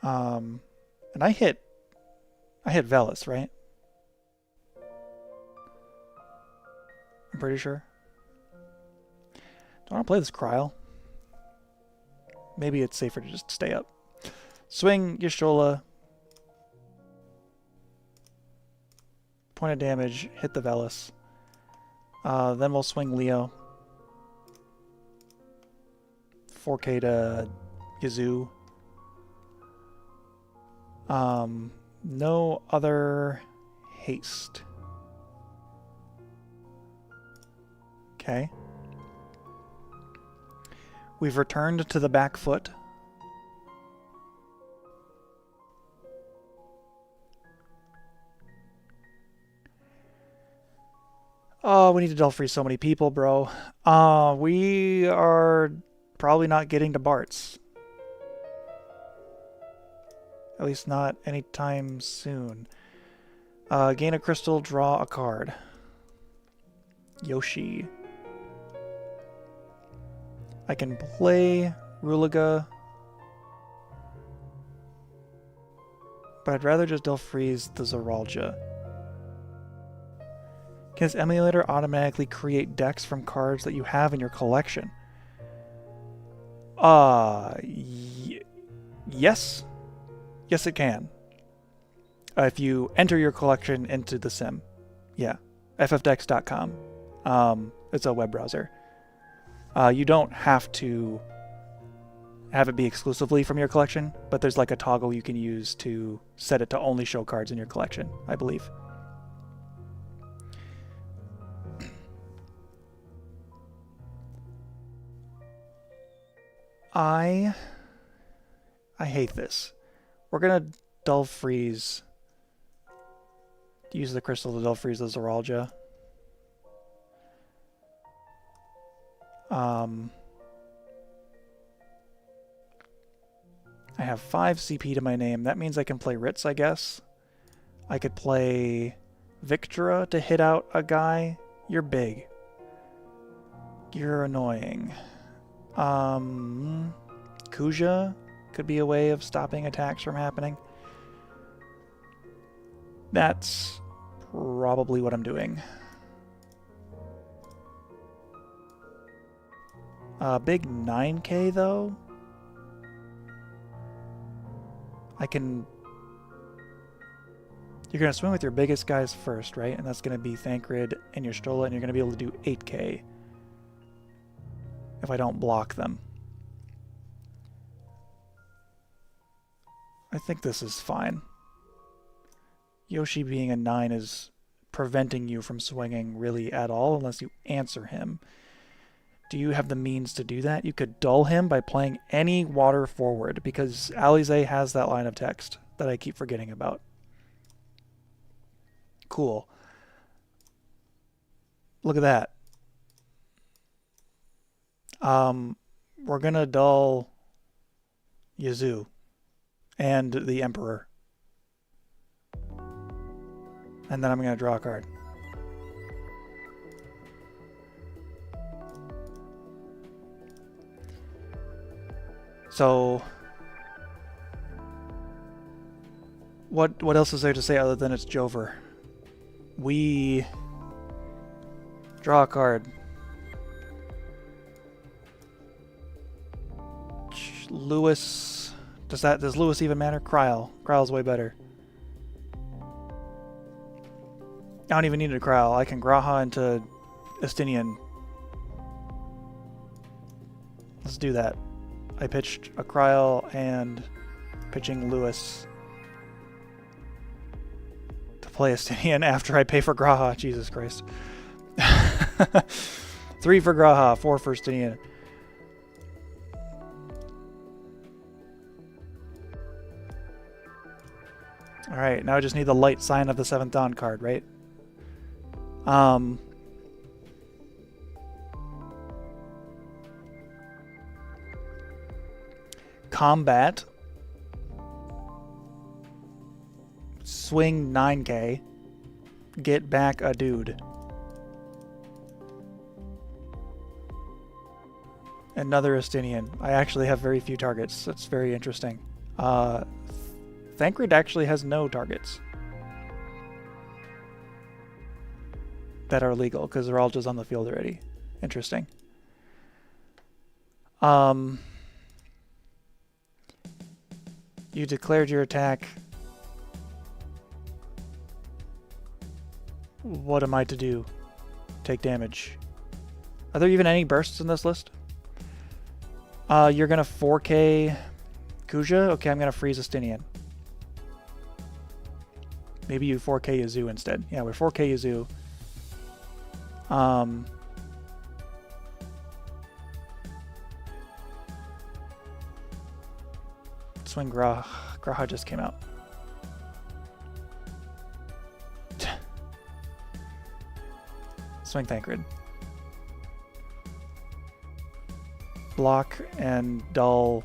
And I hit Velis, right? I'm pretty sure. Don't want to play this Kryl. Maybe it's safer to just stay up. Swing Y'shtola. Point of damage, hit the Velis. Then we'll swing Leo. 4K to Yazoo. No other haste. Okay. We've returned to the back foot. Oh, we need to delve free so many people, bro. We are probably not getting to Bart's. At least not anytime soon. Gain a crystal, draw a card. Yoshi. I can play Rulaga, but I'd rather just delve freeze the Zoralja. Can this emulator automatically create decks from cards that you have in your collection? Yes. Yes, it can. If you enter your collection into the sim. Yeah. FFTCG.com. It's a web browser. You don't have to have it be exclusively from your collection, but there's like a toggle you can use to set it to only show cards in your collection, I believe. I hate this. We're gonna delve freeze. Use the crystal to delve freeze the Zoralja. I have 5 CP to my name. That means I can play Ritz, I guess. I could play Victora to hit out a guy. You're big. You're annoying. Kuja could be a way of stopping attacks from happening. That's probably what I'm doing. Big 9k though. You're going to swing with your biggest guys first, right? And that's going to be Thancred and your Stola, and you're going to be able to do 8k if I don't block them. I think this is fine. Yoshi being a 9 is preventing you from swinging really at all unless you answer him. Do you have the means to do that? You could dull him by playing any water forward, because Alize has that line of text that I keep forgetting about. Cool. Look at that. We're gonna dull Yazoo and the Emperor. And then I'm gonna draw a card. So, what else is there to say other than it's Jover? We draw a card. Lewis, does Lewis even matter? Kryl. Kryl's way better. I don't even need a Kryl. I can Graha into Estinian. Let's do that. I pitched a Kryl and pitching Lewis to play Estinian after I pay for Graha. Jesus Christ. 3 for Graha, 4 for Estinian. Alright, now I just need the light sign of the 7th Dawn card, right? Combat. Swing 9k. Get back a dude. Another Estinian. I actually have very few targets. That's very interesting. Thancred actually has no targets that are legal because they're all just on the field already. Interesting. You declared your attack. What am I to do? Take damage. Are there even any bursts in this list? You're gonna 4K Kuja? Okay, I'm gonna freeze Estinian. Maybe you 4K Yazoo instead. Yeah, we're 4K Yazoo. Swing Graha just came out. Swing Thancred. Block and dull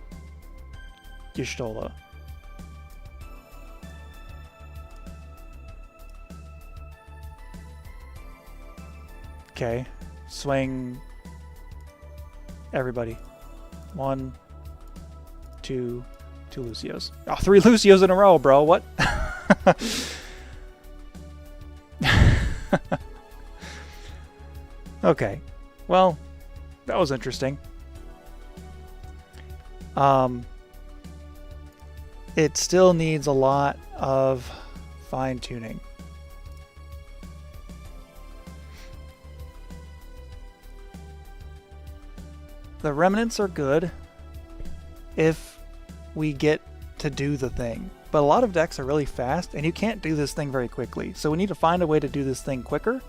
Y'shtola. Okay. Swing everybody. 1, 2, 2 Lucios. Oh, 3 Lucios in a row, bro. What? Okay. Well, that was interesting. It still needs a lot of fine-tuning. The Remnants are good if we get to do the thing. But a lot of decks are really fast, and you can't do this thing very quickly. So we need to find a way to do this thing quicker.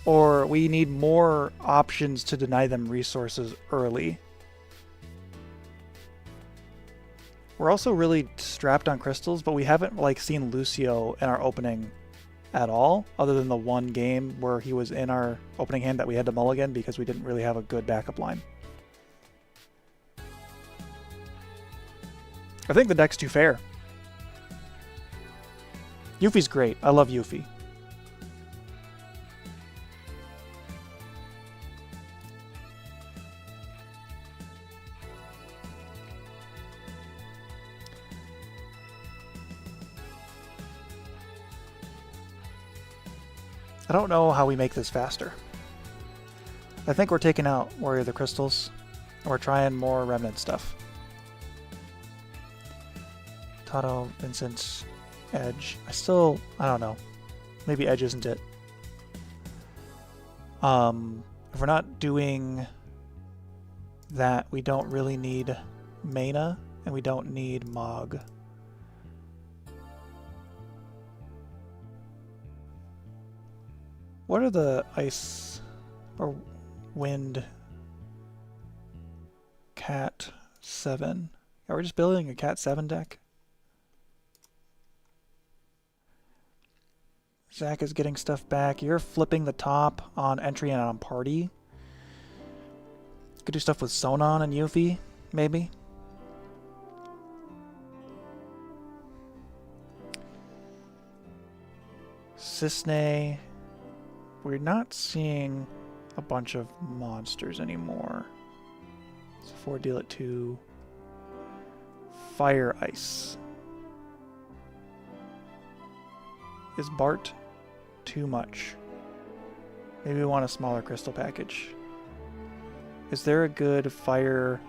Or we need more options to deny them resources early. We're also really strapped on crystals, but we haven't like seen Lucio in our opening at all, other than the one game where he was in our opening hand that we had to mulligan because we didn't really have a good backup line. I think the deck's too fair. Yuffie's great. I love Yuffie. I don't know how we make this faster. I think we're taking out Warrior of the Crystals, and we're trying more Remnant stuff. Tato, Vincent, Edge. I don't know. Maybe Edge isn't it. If we're not doing that, we don't really need Mana, and we don't need Mog. What are the ice or wind cat 7? Are we just building a cat 7 deck? Zach is getting stuff back. You're flipping the top on entry and on party. Could do stuff with Sonon and Yuffie, maybe. Cisne. We're not seeing a bunch of monsters anymore. So 4 deal at 2. Fire Ice. Is Bart too much? Maybe we want a smaller crystal package. Is there a good fire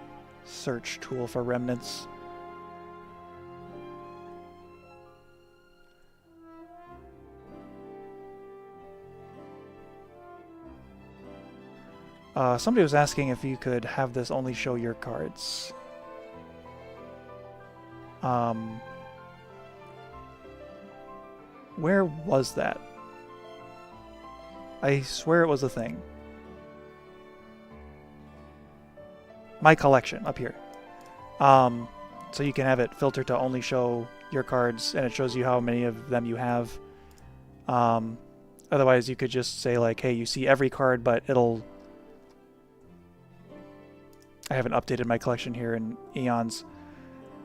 search tool for Remnants? Somebody was asking if you could have this only show your cards. Where was that? I swear it was a thing. My collection, up here. So you can have it filtered to only show your cards, and it shows you how many of them you have. Otherwise, you could just say, like, hey, you see every card, but it'll... I haven't updated my collection here in eons.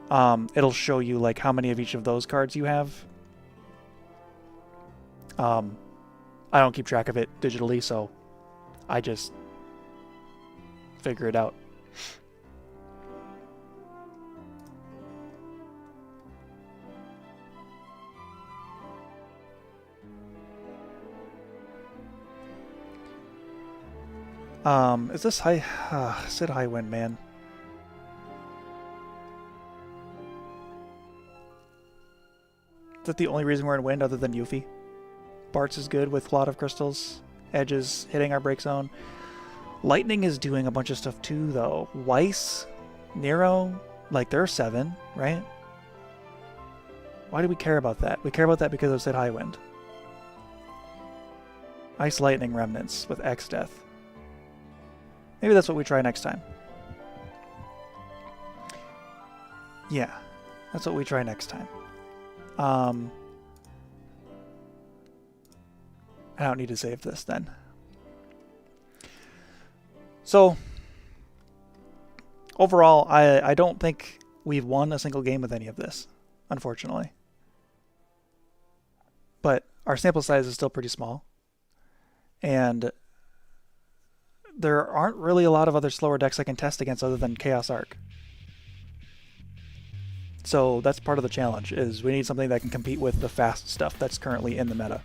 It'll show you like how many of each of those cards you have. I don't keep track of it digitally, so I just figure it out. Is this high? Sid high wind, man. Is that the only reason we're in wind other than Yuffie? Bart's is good with a lot of crystals. Edge is hitting our break zone. Lightning is doing a bunch of stuff too, though. Weiss, Nero, like they're 7, right? Why do we care about that? We care about that because of Sid Highwind. Ice Lightning Remnants with X Death. Maybe that's what we try next time. Yeah, that's what we try next time. I don't need to save this then. So, overall, I don't think we've won a single game with any of this, unfortunately. But our sample size is still pretty small. And there aren't really a lot of other slower decks I can test against other than Chaos Arc. So that's part of the challenge, is we need something that can compete with the fast stuff that's currently in the meta.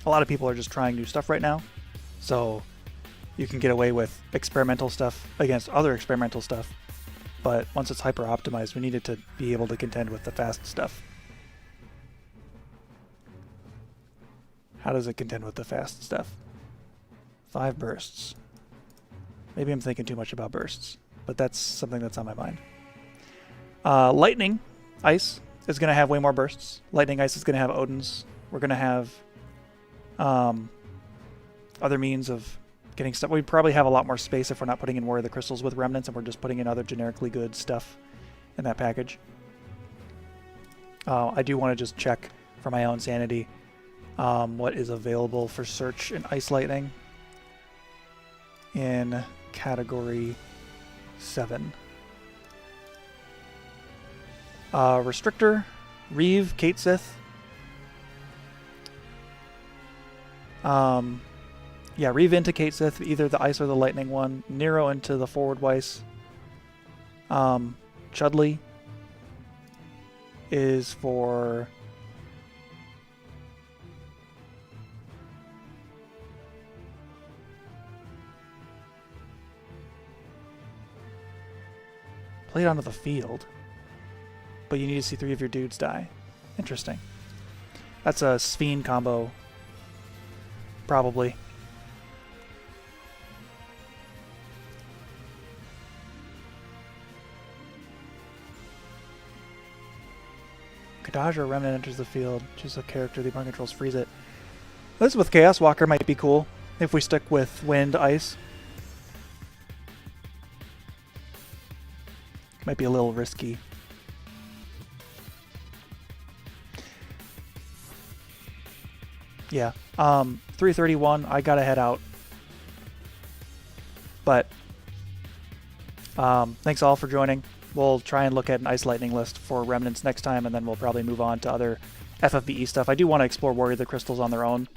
A lot of people are just trying new stuff right now, so you can get away with experimental stuff against other experimental stuff, but once it's hyper optimized, we need it to be able to contend with the fast stuff. How does it contend with the fast stuff? 5 bursts. Maybe I'm thinking too much about bursts, but that's something that's on my mind. Lightning Ice is going to have way more bursts. Lightning Ice is going to have Odins. We're going to have other means of getting stuff. We probably have a lot more space if we're not putting in Warrior of the Crystals with Remnants and we're just putting in other generically good stuff in that package. I do want to just check for my own sanity what is available for search in Ice Lightning in Category 7. Restrictor, Reeve, Kate Sith. Yeah, Reeve into Kate Sith, either the Ice or the Lightning one. Nero into the forward Weiss. Chudley is for... played onto the field. But you need to see 3 of your dudes die. Interesting. That's a Sphene combo. Probably. Kadaj or Remnant enters the field. Choose a character the opponent controls, freeze it. This with Chaos Walker might be cool if we stick with Wind, Ice. Might be a little risky. Yeah. 331, I gotta head out. But thanks all for joining. We'll try and look at an Ice Lightning list for Remnants next time, and then we'll probably move on to other FFBE stuff. I do want to explore Warrior of the Crystals on their own.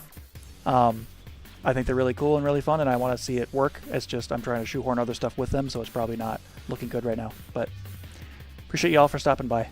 I think they're really cool and really fun, and I want to see it work. It's just I'm trying to shoehorn other stuff with them, so it's probably not looking good right now. But appreciate you all for stopping by.